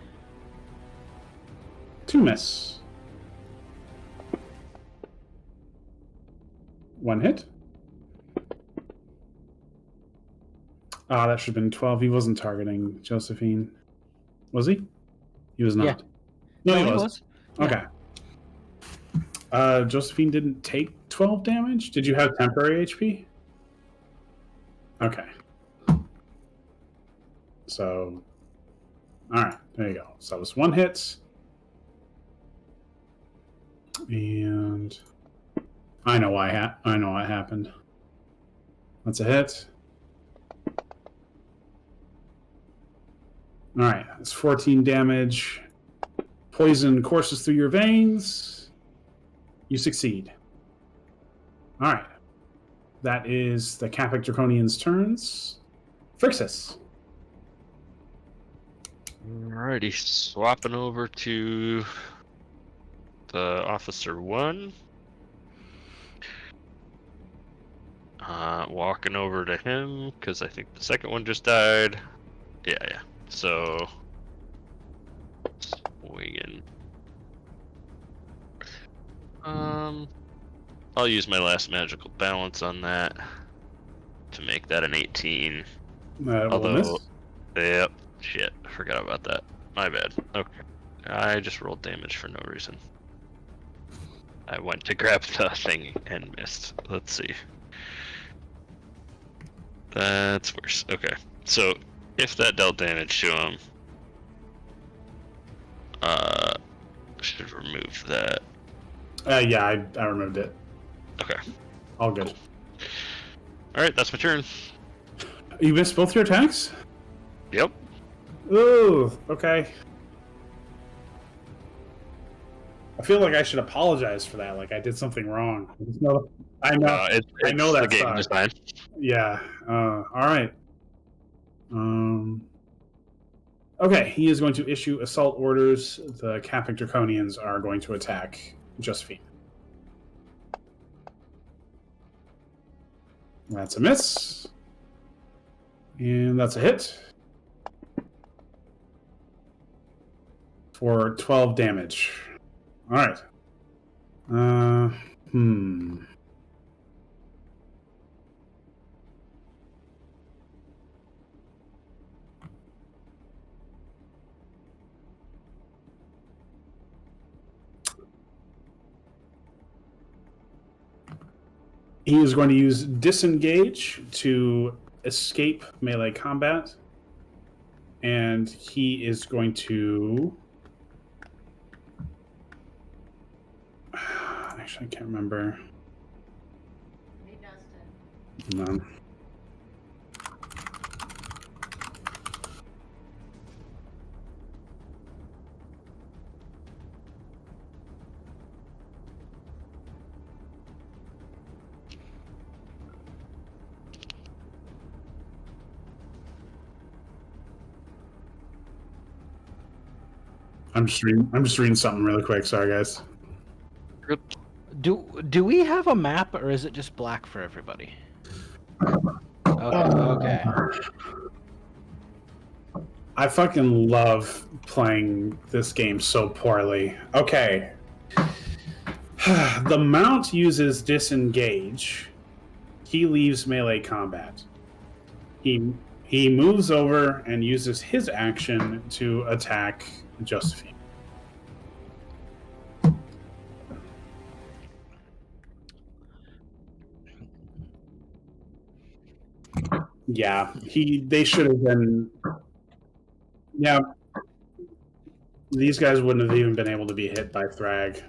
2 miss. 1 hit. Ah, that should have been 12. He wasn't targeting Josephine. Was he? He was not. Yeah. No, he he was. Yeah. Okay. Josephine didn't take 12 damage? Did you have temporary HP? Okay. So, alright, there you go. So that was 1 hit. And I know what happened. That's a hit. Alright, that's 14 damage. Poison courses through your veins. You succeed. Alright. That is the Catholic Draconian's turns. Frixis. Alrighty, swapping over to the Officer 1. Walking over to him, because I think the second one just died. Yeah. So, swinging. I'll use my last magical balance on that to make that an 18. Although, yep, shit, I forgot about that. My bad. Okay, I just rolled damage for no reason. I went to grab the thing and missed. Let's see. That's worse. Okay, so if that dealt damage to him, should remove that. Yeah, I removed it. Okay. All good. Cool. Alright, that's my turn. You missed both your attacks? Yep. Ooh, okay. I feel like I should apologize for that. Like I did something wrong. I know. I know the that game sucks. design. Yeah. All right. Okay, he is going to issue assault orders. The Catholic Draconians are going to attack Josephine. That's a miss. And that's a hit. For 12 damage. Alright. He is going to use disengage to escape melee combat. And he is going to... Actually, I can't remember. Hey, Dustin. No. I'm just reading something really quick. Sorry, guys. Do we have a map, or is it just black for everybody? Okay. I fucking love playing this game so poorly. Okay. The mount uses disengage. He leaves melee combat. He moves over and uses his action to attack Josephine. Yeah, they should have been. Yeah, these guys wouldn't have even been able to be hit by Thrag.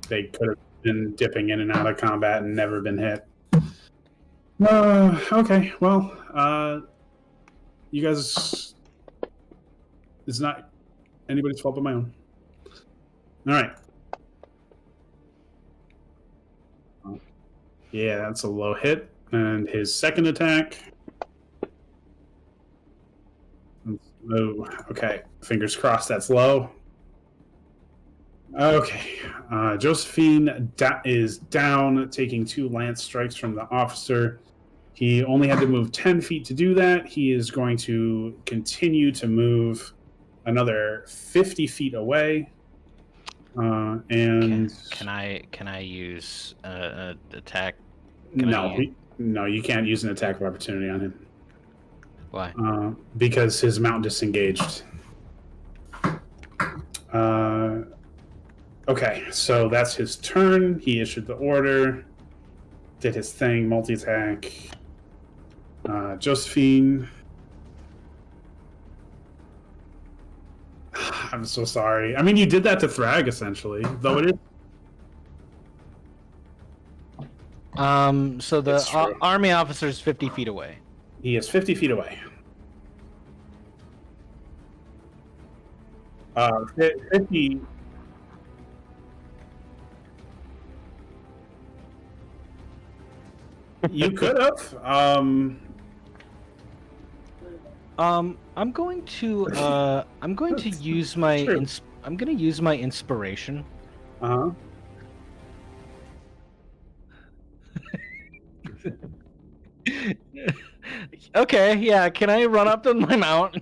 They could have been dipping in and out of combat and never been hit. Okay, well, you guys, it's not anybody's fault but my own. All right. Yeah, that's a low hit. And his second attack. Oh, okay. Fingers crossed that's low. Okay. Josephine is down, taking 2 lance strikes from the officer. He only had to move 10 feet to do that. He is going to continue to move another 50 feet away. And Can I use attack? no, you can't use an attack of opportunity on him. Why? Because his mount disengaged. Okay, so that's his turn. He issued the order, did his thing, multi-attack. Josephine. I'm so sorry. I mean, you did that to Thrag, essentially, though it is. So the army officer is 50 feet away. He is 50 feet away. 50. You could have. I'm going to use my True. I'm going to use my inspiration. Uh-huh. Okay, yeah. Can I run up to my mount?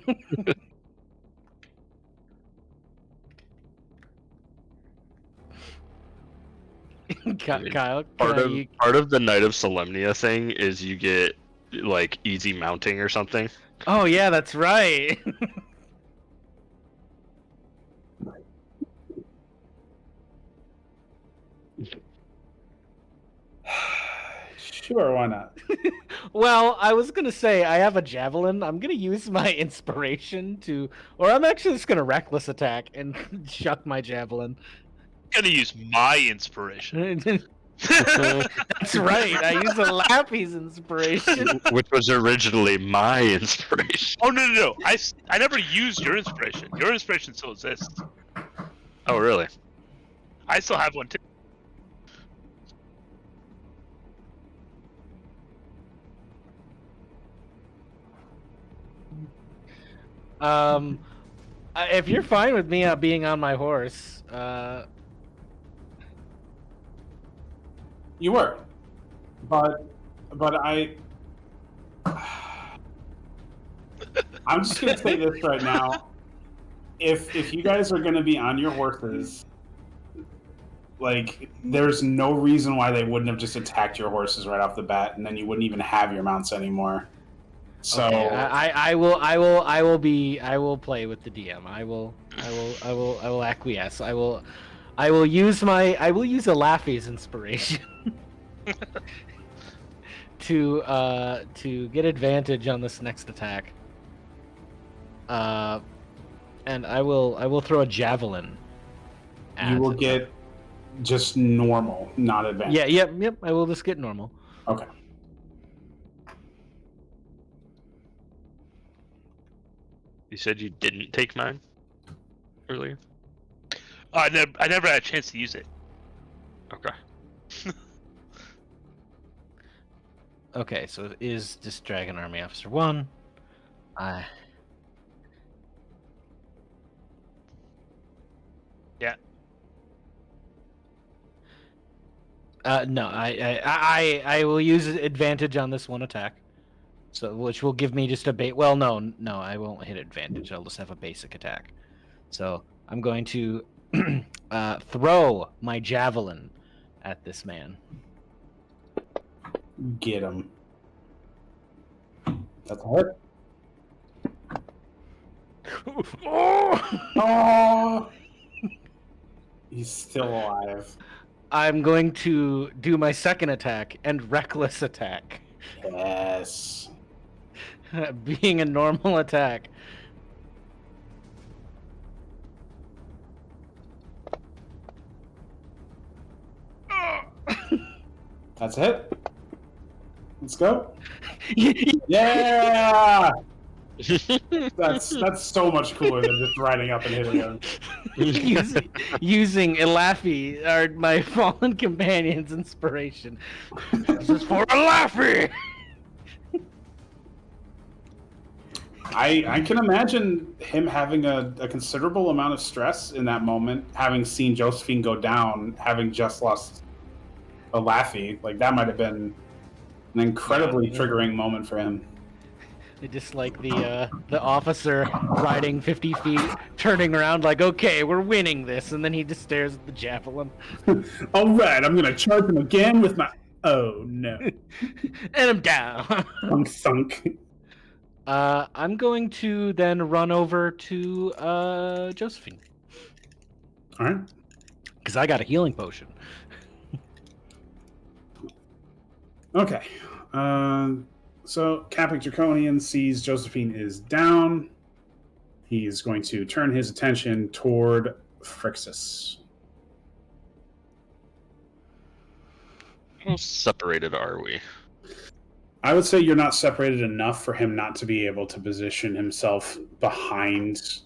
Kyle, Part of the Night of Solemnia thing is you get like easy mounting or something. Oh yeah, that's right. Sure, why not? Well, I was gonna say I have a javelin. I'm gonna use my inspiration to, or I'm actually just gonna reckless attack and chuck my javelin. I'm gonna use my inspiration. That's right. I use a Lappy's inspiration. Which was originally my inspiration. Oh no! I never used your inspiration. Your inspiration still exists. Oh, really? I still have one too. If you're fine with me being on my horse, You were, but I'm just gonna say this right now. If you guys are gonna be on your horses, like, there's no reason why they wouldn't have just attacked your horses right off the bat, and then you wouldn't even have your mounts anymore. So okay, I will play with the DM. I will acquiesce. I will use a Laffy's inspiration to get advantage on this next attack. And I will throw a javelin. you will get just normal, not advanced. Yeah, yep. I will just get normal. Okay. You said you didn't take mine earlier? I never had a chance to use it. Okay. Okay, so it is this Dragon Army Officer 1. Yeah. No, I will use advantage on this one attack. So, which will give me just a bait. Well, no, I won't hit advantage. I'll just have a basic attack. So I'm going to throw my javelin at this man. Get him. That's a hit. Oh! He's still alive. I'm going to do my second attack and reckless attack. Yes. Being a normal attack. That's a hit. Let's go. Yeah! That's so much cooler than just riding up and hitting him. using Elafi, or my fallen companion's inspiration. This is for Elafi! I can imagine him having a considerable amount of stress in that moment, having seen Josephine go down, having just lost a Laffy. Like, that might have been an incredibly triggering moment for him. Just like the officer riding 50 feet, turning around like, okay, we're winning this, and then he just stares at the javelin. All right, I'm gonna charge him again with my. Oh no! And I'm down. I'm sunk. I'm going to then run over to Josephine All right. because I got a healing potion. Okay. So Capic Draconian sees Josephine is down. He is going to turn his attention toward Frixis. How separated are we? I would say you're not separated enough for him not to be able to position himself behind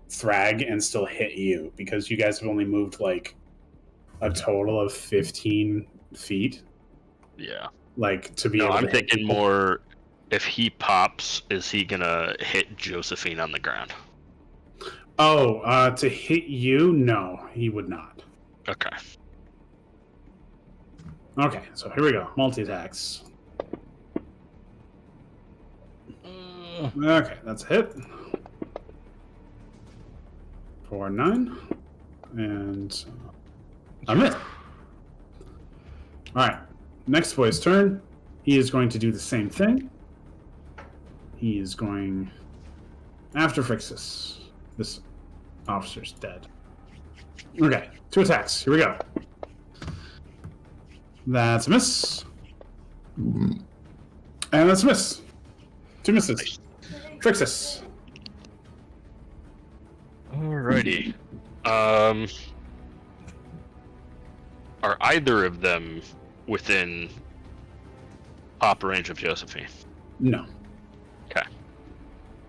Thrag and still hit you, because you guys have only moved like a total of 15 feet. Yeah. Like to be No, able I'm to hit thinking people. more. If he pops, is he gonna hit Josephine on the ground? Oh, to hit you? No, he would not. Okay. Okay, so here we go. Multi-attacks. Okay, that's a hit. For 9. And I missed. Alright, next boy's turn. He is going to do the same thing. He is going after Frixis. This officer's dead. Okay, 2 attacks. Here we go. That's a miss. And that's a miss. 2 misses. Frixis. Alrighty. Are either of them within pop range of Josephine? No. Okay.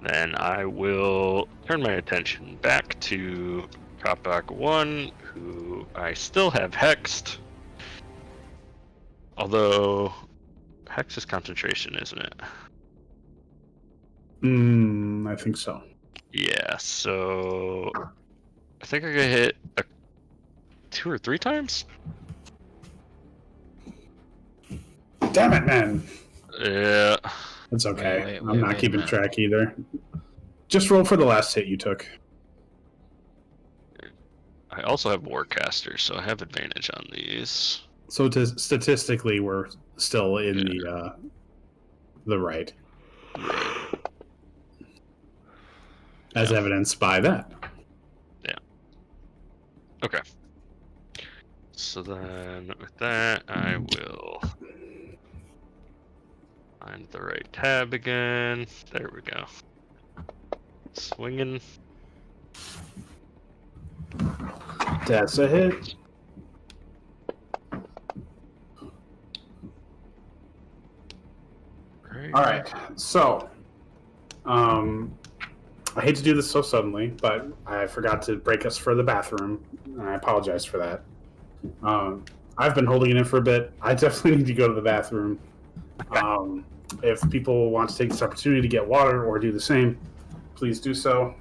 Then I will turn my attention back to Cropback 1, who I still have hexed. Although, hex is concentration, isn't it? I think so. Yeah, so I think I could hit 2 or 3 times? Damn it, man. Yeah. That's okay. Wait, I'm not wait a keeping minute. track either. Just roll for the last hit you took. I also have Warcaster, so I have advantage on these. So statistically, we're still in the right, as evidenced by that. Yeah. Okay. So then, with that, I will find the right tab again. There we go. Swinging. That's a hit. Great. All right. So, I hate to do this so suddenly, but I forgot to break us for the bathroom, and I apologize for that. I've been holding it in for a bit. I definitely need to go to the bathroom. If people want to take this opportunity to get water or do the same, please do so.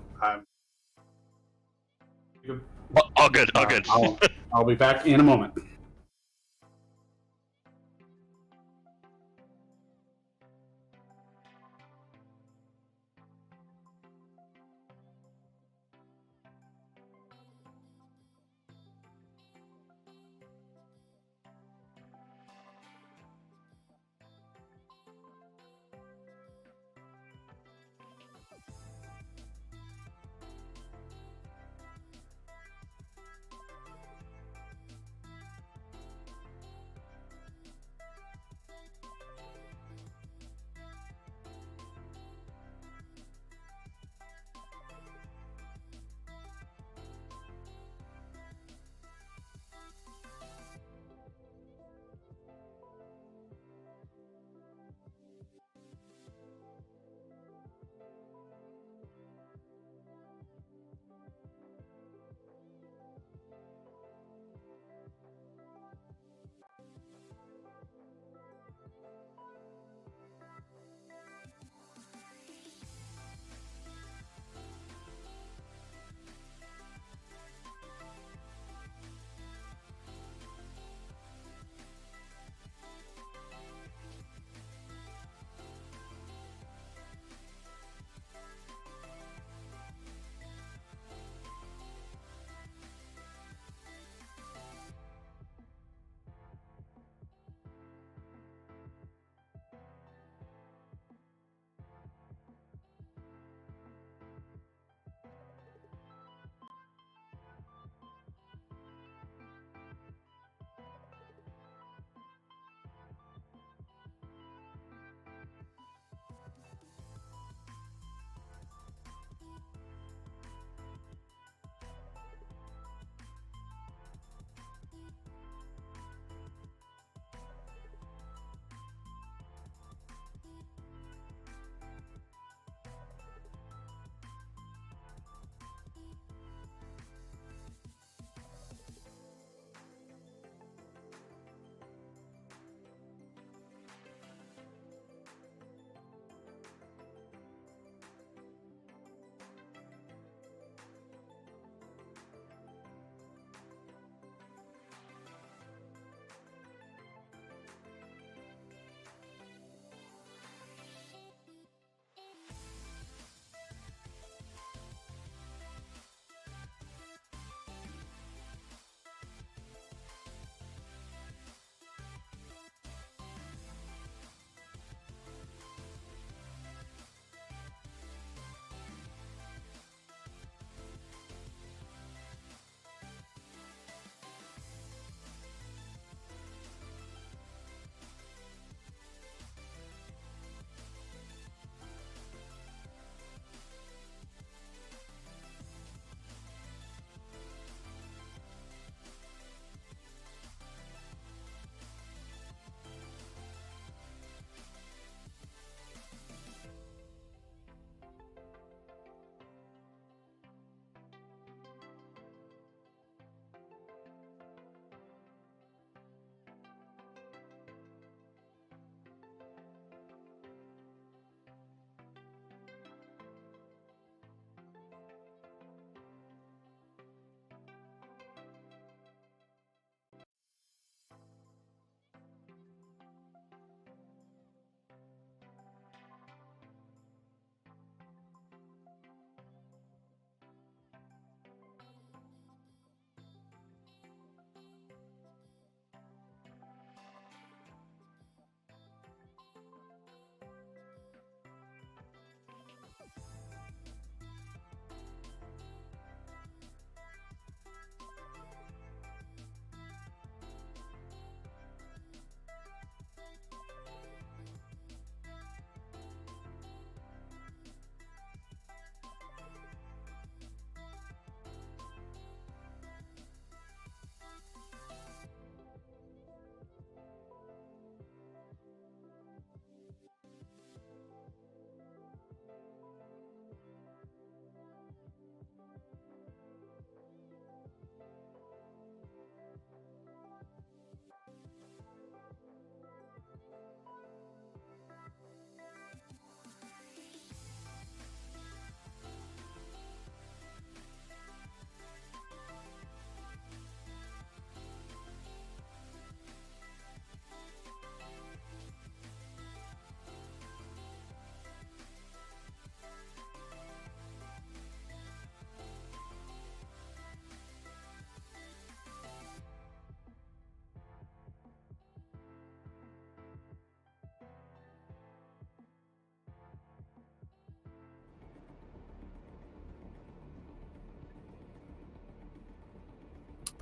All good. All good. I'll be back in a moment.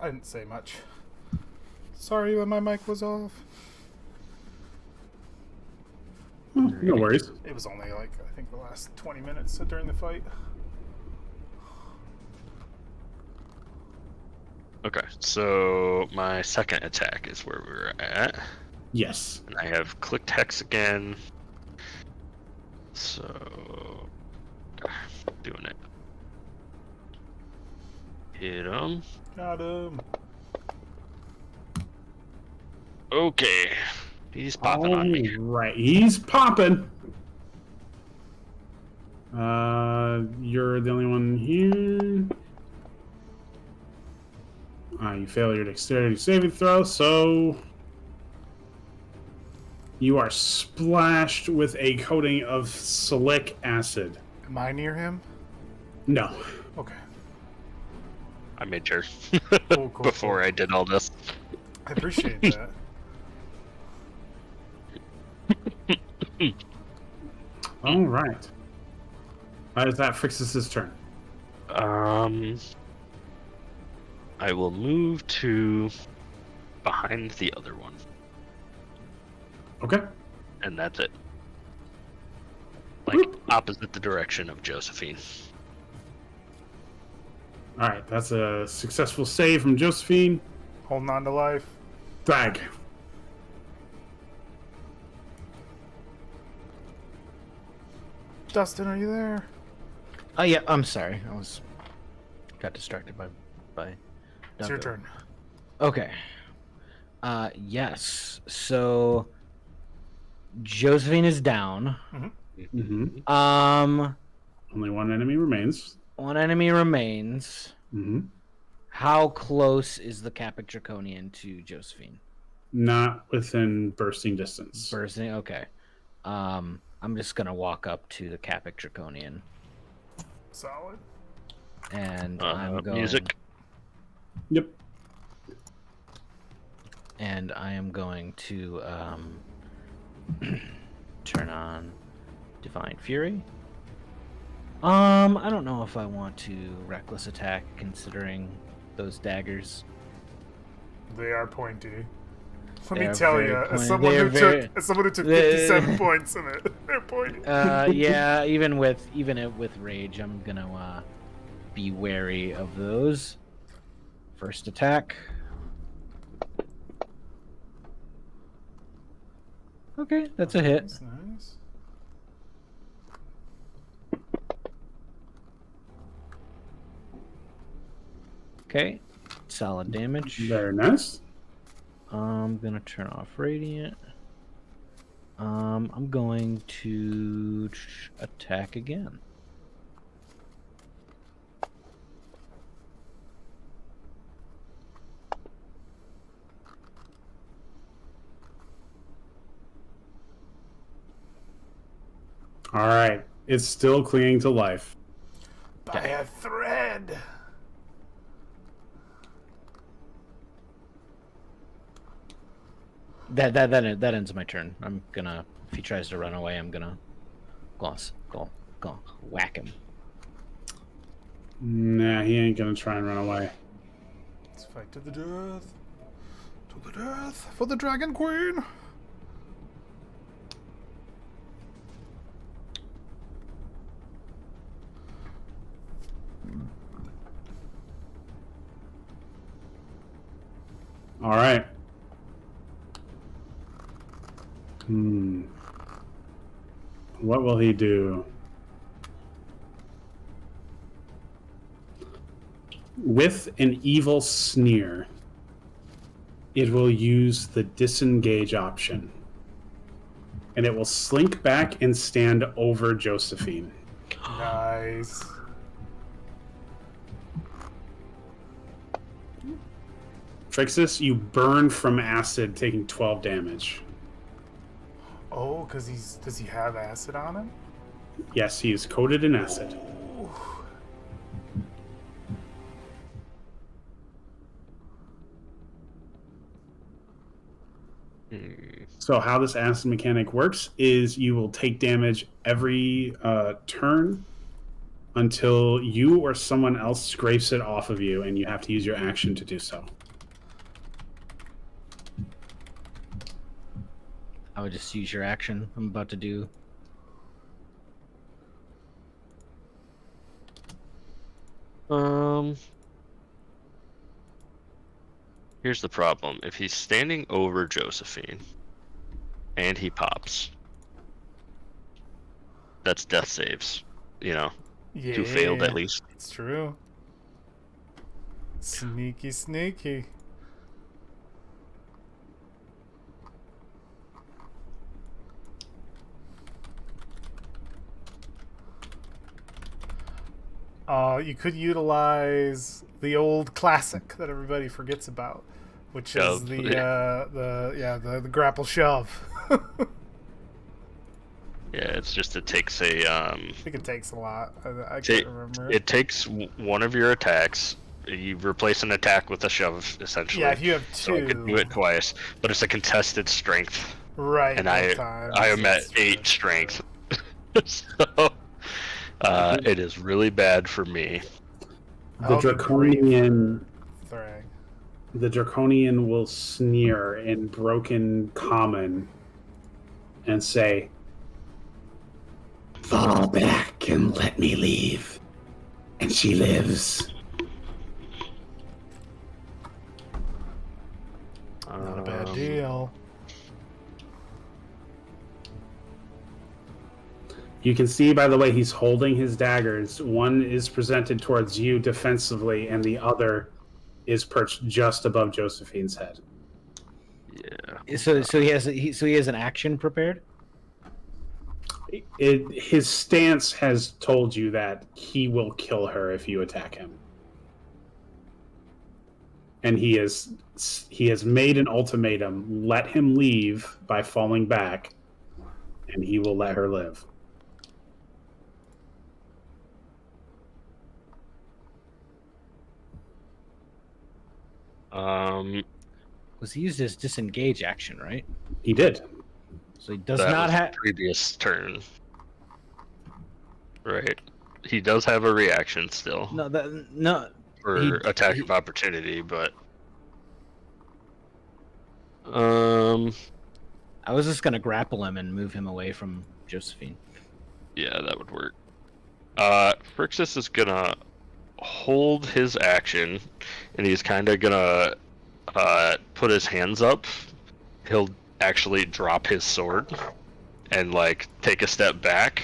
I didn't say much. Sorry when my mic was off. No worries. It was only like, I think, the last 20 minutes during the fight. Okay, so my second attack is where we're at. Yes. And I have clicked hex again. So, doing it. Hit him. Got him. Okay. He's popping on me. Right, he's popping. You're the only one here. You fail your dexterity saving throw, so you are splashed with a coating of silic acid. Am I near him? No. Okay. I made sure Cool, before I did all this. I appreciate that. All right. Is that Frixis' turn? I will move to behind the other one, Okay. and that's it. Like opposite the direction of Josephine. All right, that's a successful save from Josephine. Holding on to life. Drag. Dustin, are you there? Oh yeah, I'm sorry. Got distracted by. It's your Dungo. turn. Okay. Yes. So Josephine is down. Mm-hmm. Only one enemy remains. One enemy remains. Mm-hmm. How close is the Capic Draconian to Josephine? Not within bursting distance. Bursting. Okay. I'm just gonna walk up to the Capic Draconian, Solid. and I'm going. Music. Yep. And I am going to turn on Divine Fury. I don't know if I want to reckless attack, considering those daggers. They are pointy. Let They me are tell very you, pointy. as someone They who are very- took 57 points in it, they're pointy. Yeah, even with rage, I'm gonna be wary of those. First attack. Okay, that's a hit. That's nice. Okay, solid damage. Very nice. I'm gonna turn off radiant. I'm going to attack again. All right. It's still clinging to life. By a thread. That ends my turn. I'm gonna, if he tries to run away, I'm gonna go whack him. Nah, he ain't gonna try and run away. Let's fight to the death. To the death for the Dragon Queen. All right. What will he do? With an evil sneer, it will use the disengage option. And it will slink back and stand over Josephine. Nice. Frixis, you burn from acid, taking 12 damage. Oh, because does he have acid on him? Yes, he is coated in acid. So how this acid mechanic works is you will take damage every turn until you or someone else scrapes it off of you, and you have to use your action to do so. I would just use your action. I'm about to do. Here's the problem. If he's standing over Josephine and he pops, that's death saves. You know, Yeah. 2 failed at least. It's true. Sneaky, sneaky. You could utilize the old classic that everybody forgets about, which is Shove. the grapple shove. Yeah, it's just it takes a I think it takes a lot. I ta- can't remember. it takes one of your attacks. You replace an attack with a shove, essentially. Yeah, if you have So I could do two. it twice, but it's a contested strength, Right. and both I times, am at that's true. 8 strength. So it is really bad for me. The draconian, Thrag. the draconian will sneer in broken common and say, "Fall back and let me leave." And she lives. Not a bad deal. You can see by the way he's holding his daggers, one is presented towards you defensively, and the other is perched just above Josephine's head. Yeah. So he has an action prepared. His stance has told you that he will kill her if you attack him, and he has made an ultimatum: let him leave by falling back, and he will let her live. Was he used his disengage action, right? He did. So he does That not was have. previous turn. Right. He does have a reaction still No. for he- attack he- of opportunity, but I was just gonna grapple him and move him away from Josephine. yeah, that would work. Frixis is gonna hold his action, and he's kind of gonna put his hands up. He'll actually drop his sword and like take a step back,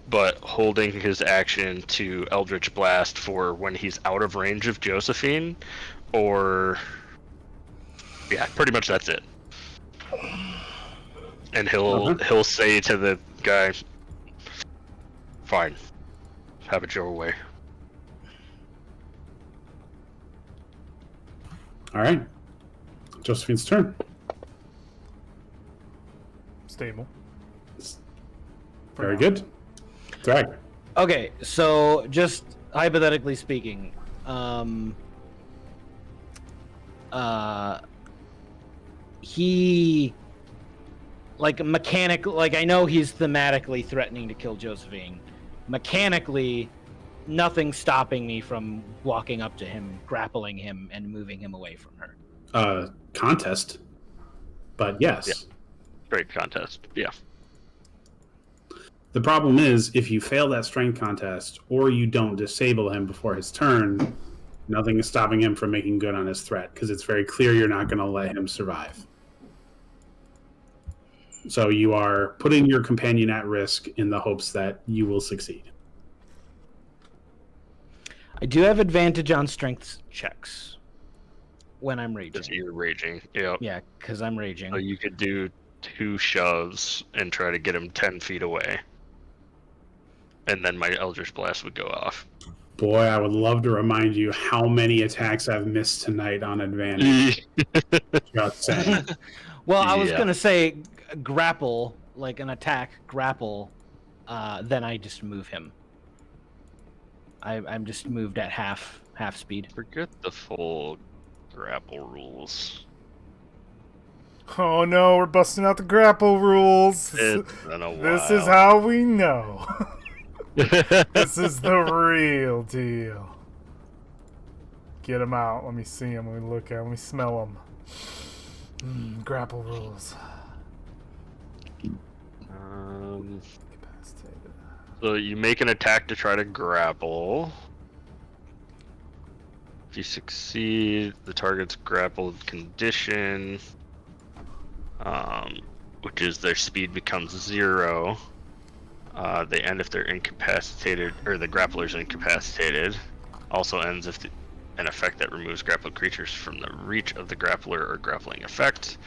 but holding his action to Eldritch Blast for when he's out of range of Josephine, or yeah, pretty much that's it. And he'll say to the guy, "Fine, have it your way." All right. Josephine's turn. Stable. Very good. Drag. Okay, so just hypothetically speaking, he like I know he's thematically threatening to kill Josephine. Mechanically, nothing's stopping me from walking up to him, grappling him, and moving him away from her. Contest. But yes. Yeah. Straight contest. Yeah. The problem is, if you fail that strength contest, or you don't disable him before his turn, nothing is stopping him from making good on his threat, because it's very clear you're not going to let him survive. So you are putting your companion at risk in the hopes that you will succeed. I do have advantage on strength checks when I'm raging. Because you're raging. Yep. Yeah, because I'm raging. So you could do 2 shoves and try to get him 10 feet away. And then my Eldritch Blast would go off. Boy, I would love to remind you how many attacks I've missed tonight on advantage. Just saying. Well, I was Yeah. gonna say grapple, like an attack grapple. Then I just move him. I'm just moved at half speed. Forget the full grapple rules. Oh no, we're busting out the grapple rules. It's been a while. This is how we know. This is the real deal. Get him out. Let me see him. Let me look at him. Let me smell him. Grapple rules. Incapacitated. So you make an attack to try to grapple. If you succeed, the target's grappled condition, which is their speed becomes 0. They end if they're incapacitated, or the grappler's incapacitated. Also ends if an effect that removes grappled creatures from the reach of the grappler or grappling effect,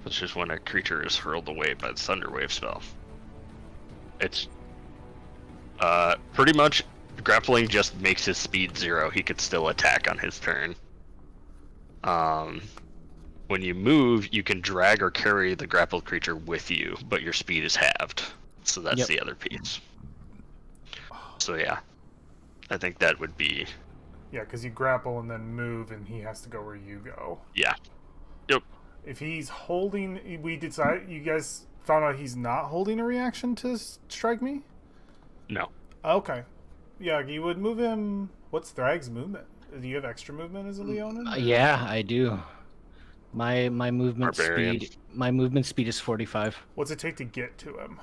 which is when a creature is hurled away by the Thunderwave spell. It's pretty much grappling just makes his speed 0. He could still attack on his turn. When you move, you can drag or carry the grappled creature with you, but your speed is halved. So that's the other piece. So yeah, I think that would be... Yeah, because you grapple and then move, and he has to go where you go. Yeah. Yep. If he's holding... You guys found out he's not holding a reaction to strike me? No. Okay. Yeah, you would move him... What's Thrag's movement? Do you have extra movement as a Leonin? Yeah, I do. My movement Barbarian. speed. My movement speed is 45. What's it take to get to him?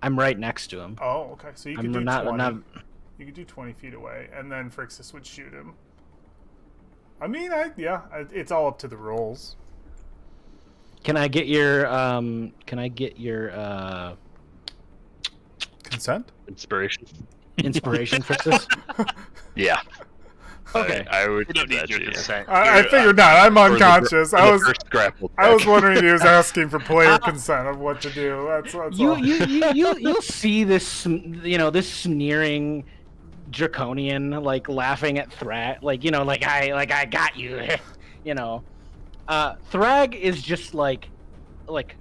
I'm right next to him. Oh, okay. So you could I'm do not. 20. You could do 20 feet away, and then Frixis would shoot him. I mean, it's all up to the rolls. Can I get your Consent? Inspiration. inspiration for this? Yeah. Okay. I would You don't do need that your to you. consent. I figured not. I'm For the unconscious. for I the was first grapple I was check. wondering if he was asking for player consent of what to do. That's all. You'll see this, this sneering draconian like laughing at Thrag, like I got you. Thrag is just like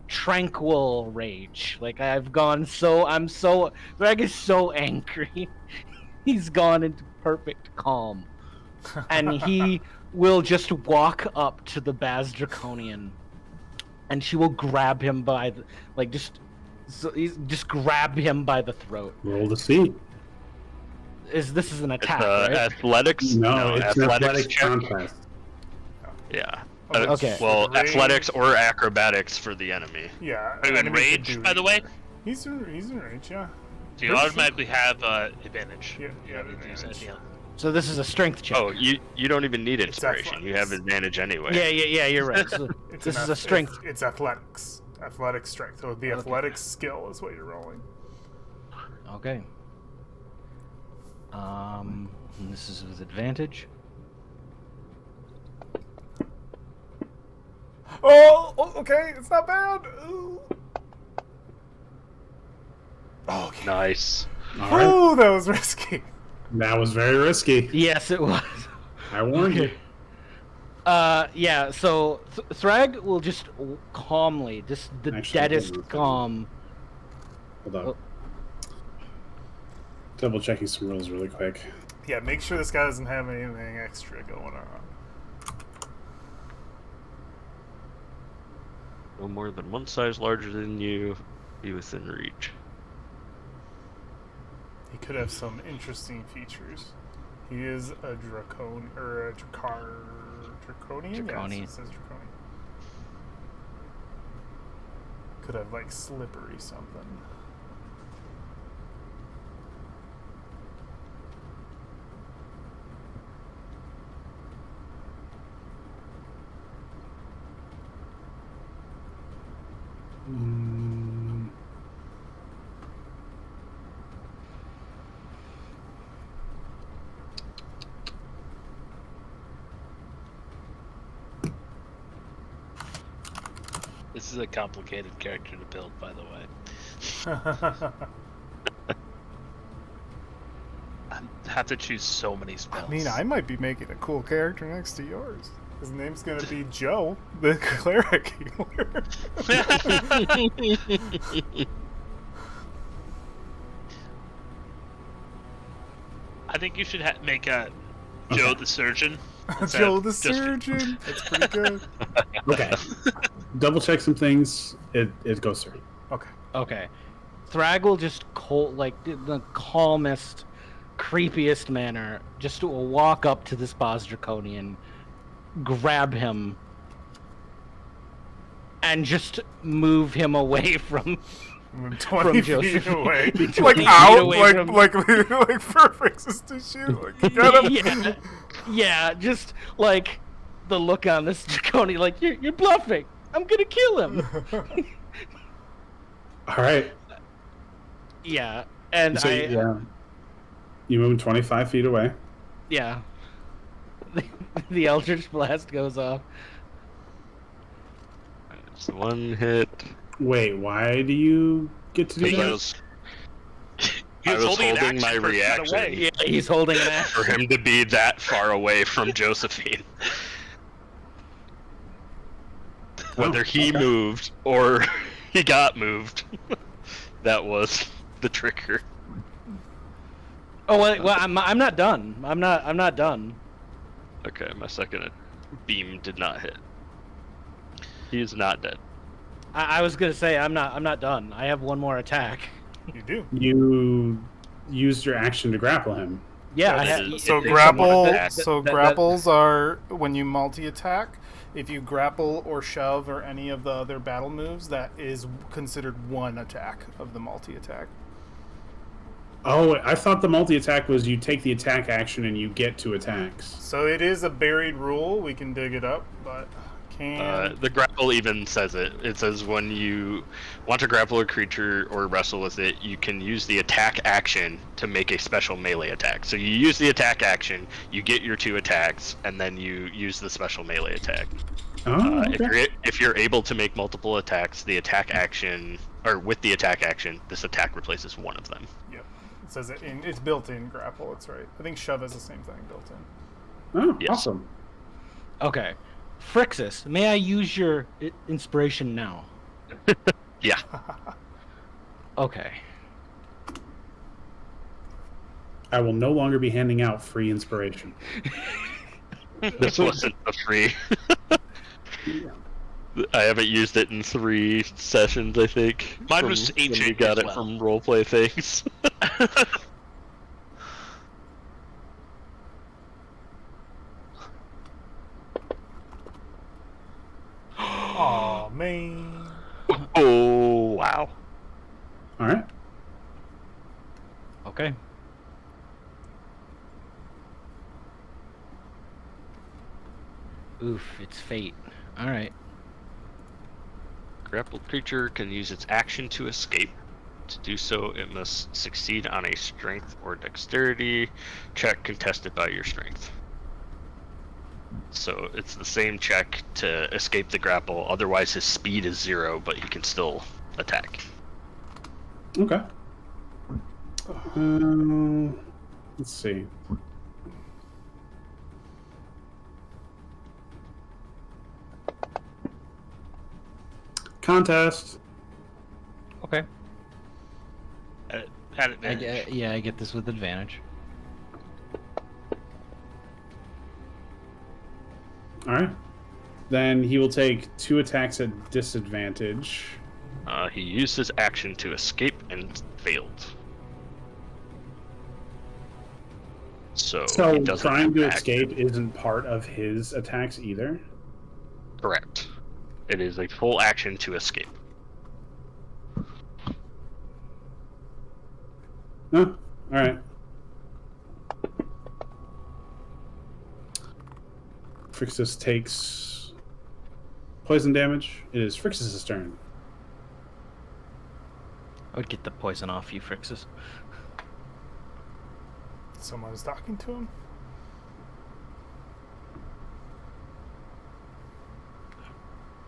tranquil rage. Like Thrag is so angry. He's gone into perfect calm. And he will just walk up to the Baz Draconian, and she will grab him by the, just grab him by the throat. Roll to see. This is an It's, attack, right? athletics? No, it's an athletics check. contest. Yeah. Okay. Well, Range. athletics or acrobatics for the enemy. Yeah. Are you in enemy could rage, do by the way? either. He's in range, yeah. So you automatically have advantage. Yeah, You don't need to use advantage. anything else. So this is a strength check. Oh, you don't even need inspiration. You have athletics. advantage anyway. Yeah, you're right. So this is a strength. It's athletics. Athletics strength. So it would be athletics skill is what you're rolling. Okay. And this is with advantage. Oh, okay. It's not bad. Ooh. Oh, okay. Nice. All right. Ooh, that was risky. That was very risky. Yes, it was. I warned you. Yeah. So Thrag will just calmly, just the Actually, deadest hold on. calm. Hold on. Oh. Double checking some rules really quick. Yeah, make sure this guy doesn't have anything extra going on. No more than one size larger than you. Be within reach. He could have some interesting features. He is a draconian. Draconian. Yes, it says draconian. Could have like slippery something. This is a complicated character to build, by the way. I have to choose so many spells. I mean, I might be making a cool character next to yours. His name's gonna be Joe, the cleric healer. I think you should make Joe the surgeon. Joe the Just- surgeon. That's pretty good. Okay. Double check some things. It goes through. Okay. Okay. Thrag will just the calmest, creepiest manner, just will walk up to this boss draconian, grab him, and just move him away from 20 from feet Joseph. away. 20 Like feet out, away like for frixis to shoot. Like, you got him. yeah, just like the look on this draconian, like you're bluffing. I'm gonna kill him. All right. Yeah, and So, you move 25 feet away. yeah. The Eldritch Blast goes off. It's one hit. Wait, why do you get to do that? I was holding an my action for cut reaction away. Yeah, he's holding an axe. for him to be that far away from Josephine. Whether he moved or he got moved, that was the trigger. Oh well, I'm not done. I'm not done. Okay, my second beam did not hit. He is not dead. I was gonna say I'm not done. I have one more attack. You do. You used your action to grapple him. Yeah, I That have. is- So It takes grapple. someone attack. So grapples are when you multi-attack. If you grapple or shove or any of the other battle moves, that is considered one attack of the multi-attack. Oh, I thought the multi-attack was you take the attack action and you get 2 attacks. So it is a buried rule. We can dig it up, but The grapple even says it. It says when you want to grapple a creature or wrestle with it, you can use the attack action to make a special melee attack. So you use the attack action, you get your 2 attacks, and then you use the special melee attack. Oh, okay. If you're able to make multiple attacks, the attack action, or with the attack action, this attack replaces one of them. Yep. It says it's built in grapple. It's right. I think shove has the same thing built in. Oh, Yes. awesome. Okay, Frixis, may I use your inspiration now? Yeah. Okay. I will no longer be handing out free inspiration. This wasn't a free. I haven't used it in 3 sessions, I think. Mine was when we ancient got as it well. from roleplay things. Aw, man. Oh, wow. All right. Okay. Oof, it's fate. All right. Grappled creature can use its action to escape. To do so, it must succeed on a strength or dexterity check contested by your strength. So it's the same check to escape the grapple, otherwise his speed is 0, but he can still attack. Okay. Let's see. Contest. Okay. Had advantage. I get this with advantage. All right. Then he will take 2 attacks at disadvantage. He used his action to escape and failed. So he doesn't trying to have escape isn't part of his attacks either. Correct. It is a full action to escape. No. All right. Frixis takes poison damage. It is Frixis' turn. I would get the poison off you, Frixis. Someone's talking to him.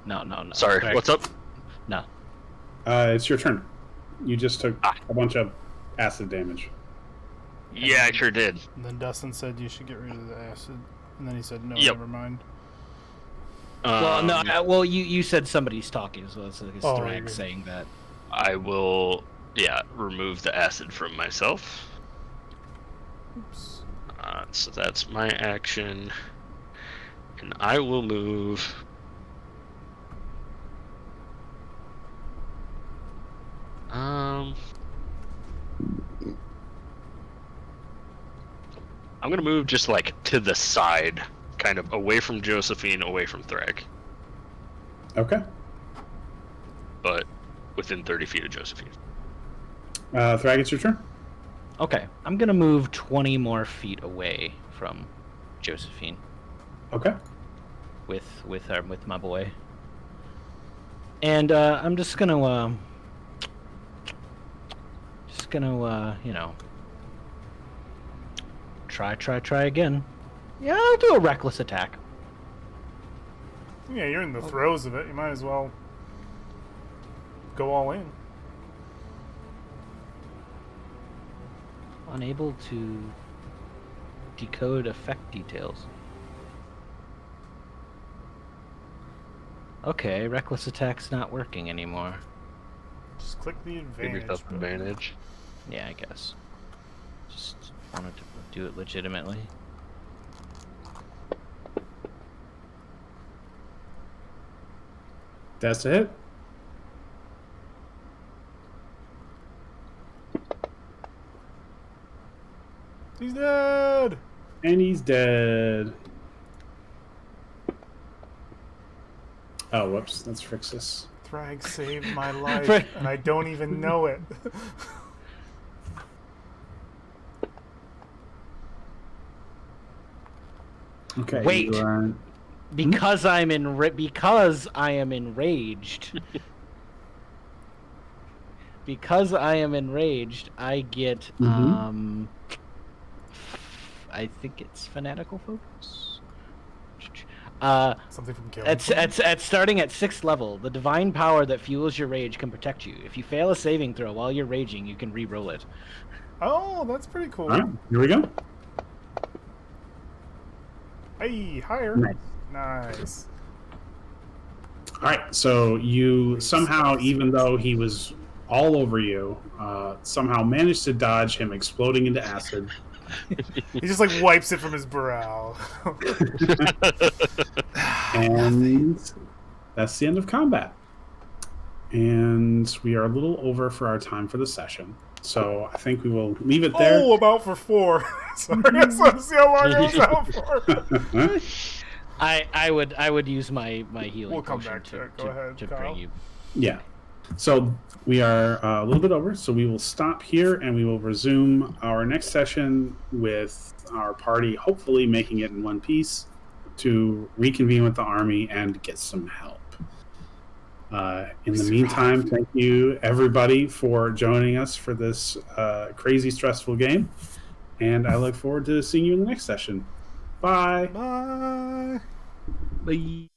No. Sorry, Right. what's up? No. It's your turn. You just took Ah. a bunch of acid damage. Yeah, I sure did. And then Dustin said you should get rid of the acid. And then he said, no, Yep. never mind. Well, no. Well, you said somebody's talking, so it's like Oh, Thrag right. saying that. I will, remove the acid from myself. Oops. So that's my action. And I will move. I'm gonna move just like to the side, kind of away from Josephine, away from Thrag, Okay. but within 30 feet of Josephine. Thrag, it's your turn. Okay, I'm gonna move 20 more feet away from Josephine Okay. with my boy, and I'm just gonna you know, try again. Yeah, I'll do a reckless attack. Yeah, you're in the throes of it. You might as well go all in. Unable to decode effect details. Okay, reckless attack's not working anymore. Just click the Give advantage yourself button. advantage. Yeah, I guess. Just wanted to do it legitimately. That's a hit. He's dead! And he's dead. Oh, whoops. That's Frixis. Thrag saved my life, and I don't even know it. Okay. Wait. you are- Because I am enraged. Because I am enraged, I get Mhm. I think it's fanatical focus. Something from killing. At starting at 6th level, the divine power that fuels your rage can protect you. If you fail a saving throw while you're raging, you can re-roll it. Oh, that's pretty cool. All right. Here we go. Hey, higher. Nice. Nice. All right. So you somehow, even though he was all over you, somehow managed to dodge him exploding into acid. He just like wipes it from his brow. And that's the end of combat. And we are a little over for our time for the session. So I think we will leave it there. Oh, about for 4. Sorry, let's see how long I was out for. I would use my healing We'll come potion back to it. Go ahead, to Kyle. bring you. Yeah. So we are a little bit over. So we will stop here and we will resume our next session with our party, hopefully making it in one piece to reconvene with the army and get some help. In the meantime, thank you everybody for joining us for this crazy, stressful game. And I look forward to seeing you in the next session. Bye. Bye. Bye.